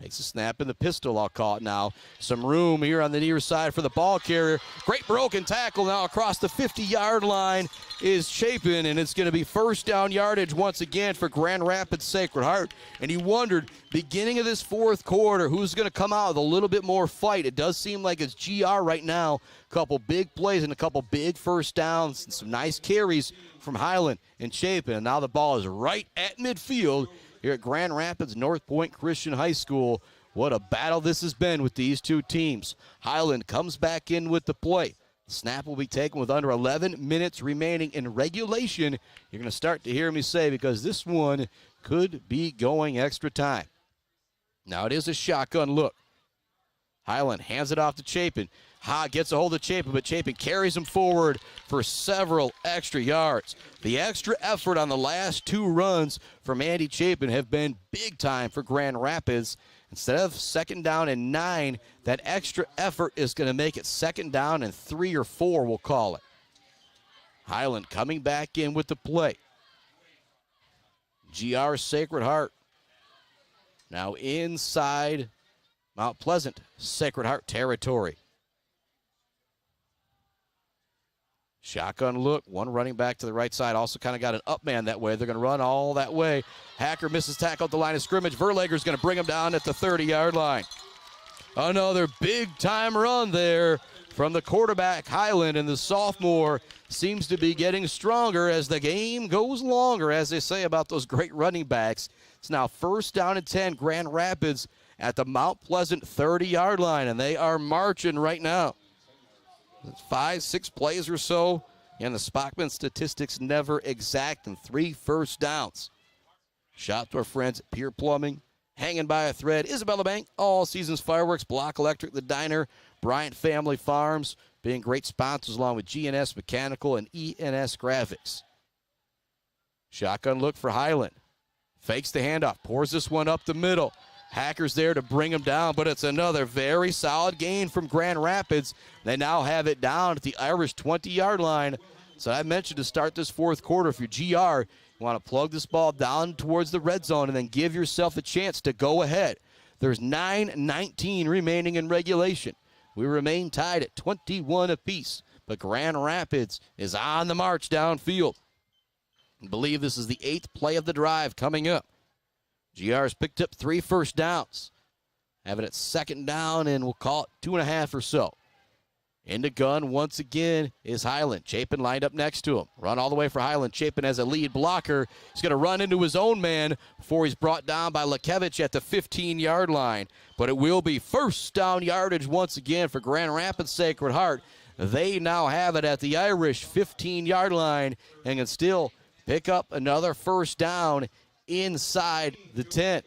Takes a snap in the pistol, I'll call it now. Some room here on the near side for the ball carrier. Great broken tackle now across the 50-yard line is Chapin, and it's going to be first down yardage once again for Grand Rapids Sacred Heart. And you wondered, beginning of this fourth quarter, who's going to come out with a little bit more fight. It does seem like it's GR right now. A couple big plays and a couple big first downs and some nice carries from Highland and Chapin. And now the ball is right at midfield here at Grand Rapids North Point Christian High School. What a battle this has been with these two teams. Highland comes back in with the play. Snap will be taken with under 11 minutes remaining in regulation. You're going to start to hear me say, because this one could be going extra time. Now it is a shotgun look. Highland hands it off to Chapin. Ha gets a hold of Chapin, but Chapin carries him forward for several extra yards. The extra effort on the last two runs from Andy Chapin have been big time for Grand Rapids. Instead of 2nd down and 9, that extra effort is going to make it 2nd down and 3 or 4, we'll call it. Highland coming back in with the play. GR Sacred Heart now inside Mount Pleasant Sacred Heart territory. Shotgun look, one running back to the right side, also kind of got an up man that way. They're going to run all that way. Hacker misses tackle at the line of scrimmage. Verlager's going to bring him down at the 30-yard line. Another big-time run there from the quarterback, Highland, and the sophomore seems to be getting stronger as the game goes longer, as they say about those great running backs. It's now 1st down and 10, Grand Rapids at the Mount Pleasant 30-yard line, and they are marching right now. 5, 6 plays or so, and the Spockman statistics never exact, and 3 first downs. Shot to our friends at Pier Plumbing, hanging by a thread, Isabella Bank, All Seasons Fireworks, Block Electric, The Diner, Bryant Family Farms, being great sponsors along with GNS Mechanical and ENS Graphics. Shotgun look for Highland. Fakes the handoff, pours this one up the middle. Hacker's there to bring him down, but it's another very solid gain from Grand Rapids. They now have it down at the Irish 20-yard line. So I mentioned to start this fourth quarter, if you're GR, you want to plug this ball down towards the red zone and then give yourself a chance to go ahead. There's 9:19 remaining in regulation. We remain tied at 21 apiece, but Grand Rapids is on the march downfield. I believe this is the 8th play of the drive coming up. GR's picked up 3 first downs. Having it 2nd down, and we'll call it 2.5 or so. In the gun once again is Highland. Chapin lined up next to him. Run all the way for Highland. Chapin as a lead blocker. He's going to run into his own man before he's brought down by Lekevich at the 15-yard line. But it will be 1st down yardage once again for Grand Rapids Sacred Heart. They now have it at the Irish 15-yard line and can still pick up another 1st down inside the 10.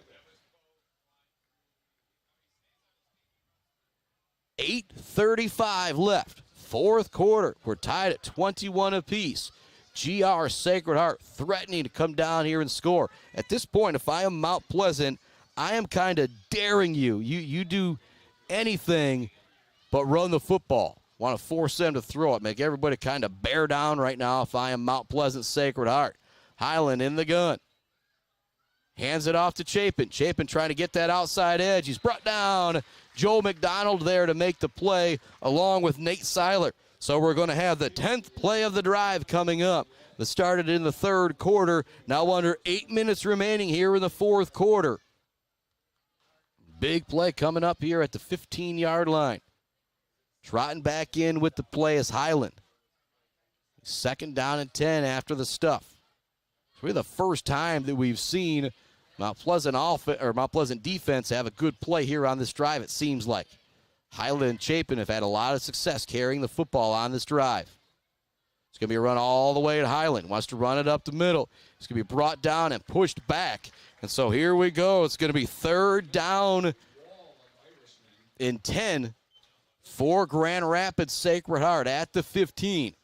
8:35 left. 4th quarter. We're tied at 21 apiece. GR Sacred Heart threatening to come down here and score. At this point, if I am Mount Pleasant, I am kind of daring you. You do anything but run the football. Want to force them to throw it. Make everybody kind of bear down right now if I am Mount Pleasant Sacred Heart. Highland in the gun. Hands it off to Chapin. Chapin trying to get that outside edge. He's brought down. Joe McDonald there to make the play along with Nate Seiler. So we're going to have the 10th play of the drive coming up. That started in the 3rd quarter. Now under 8 minutes remaining here in the 4th quarter. Big play coming up here at the 15-yard line. Trotting back in with the play is Highland. 2nd down and 10 after the stuff. It's really the first time that we've seen Mount Pleasant defense have a good play here on this drive, it seems like. Highland and Chapin have had a lot of success carrying the football on this drive. It's going to be a run all the way to Highland. Wants to run it up the middle. It's going to be brought down and pushed back. And so here we go. It's going to be 3rd down and 10 for Grand Rapids Sacred Heart at the 15.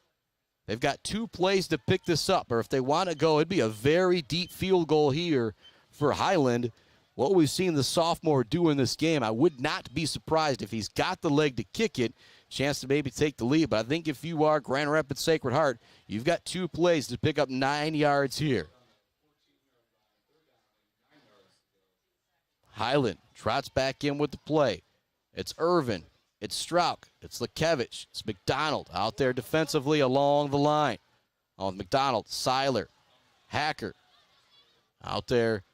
They've got 2 plays to pick this up, or if they want to go, it'd be a very deep field goal here for Highland. What we've seen the sophomore do in this game, I would not be surprised if he's got the leg to kick it, chance to maybe take the lead. But I think if you are Grand Rapids Sacred Heart, you've got 2 plays to pick up 9 yards here. Highland trots back in with the play. It's Irvin. It's Strauch. It's Lekevich. It's McDonald out there defensively along the line. On McDonald, Seiler, Hacker out there.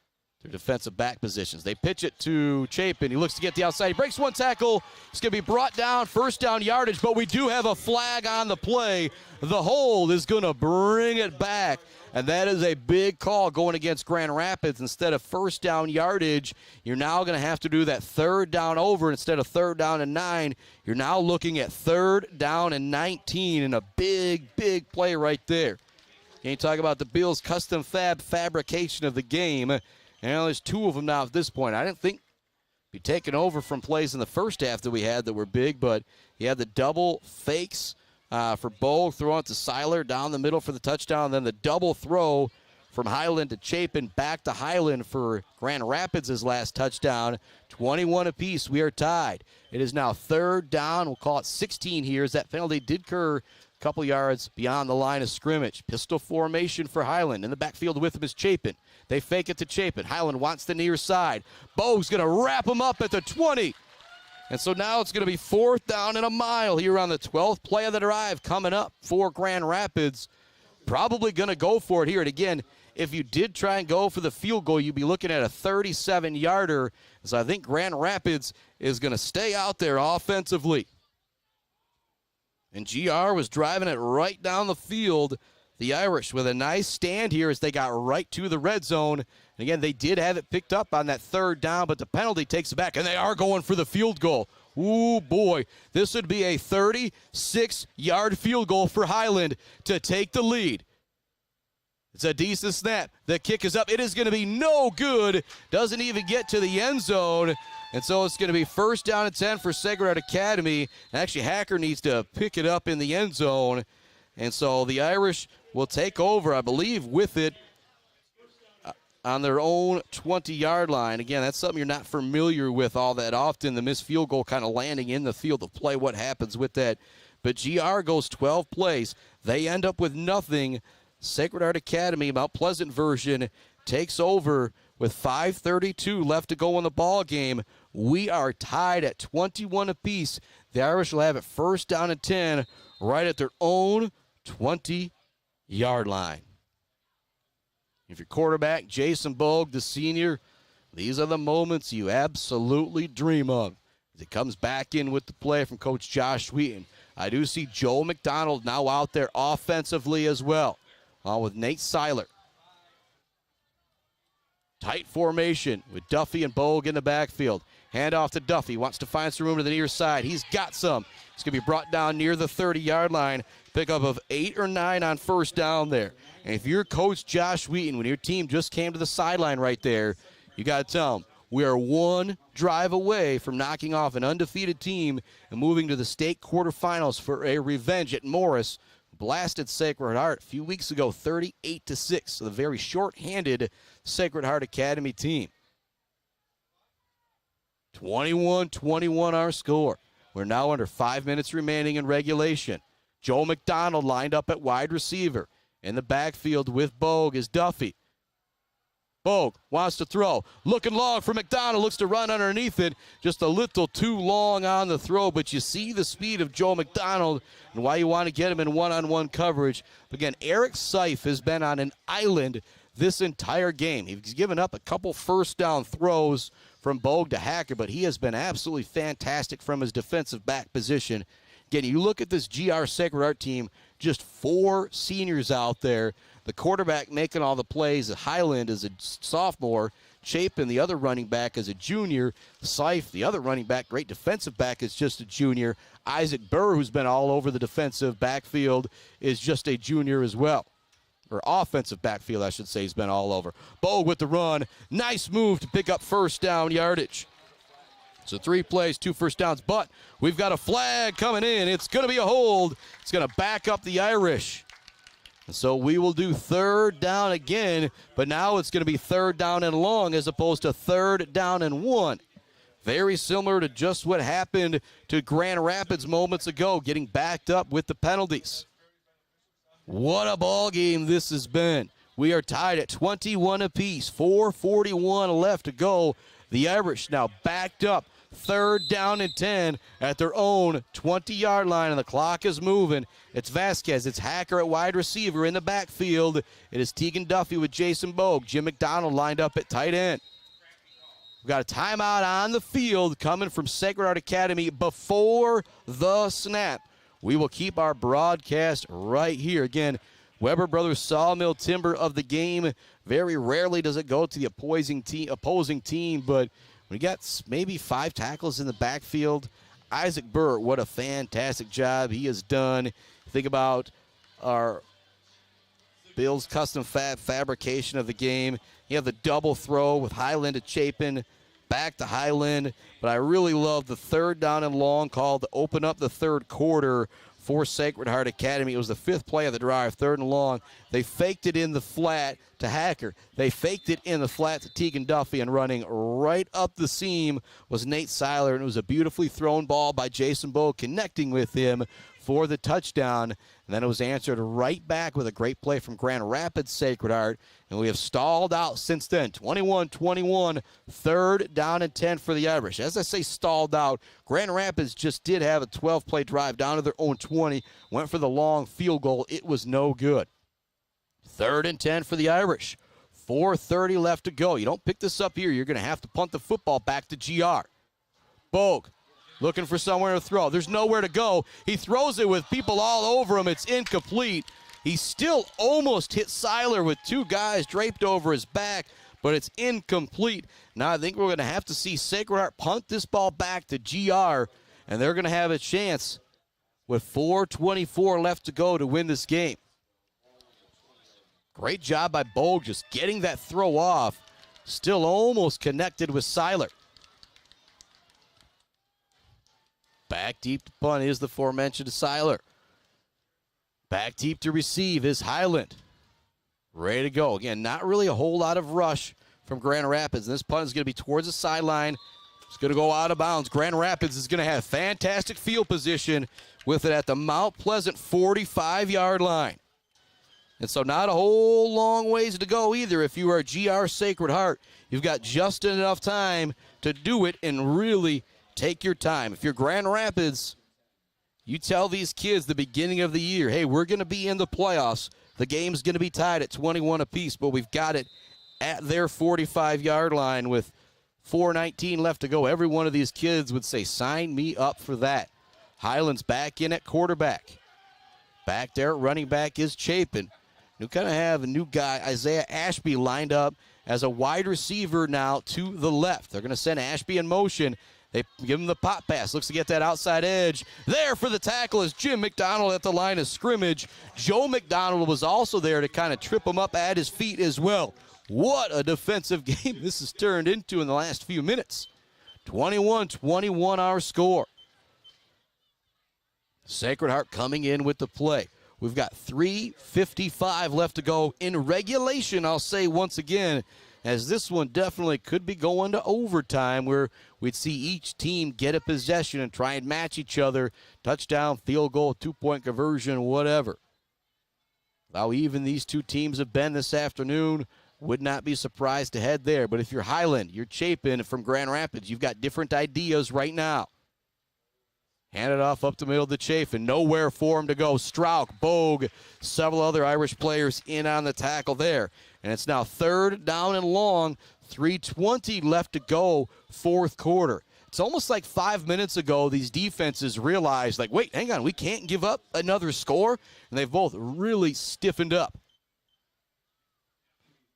Their defensive back positions. They pitch it to Chapin. He looks to get the outside. He breaks one tackle. It's going to be brought down. First down yardage, but we do have a flag on the play. The hold is going to bring it back, and that is a big call going against Grand Rapids. Instead of first down yardage, you're now going to have to do that third down over. Instead of third down and 9, you're now looking at third down and 19, and a big, big play right there. Can you talk about the Bills' custom fabrication of the game? And there's 2 of them now at this point. I didn't think be taken over from plays in the first half that we had that were big, but he had the double fakes for Bogue, throwing it to Seiler down the middle for the touchdown, and then the double throw from Highland to Chapin back to Highland for Grand Rapids' last touchdown. 21 apiece. We are tied. It is now third down. We'll call it 16 here as that penalty did occur a couple yards beyond the line of scrimmage. Pistol formation for Highland. In the backfield with him is Chapin. They fake it to Chapin. Highland wants the near side. Bogue's going to wrap him up at the 20. And so now it's going to be fourth down and a mile here on the 12th play of the drive coming up for Grand Rapids. Probably going to go for it here. And again, if you did try and go for the field goal, you'd be looking at a 37-yarder. So I think Grand Rapids is going to stay out there offensively. And GR was driving it right down the field. The Irish with a nice stand here as they got right to the red zone. And again, they did have it picked up on that third down, but the penalty takes it back, and they are going for the field goal. Ooh, boy. This would be a 36-yard field goal for Highland to take the lead. It's a decent snap. The kick is up. It is going to be no good. Doesn't even get to the end zone. And so it's going to be first down and 10 for Sacred Heart Academy. Actually, Hacker needs to pick it up in the end zone. And so the Irish will take over, I believe, with it on their own 20-yard line. Again, that's something you're not familiar with all that often, the missed field goal kind of landing in the field of play, what happens with that. But GR goes 12 plays. They end up with nothing. Sacred Heart Academy, Mount Pleasant version, takes over with 5:32 left to go in the ball game. We are tied at 21 apiece. The Irish will have it first down and 10 right at their own 20-yard line. If your quarterback, Jason Bogue, the senior, these are the moments you absolutely dream of. As it comes back in with the play from Coach Josh Wheaton. I do see Joel McDonald now out there offensively as well, along with Nate Seiler. Tight formation with Duffy and Bogue in the backfield. Hand off to Duffy. Wants to find some room to the near side. He's got some. It's going to be brought down near the 30-yard line. Pickup of 8 or 9 on first down there. And if you're Coach Josh Wheaton, when your team just came to the sideline right there, you got to tell them, we are one drive away from knocking off an undefeated team and moving to the state quarterfinals for a revenge at Morrice. Blasted Sacred Heart a few weeks ago, 38-6. So the very short-handed Sacred Heart Academy team. 21-21 our score. We're now under 5 minutes remaining in regulation. Joel McDonald lined up at wide receiver. In the backfield with Bogue is Duffy. Bogue wants to throw. Looking long for McDonald. Looks to run underneath it. Just a little too long on the throw, but you see the speed of Joel McDonald and why you want to get him in one-on-one coverage. Again, Eric Seif has been on an island this entire game. He's given up a couple first down throws from Bogue to Hacker, but he has been absolutely fantastic from his defensive back position. Again, you look at this GR Sacred Heart team, just 4 seniors out there. The quarterback making all the plays. Highland is a sophomore. Chapin, the other running back, is a junior. Seif, the other running back, great defensive back, is just a junior. Isaac Burr, who's been all over the defensive backfield, is just a junior as well. Or offensive backfield, I should say, he's been all over. Bogue with the run. Nice move to pick up first down yardage. So 3 plays, 2 first downs, but we've got a flag coming in. It's going to be a hold. It's going to back up the Irish. So we will do third down again, but now it's going to be third down and long as opposed to third down and 1. Very similar to just what happened to Grand Rapids moments ago, getting backed up with the penalties. What a ball game this has been. We are tied at 21 apiece, 4:41 left to go. The Irish now backed up, third down and 10 at their own 20-yard line, and the clock is moving. It's Vasquez, it's Hacker at wide receiver in the backfield. It is Tegan Duffy with Jason Bogue. Jim McDonald lined up at tight end. We've got a timeout on the field coming from Sacred Heart Academy before the snap. We will keep our broadcast right here. Again, Weber Brothers Sawmill Timber of the game. Very rarely does it go to the opposing team, but we got maybe 5 tackles in the backfield. Isaac Burr, what a fantastic job he has done. Think about our Bill's custom fabrication of the game. You have the double throw with Highland to Chapin, back to Highland. But I really love the third down and long call to open up the third quarter for Sacred Heart Academy. It was the 5th play of the drive, third and long. They faked it in the flat to Hacker. They faked it in the flat to Tegan Duffy, and running right up the seam was Nate Seiler, and it was a beautifully thrown ball by Jason Bowe connecting with him for the touchdown. And then it was answered right back with a great play from Grand Rapids Sacred Heart, and we have stalled out since then. 21-21, third down and 10 for the Irish. As I say stalled out, Grand Rapids just did have a 12-play drive down to their own 20, went for the long field goal. It was no good. Third and 10 for the Irish. 4:30 left to go. You don't pick this up here, you're going to have to punt the football back to GR. Bogue looking for somewhere to throw. There's nowhere to go. He throws it with people all over him. It's incomplete. He still almost hit Seiler with 2 guys draped over his back, but it's incomplete. Now I think we're going to have to see Sacred Heart punt this ball back to GR, and they're going to have a chance with 4:24 left to go to win this game. Great job by Bogue just getting that throw off. Still almost connected with Seiler. Back deep to punt is the aforementioned Seiler. Back deep to receive is Highland. Ready to go. Again, not really a whole lot of rush from Grand Rapids. And this punt is going to be towards the sideline. It's going to go out of bounds. Grand Rapids is going to have fantastic field position with it at the Mt Pleasant 45-yard line. And so not a whole long ways to go either. If you are GR Sacred Heart, you've got just enough time to do it and really take your time. If you're Grand Rapids, you tell these kids the beginning of the year, hey, we're going to be in the playoffs. The game's going to be tied at 21 apiece, but we've got it at their 45-yard line with 4:19 left to go. Every one of these kids would say, sign me up for that. Highland's back in at quarterback. Back there at running back is Chapin. You kind of have a new guy, Isaiah Ashby, lined up as a wide receiver now to the left. They're going to send Ashby in motion. They give him the pop pass. Looks to get that outside edge. There for the tackle is Jim McDonald at the line of scrimmage. Joe McDonald was also there to kind of trip him up at his feet as well. What a defensive game this has turned into in the last few minutes. 21-21 our score. Sacred Heart coming in with the play. We've got 3:55 left to go in regulation, I'll say once again, as this one definitely could be going to overtime where we'd see each team get a possession and try and match each other. Touchdown, field goal, 2-point conversion, whatever. How even these two teams have been this afternoon, would not be surprised to head there. But if you're Highland, you're Chapin from Grand Rapids, you've got different ideas right now. Hand it off up the middle to Chafin. Nowhere for him to go. Strauch, Bogue, several other Irish players in on the tackle there. And it's now third down and long. 3:20 left to go, fourth quarter. It's almost like 5 minutes ago these defenses realized, like, wait, hang on, we can't give up another score. And they've both really stiffened up.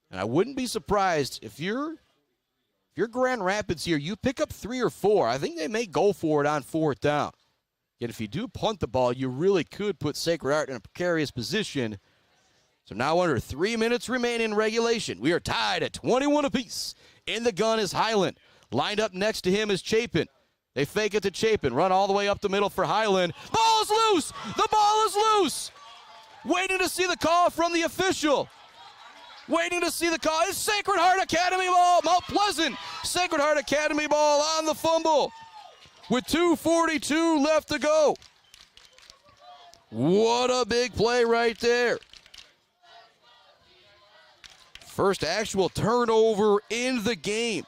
And I wouldn't be surprised if you're Grand Rapids here, you pick up 3 or 4. I think they may go for it on fourth down. Yet if you do punt the ball, you really could put Sacred Heart in a precarious position. So now under 3 minutes remaining in regulation. We are tied at 21 apiece. In the gun is Highland. Lined up next to him is Chapin. They fake it to Chapin. Run all the way up the middle for Highland. Ball is loose! The ball is loose! waiting to see the call from the official. Waiting to see the call. It's Sacred Heart Academy ball. Mount Pleasant, Sacred Heart Academy ball on the fumble with 2:42 left to go. What a big play right there. First actual turnover in the game,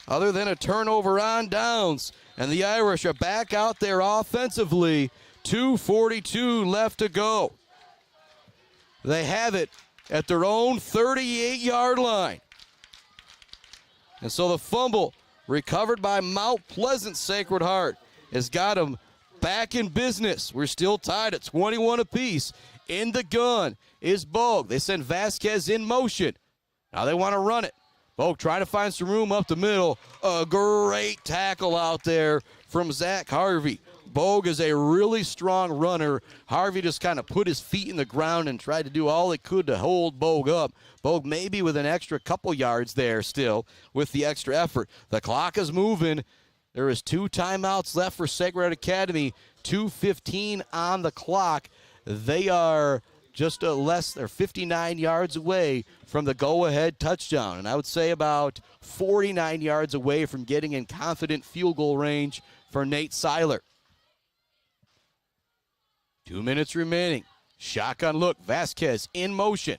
other than a turnover on downs. And the Irish are back out there offensively. 2:42 left to go. They have it at their own 38-yard line. And so the fumble recovered by Mount Pleasant Sacred Heart has got them back in business. We're still tied at 21 apiece. In the gun is Bogue. They send Vasquez in motion. Now they want to run it. Bogue trying to find some room up the middle. A great tackle out there from Zach Harvey. Bogue is a really strong runner. Harvey just kind of put his feet in the ground and tried to do all he could to hold Bogue up. Bogue maybe with an extra couple yards there still with the extra effort. The clock is moving. There is 2 timeouts left for Sacred Heart Academy. 2:15 on the clock. They are just they're 59 yards away from the go-ahead touchdown. And I would say about 49 yards away from getting in confident field goal range for Nate Seiler. 2 minutes remaining. Shotgun look. Vasquez in motion.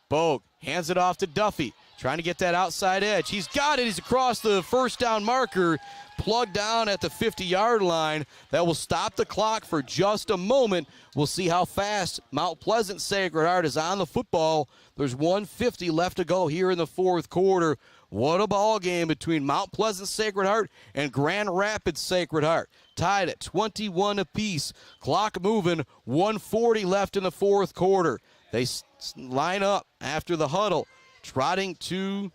Bogue hands it off to Duffy. Trying to get that outside edge. He's got it. He's across the first down marker. Plugged down at the 50-yard line. That will stop the clock for just a moment. We'll see how fast Mount Pleasant Sacred Heart is on the football. There's 1:50 left to go here in the fourth quarter. What a ball game between Mount Pleasant Sacred Heart and Grand Rapids Sacred Heart. Tied at 21 apiece. Clock moving. 1:40 left in the fourth quarter. They line up after the huddle, trotting to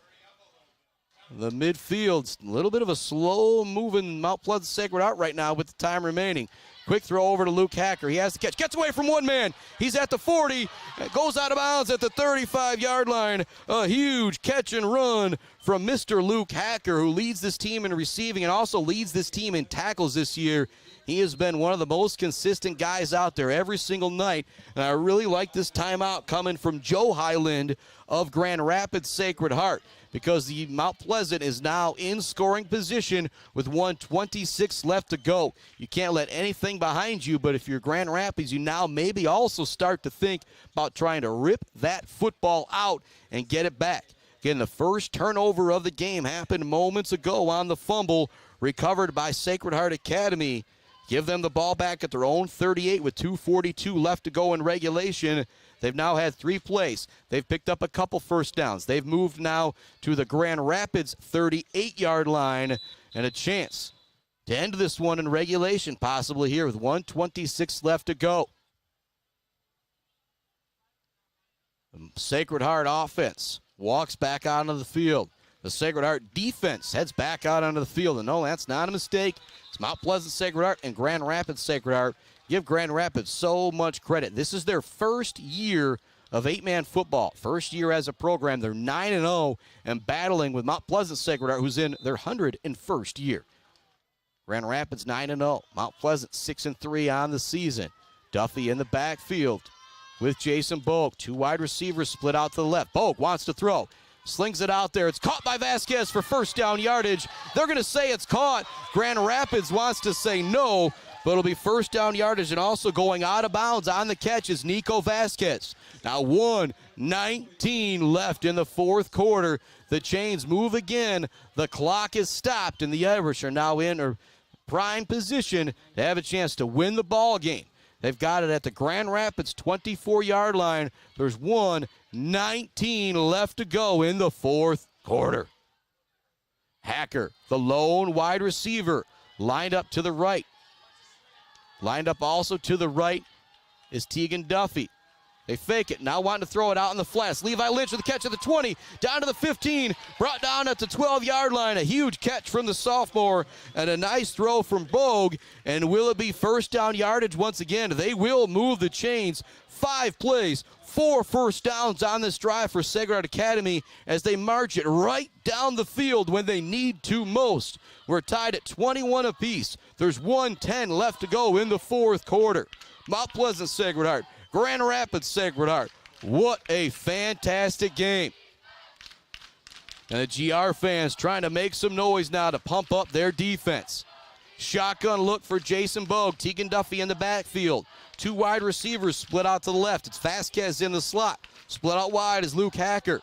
the midfield. A little bit of a slow-moving Mount Pleasant Sacred Heart right now with the time remaining. Quick throw over to Luke Hacker. He has to catch. Gets away from one man. He's at the 40. Goes out of bounds at the 35-yard line. A huge catch and run from Mr. Luke Hacker, who leads this team in receiving and also leads this team in tackles this year. He has been one of the most consistent guys out there every single night. And I really like this timeout coming from Joe Highland of Grand Rapids Sacred Heart, because the Mount Pleasant is now in scoring position with 1:26 left to go. You can't let anything behind you, but if you're Grand Rapids, you now maybe also start to think about trying to rip that football out and get it back. Again, the first turnover of the game happened moments ago on the fumble, recovered by Sacred Heart Academy. Give them the ball back at their own 38 with 2:42 left to go in regulation. They've now had 3 plays. They've picked up a couple first downs. They've moved now to the Grand Rapids 38-yard line, and a chance to end this one in regulation possibly here with 1:26 left to go. The Sacred Heart offense walks back out onto the field. The Sacred Heart defense heads back out onto the field. And no, that's not a mistake. It's Mount Pleasant Sacred Heart and Grand Rapids Sacred Heart. Give Grand Rapids so much credit. This is their first year of 8-man football. First year as a program. They're 9-0 and battling with Mount Pleasant Sacred Heart, who's in their 101st year. Grand Rapids 9-0. Mount Pleasant 6-3 on the season. Duffy in the backfield with Jason Bogue. 2 wide receivers split out to the left. Bogue wants to throw. Slings it out there. It's caught by Vasquez for first down yardage. They're going to say it's caught. Grand Rapids wants to say no, but it'll be first down yardage, and also going out of bounds on the catch is Nico Vasquez. Now 1:19 left in the fourth quarter. The chains move again. The clock is stopped, and the Irish are now in a prime position to have a chance to win the ball game. They've got it at the Grand Rapids 24-yard line. There's 1:19 left to go in the fourth quarter. Hacker, the lone wide receiver, lined up to the right. Lined up also to the right is Tegan Duffy. They fake it, now wanting to throw it out in the flats. Levi Lynch with the catch at the 20, down to the 15, brought down at the 12-yard line. A huge catch from the sophomore and a nice throw from Bogue. And will it be first down yardage once again? They will move the chains. 5 plays, 4 first downs on this drive for Sacred Heart Academy as they march it right down the field when they need to most. We're tied at 21 apiece. There's 1:10 left to go in the fourth quarter. Mount Pleasant Sacred Heart, Grand Rapids Sacred Heart. What a fantastic game. And the GR fans trying to make some noise now to pump up their defense. Shotgun look for Jason Bogue. Tegan Duffy in the backfield. 2 wide receivers split out to the left. It's Vasquez in the slot. Split out wide is Luke Hacker.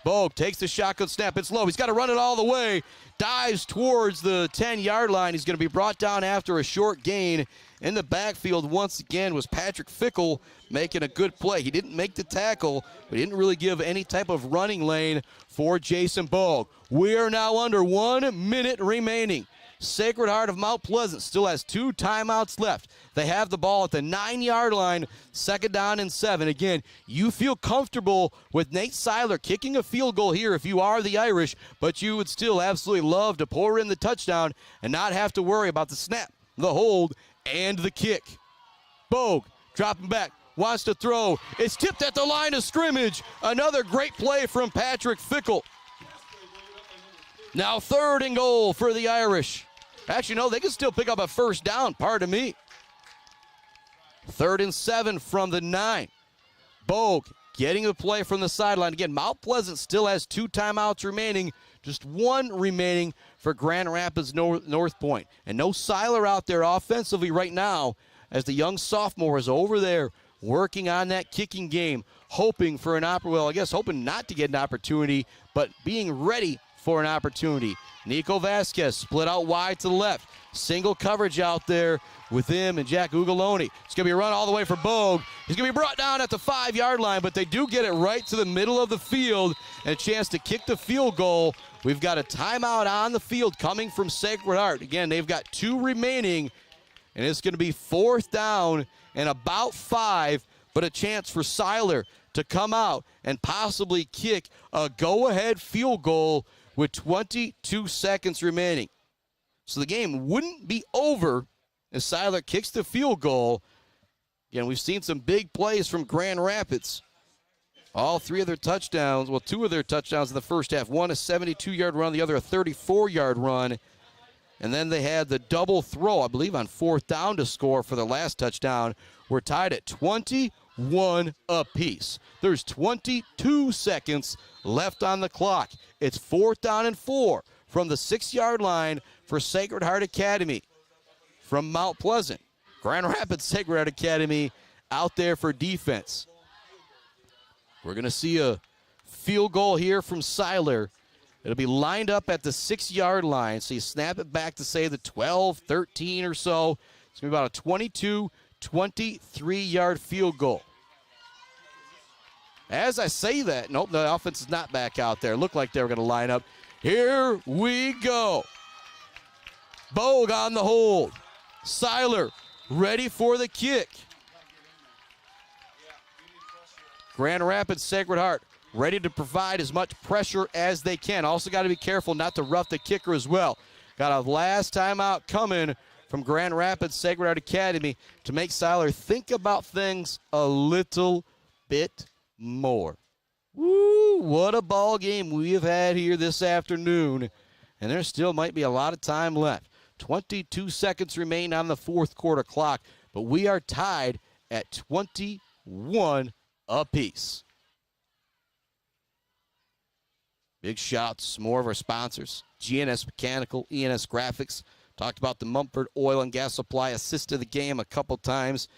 Bogue takes the shotgun snap. It's low. He's got to run it all the way. Dives towards the 10-yard line. He's going to be brought down after a short gain. In the backfield once again was Patrick Fickle making a good play. He didn't make the tackle, but he didn't really give any type of running lane for Jason Bogue. We are now under 1 minute remaining. Sacred Heart of Mount Pleasant still has 2 timeouts left. They have the ball at the 9-yard line, 2nd down and 7. Again, you feel comfortable with Nate Seiler kicking a field goal here if you are the Irish, but you would still absolutely love to pour in the touchdown and not have to worry about the snap, the hold, and the kick. Bogue dropping back, wants to throw. It's tipped at the line of scrimmage. Another great play from Patrick Fickle. Now 3rd and goal for the Irish. Actually, no, they can still pick up a 1st down, pardon me. 3rd and 7 from the 9. Bogue getting the play from the sideline. Again, Mount Pleasant still has 2 timeouts remaining, just 1 remaining for Grand Rapids North Point. And no Seiler out there offensively right now as the young sophomore is over there working on that kicking game, hoping for an hoping not to get an opportunity, but being ready for an opportunity. Nico Vasquez split out wide to the left. Single coverage out there with him and Jack Ugaloni. It's going to be a run all the way for Bogue. He's going to be brought down at the 5-yard line, but they do get it right to the middle of the field and a chance to kick the field goal. We've got a timeout on the field coming from Sacred Heart. Again, they've got 2 remaining, and it's going to be 4th down and about 5, but a chance for Seiler to come out and possibly kick a go-ahead field goal with 22 seconds remaining. So the game wouldn't be over if Seiler kicks the field goal. Again, we've seen some big plays from Grand Rapids. All 3 of their touchdowns, 2 of their touchdowns in the first half. One a 72-yard run, the other a 34-yard run. And then they had the double throw, I believe, on 4th down to score for the last touchdown. We're tied at 21 apiece. There's 22 seconds left on the clock. It's 4th down and 4 from the 6-yard line for Sacred Heart Academy from Mount Pleasant. Grand Rapids Sacred Heart Academy out there for defense. We're going to see a field goal here from Seiler. It'll be lined up at the 6-yard line, so you snap it back to, say, the 12, 13 or so. It's going to be about a 22, 23-yard field goal. As I say that, nope, the offense is not back out there. Looked like they were going to line up. Here we go. Bogue on the hold. Seiler ready for the kick. Grand Rapids Sacred Heart ready to provide as much pressure as they can. Also got to be careful not to rough the kicker as well. Got a last timeout coming from Grand Rapids Sacred Heart Academy to make Seiler think about things a little bit more. Woo, what a ball game we have had here this afternoon. And there still might be a lot of time left. 22 seconds remain on the 4th quarter clock, but we are tied at 21 apiece. Big shouts, more of our sponsors. GNS Mechanical, ENS Graphics. Talked about the Mumford Oil and Gas Supply. Assisted the game a couple times.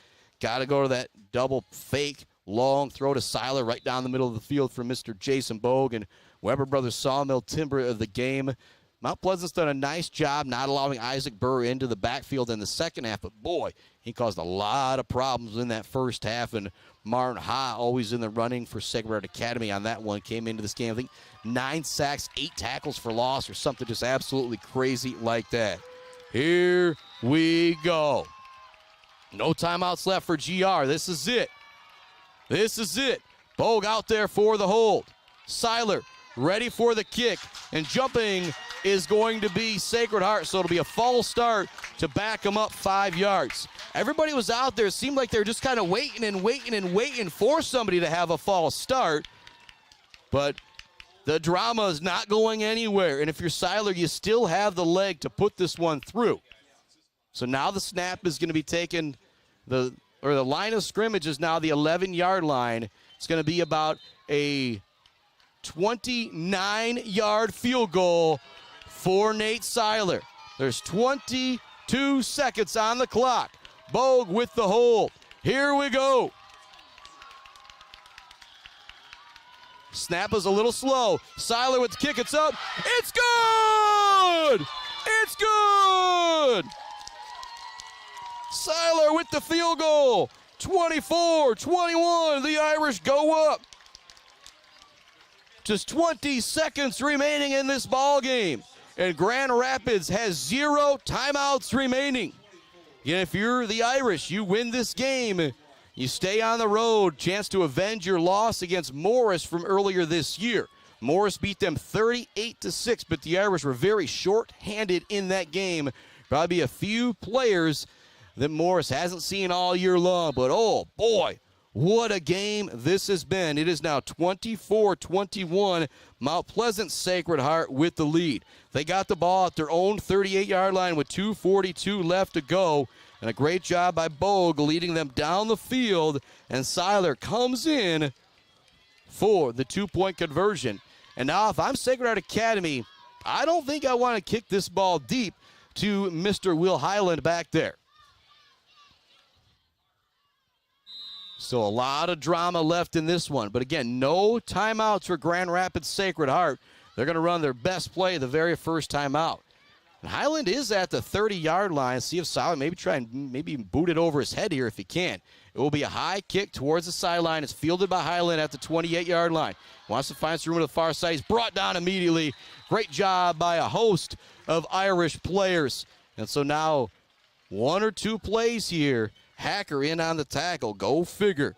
Got to go to that double fake long throw to Seiler right down the middle of the field for Mr. Jason Bogue. And Weber Brothers Sawmill Timber of the game. Mount Pleasant's done a nice job not allowing Isaac Burr into the backfield in the second half, but boy, he caused a lot of problems in that first half, and Martin Ha always in the running for Sacred Heart Academy on that one. Came into this game, I think, 9 sacks, 8 tackles for loss, or something just absolutely crazy like that. Here we go. No timeouts left for GR. This is it. This is it. Bogue out there for the hold. Seiler ready for the kick, and jumping is going to be Sacred Heart, so it'll be a false start to back them up 5 yards. Everybody was out there. It seemed like they were just kind of waiting for somebody to have a false start, but the drama is not going anywhere, and if you're Seiler, you still have the leg to put this one through. So now the snap is going to be taken, the or the line of scrimmage is now the 11-yard line. It's going to be about a 29-yard field goal for Nate Seiler. There's 22 seconds on the clock. Bogue with the hold. Here we go. Snap is a little slow. Seiler with the kick. It's up. It's good! It's good! Seiler with the field goal. 24-21. The Irish go up. Just 20 seconds remaining in this ball game. And Grand Rapids has 0 timeouts remaining. And if you're the Irish, you win this game. You stay on the road, chance to avenge your loss against Morrice from earlier this year. Morrice beat them 38-6, but the Irish were very short-handed in that game. Probably a few players that Morrice hasn't seen all year long, but oh boy, what a game this has been. It is now 24-21, Mt Pleasant Sacred Heart with the lead. They got the ball at their own 38-yard line with 2:42 left to go. And a great job by Bogue leading them down the field. And Seiler comes in for the 2-point conversion. And now if I'm Sacred Heart Academy, I don't think I want to kick this ball deep to Mr. Will Highland back there. So a lot of drama left in this one. But again, no timeouts for Grand Rapids Sacred Heart. They're going to run their best play the very first time out. And Highland is at the 30-yard line. See if Seiler maybe try and maybe boot it over his head here if he can. It will be a high kick towards the sideline. It's fielded by Highland at the 28-yard line. Wants to find some room to the far side. He's brought down immediately. Great job by a host of Irish players. And so now 1 or 2 plays here. Hacker in on the tackle. Go figure.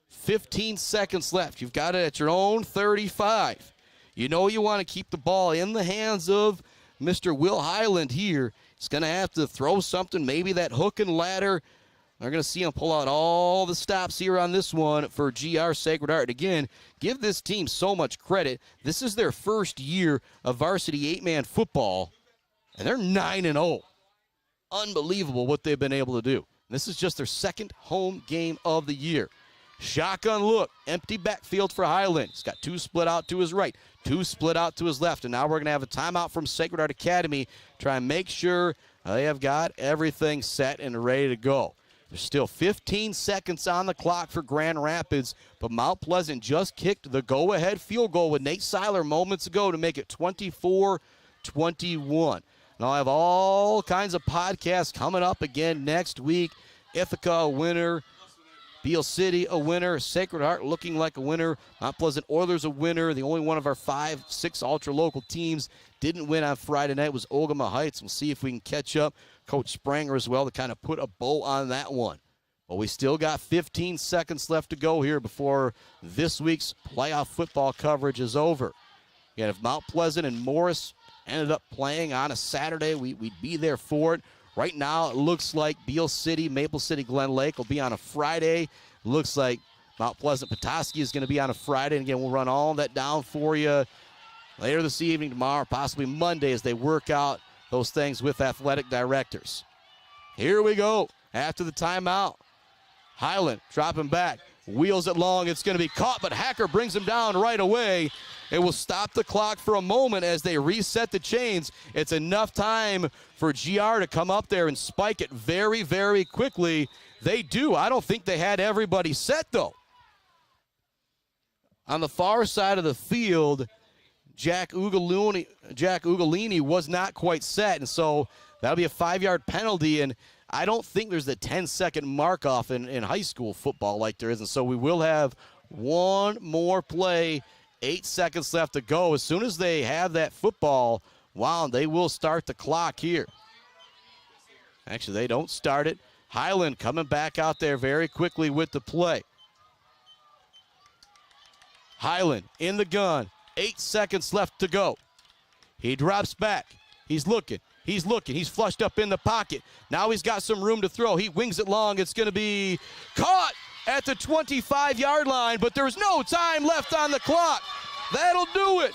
15 seconds left. You've got it at your own 35. You know you want to keep the ball in the hands of Mr. Will Highland here. He's going to have to throw something, maybe that hook and ladder. They're going to see him pull out all the stops here on this one for GR Sacred Heart. Again, give this team so much credit. This is their first year of varsity 8-man football, and they're 9-0. Unbelievable what they've been able to do. This is just their second home game of the year. Shotgun look, empty backfield for Highland. He's got 2 split out to his right, 2 split out to his left, and now we're going to have a timeout from Sacred Heart Academy. Try and make sure they have got everything set and ready to go. There's still 15 seconds on the clock for Grand Rapids, but Mt Pleasant just kicked the go-ahead field goal with Nate Seiler moments ago to make it 24-21. And I'll have all kinds of podcasts coming up again next week. Ithaca a winner, Beale City a winner, Sacred Heart looking like a winner, Mt Pleasant Oilers a winner. The only one of our 5-6 ultra-local teams didn't win on Friday night was Ogama Heights. We'll see if we can catch up. Coach Spranger as well to kind of put a bow on that one. But we still got 15 seconds left to go here before this week's playoff football coverage is over. Again, if Mt Pleasant and Morrice ended up playing on a Saturday, we'd be there for it. Right now, it looks like Beale City, Maple City, Glen Lake will be on a Friday. Looks like Mt Pleasant, Petoskey is going to be on a Friday. And again, we'll run all that down for you later this evening, tomorrow, possibly Monday, as they work out those things with athletic directors. Here we go after the timeout. Highland dropping back, wheels it long. It's going to be caught, but Hacker brings him down right away. It will stop the clock for a moment as they reset the chains. It's enough time for GR to come up there and spike it very, very quickly. They do. I don't think they had everybody set, though. On the far side of the field, Jack Ugolini was not quite set, and so that'll be a 5-yard penalty, and I don't think there's a 10-second mark-off in high school football like there is, and so we will have one more play, 8 seconds left to go. As soon as they have that football, wow, they will start the clock here. Actually, they don't start it. Highland coming back out there very quickly with the play. Highland in the gun. 8 seconds left to go. He drops back. He's looking. He's looking. He's flushed up in the pocket. Now he's got some room to throw. He wings it long. It's going to be caught at the 25-yard line, but there's no time left on the clock. That'll do it.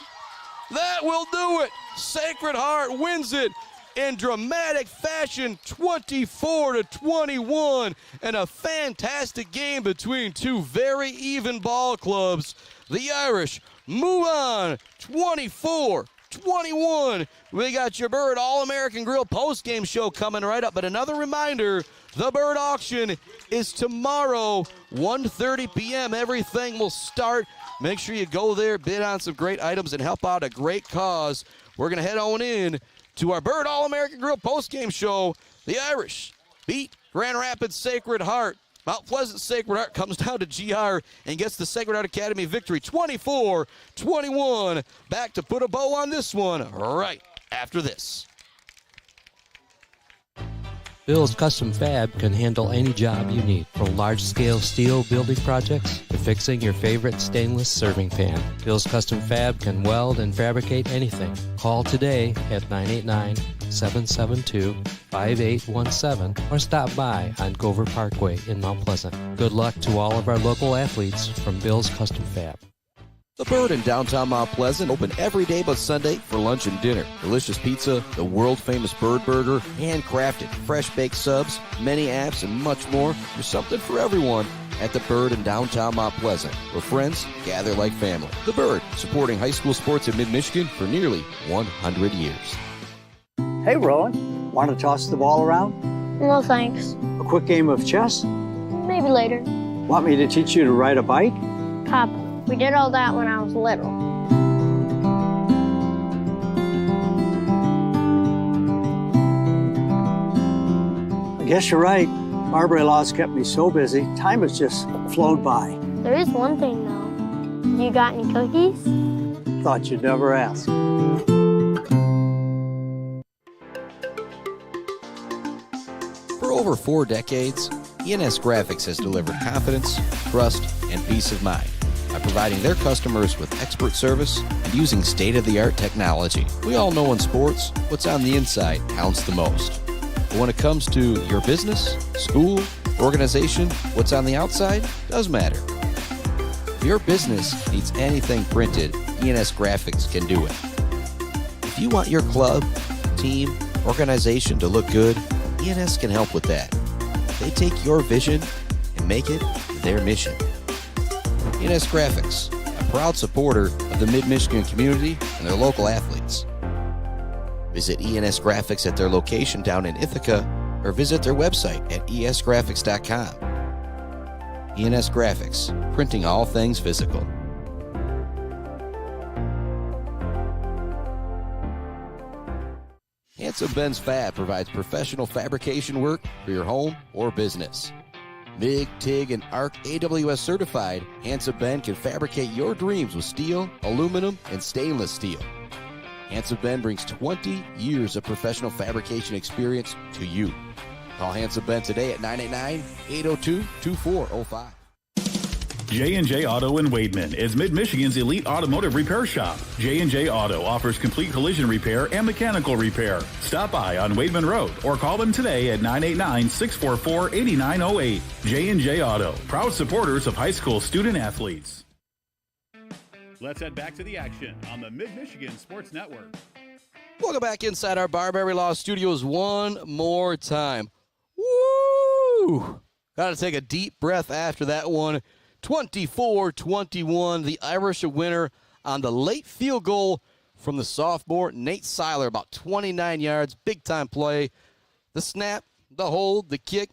That will do it. Sacred Heart wins it in dramatic fashion, 24-21, and a fantastic game between two very even ball clubs. The Irish move on, 24-21. We got your Bird All-American Grill post-game show coming right up, but another reminder, the Bird Auction is tomorrow, 1:30 p.m. Everything will start. Make sure you go there, bid on some great items, and help out a great cause. We're going to head on in to our Bird All-American Grill post-game show. The Irish beat Grand Rapids Sacred Heart. Mount Pleasant Sacred Heart comes down to GR and gets the Sacred Heart Academy victory, 24-21. Back to put a bow on this one right after this. Bill's Custom Fab can handle any job you need, from large-scale steel building projects to fixing your favorite stainless serving pan. Bill's Custom Fab can weld and fabricate anything. Call today at 989-772-5817 or stop by on Gover Parkway in Mount Pleasant. Good luck to all of our local athletes from Bill's Custom Fab. The Bird in downtown Mount Pleasant, open every day but Sunday for lunch and dinner. Delicious pizza, the world-famous Bird Burger, handcrafted, fresh-baked subs, many apps, and much more. There's something for everyone at The Bird in downtown Mount Pleasant, where friends gather like family. The Bird, supporting high school sports in mid-Michigan for nearly 100 years. Hey, Rowan, want to toss the ball around? No, thanks. A quick game of chess? Maybe later. Want me to teach you to ride a bike? Pop, we did all that when I was little. I guess you're right. Barbary Law's kept me so busy, time has just flown by. There is one thing, though. You got any cookies? Thought you'd never ask. For over 4 decades, ENS Graphics has delivered confidence, trust, and peace of mind by providing their customers with expert service and using state-of-the-art technology. We all know in sports, what's on the inside counts the most. But when it comes to your business, school, organization, what's on the outside does matter. If your business needs anything printed, ENS Graphics can do it. If you want your club, team, organization to look good, ENS can help with that. They take your vision and make it their mission. ENS Graphics, a proud supporter of the Mid-Michigan community and their local athletes. Visit ENS Graphics at their location down in Ithaca or visit their website at esgraphics.com. ENS Graphics, printing all things physical. Handsome Ben's Fab provides professional fabrication work for your home or business. MIG, TIG, and ARC AWS certified, Handsome Ben can fabricate your dreams with steel, aluminum, and stainless steel. Handsome Ben brings 20 years of professional fabrication experience to you. Call Handsome Ben today at 989-802-2405. J&J Auto in Wademan is Mid-Michigan's elite automotive repair shop. J&J Auto offers complete collision repair and mechanical repair. Stop by on Wademan Road or call them today at 989-644-8908. J&J Auto, proud supporters of high school student athletes. Let's head back to the action on the Mid-Michigan Sports Network. Welcome back inside our Barbary Law Studios one more time. Woo! Got to take a deep breath after that one. 24-21, the Irish a winner on the late field goal from the sophomore Nate Seiler, about 29 yards, big-time play. The snap, the hold, the kick,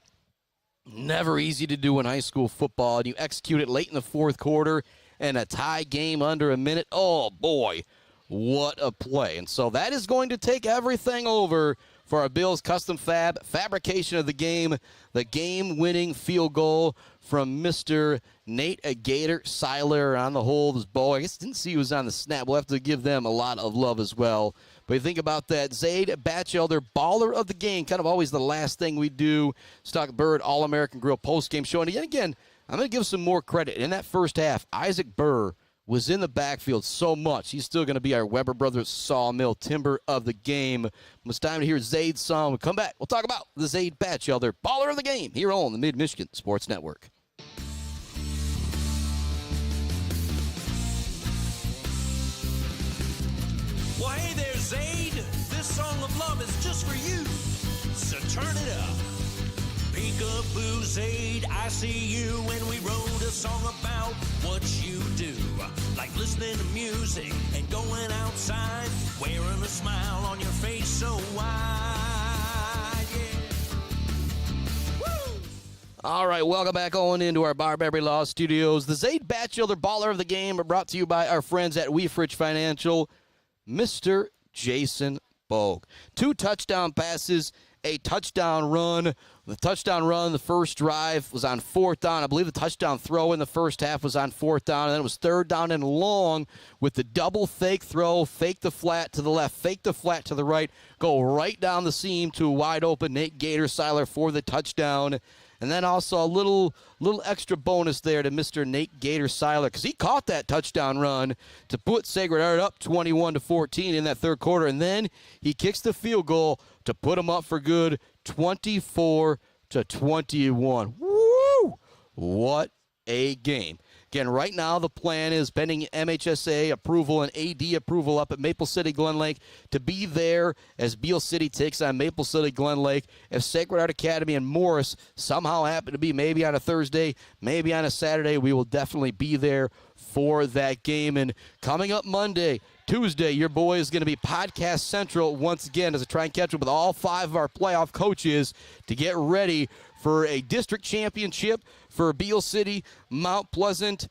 never easy to do in high school football, and you execute it late in the fourth quarter and a tie game under a minute. Oh, boy, what a play. And so that is going to take everything over for our Bills Custom Fab fabrication of the game-winning field goal from Mr. Nate Gator Seiler on the hold. His bow, I guess didn't see he was on the snap. We'll have to give them a lot of love as well. But you think about that, Zaid Batchelder, baller of the game, kind of always the last thing we do. Stock Bird All-American Grill post-game show. And again, I'm going to give some more credit. In that first half, Isaac Burr was in the backfield so much. He's still going to be our Weber Brothers Sawmill timber of the game. It's time to hear Zaid's song. We'll come back. We'll talk about the Zaid Batchelder, baller of the game, here on the Mid-Michigan Sports Network. Well, hey there, Zaid. This song of love is just for you, so turn it up. Peekaboo, Zaid, I see you, and we wrote a song about what you do. Like listening to music and going outside, wearing a smile on your face so wide, yeah. Woo! All right, welcome back on into our Barbary Law Studios. The Zaid Batchelder Baller of the Game are brought to you by our friends at Weefrich Financial, Mr. Jason Bogue. 2 touchdown passes, a touchdown run. The touchdown run, the first drive was on 4th down. I believe the touchdown throw in the first half was on 4th down, and then it was 3rd down and long with the double fake throw, fake the flat to the left, fake the flat to the right, go right down the seam to a wide open Nate Gator-Seiler for the touchdown. And then also a little extra bonus there to Mr. Nate Gator-Seiler because he caught that touchdown run to put Sacred Heart up 21-14 in that third quarter. And then he kicks the field goal to put them up for good 24-21. Woo! What a game. Again, right now the plan is pending MHSAA approval and AD approval up at Maple City Glen Lake to be there as Beale City takes on Maple City Glen Lake. If Sacred Heart Academy and Morrice somehow happen to be maybe on a Thursday, maybe on a Saturday, we will definitely be there for that game. And coming up Monday, Tuesday, your boy is going to be Podcast Central once again as I try and catch up with all 5 of our playoff coaches to get ready for a district championship for Beale City, Mt Pleasant,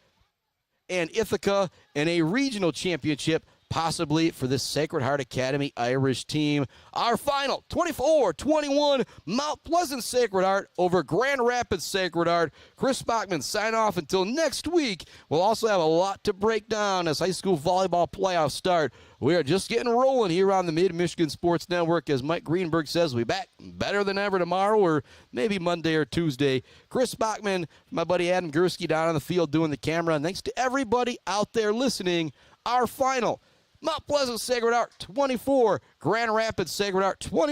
and Ithaca, and a regional championship possibly for this Sacred Heart Academy Irish team. Our final, 24-21, Mt Pleasant Sacred Heart over Grand Rapids Sacred Heart. Chris Bachman sign off until next week. We'll also have a lot to break down as high school volleyball playoffs start. We are just getting rolling here on the Mid-Michigan Sports Network. As Mike Greenberg says, we'll be back better than ever tomorrow or maybe Monday or Tuesday. Chris Bachman, my buddy Adam Gursky down on the field doing the camera. And thanks to everybody out there listening, our final, Mount Pleasant Sacred Heart 24, Grand Rapids Sacred Heart 20.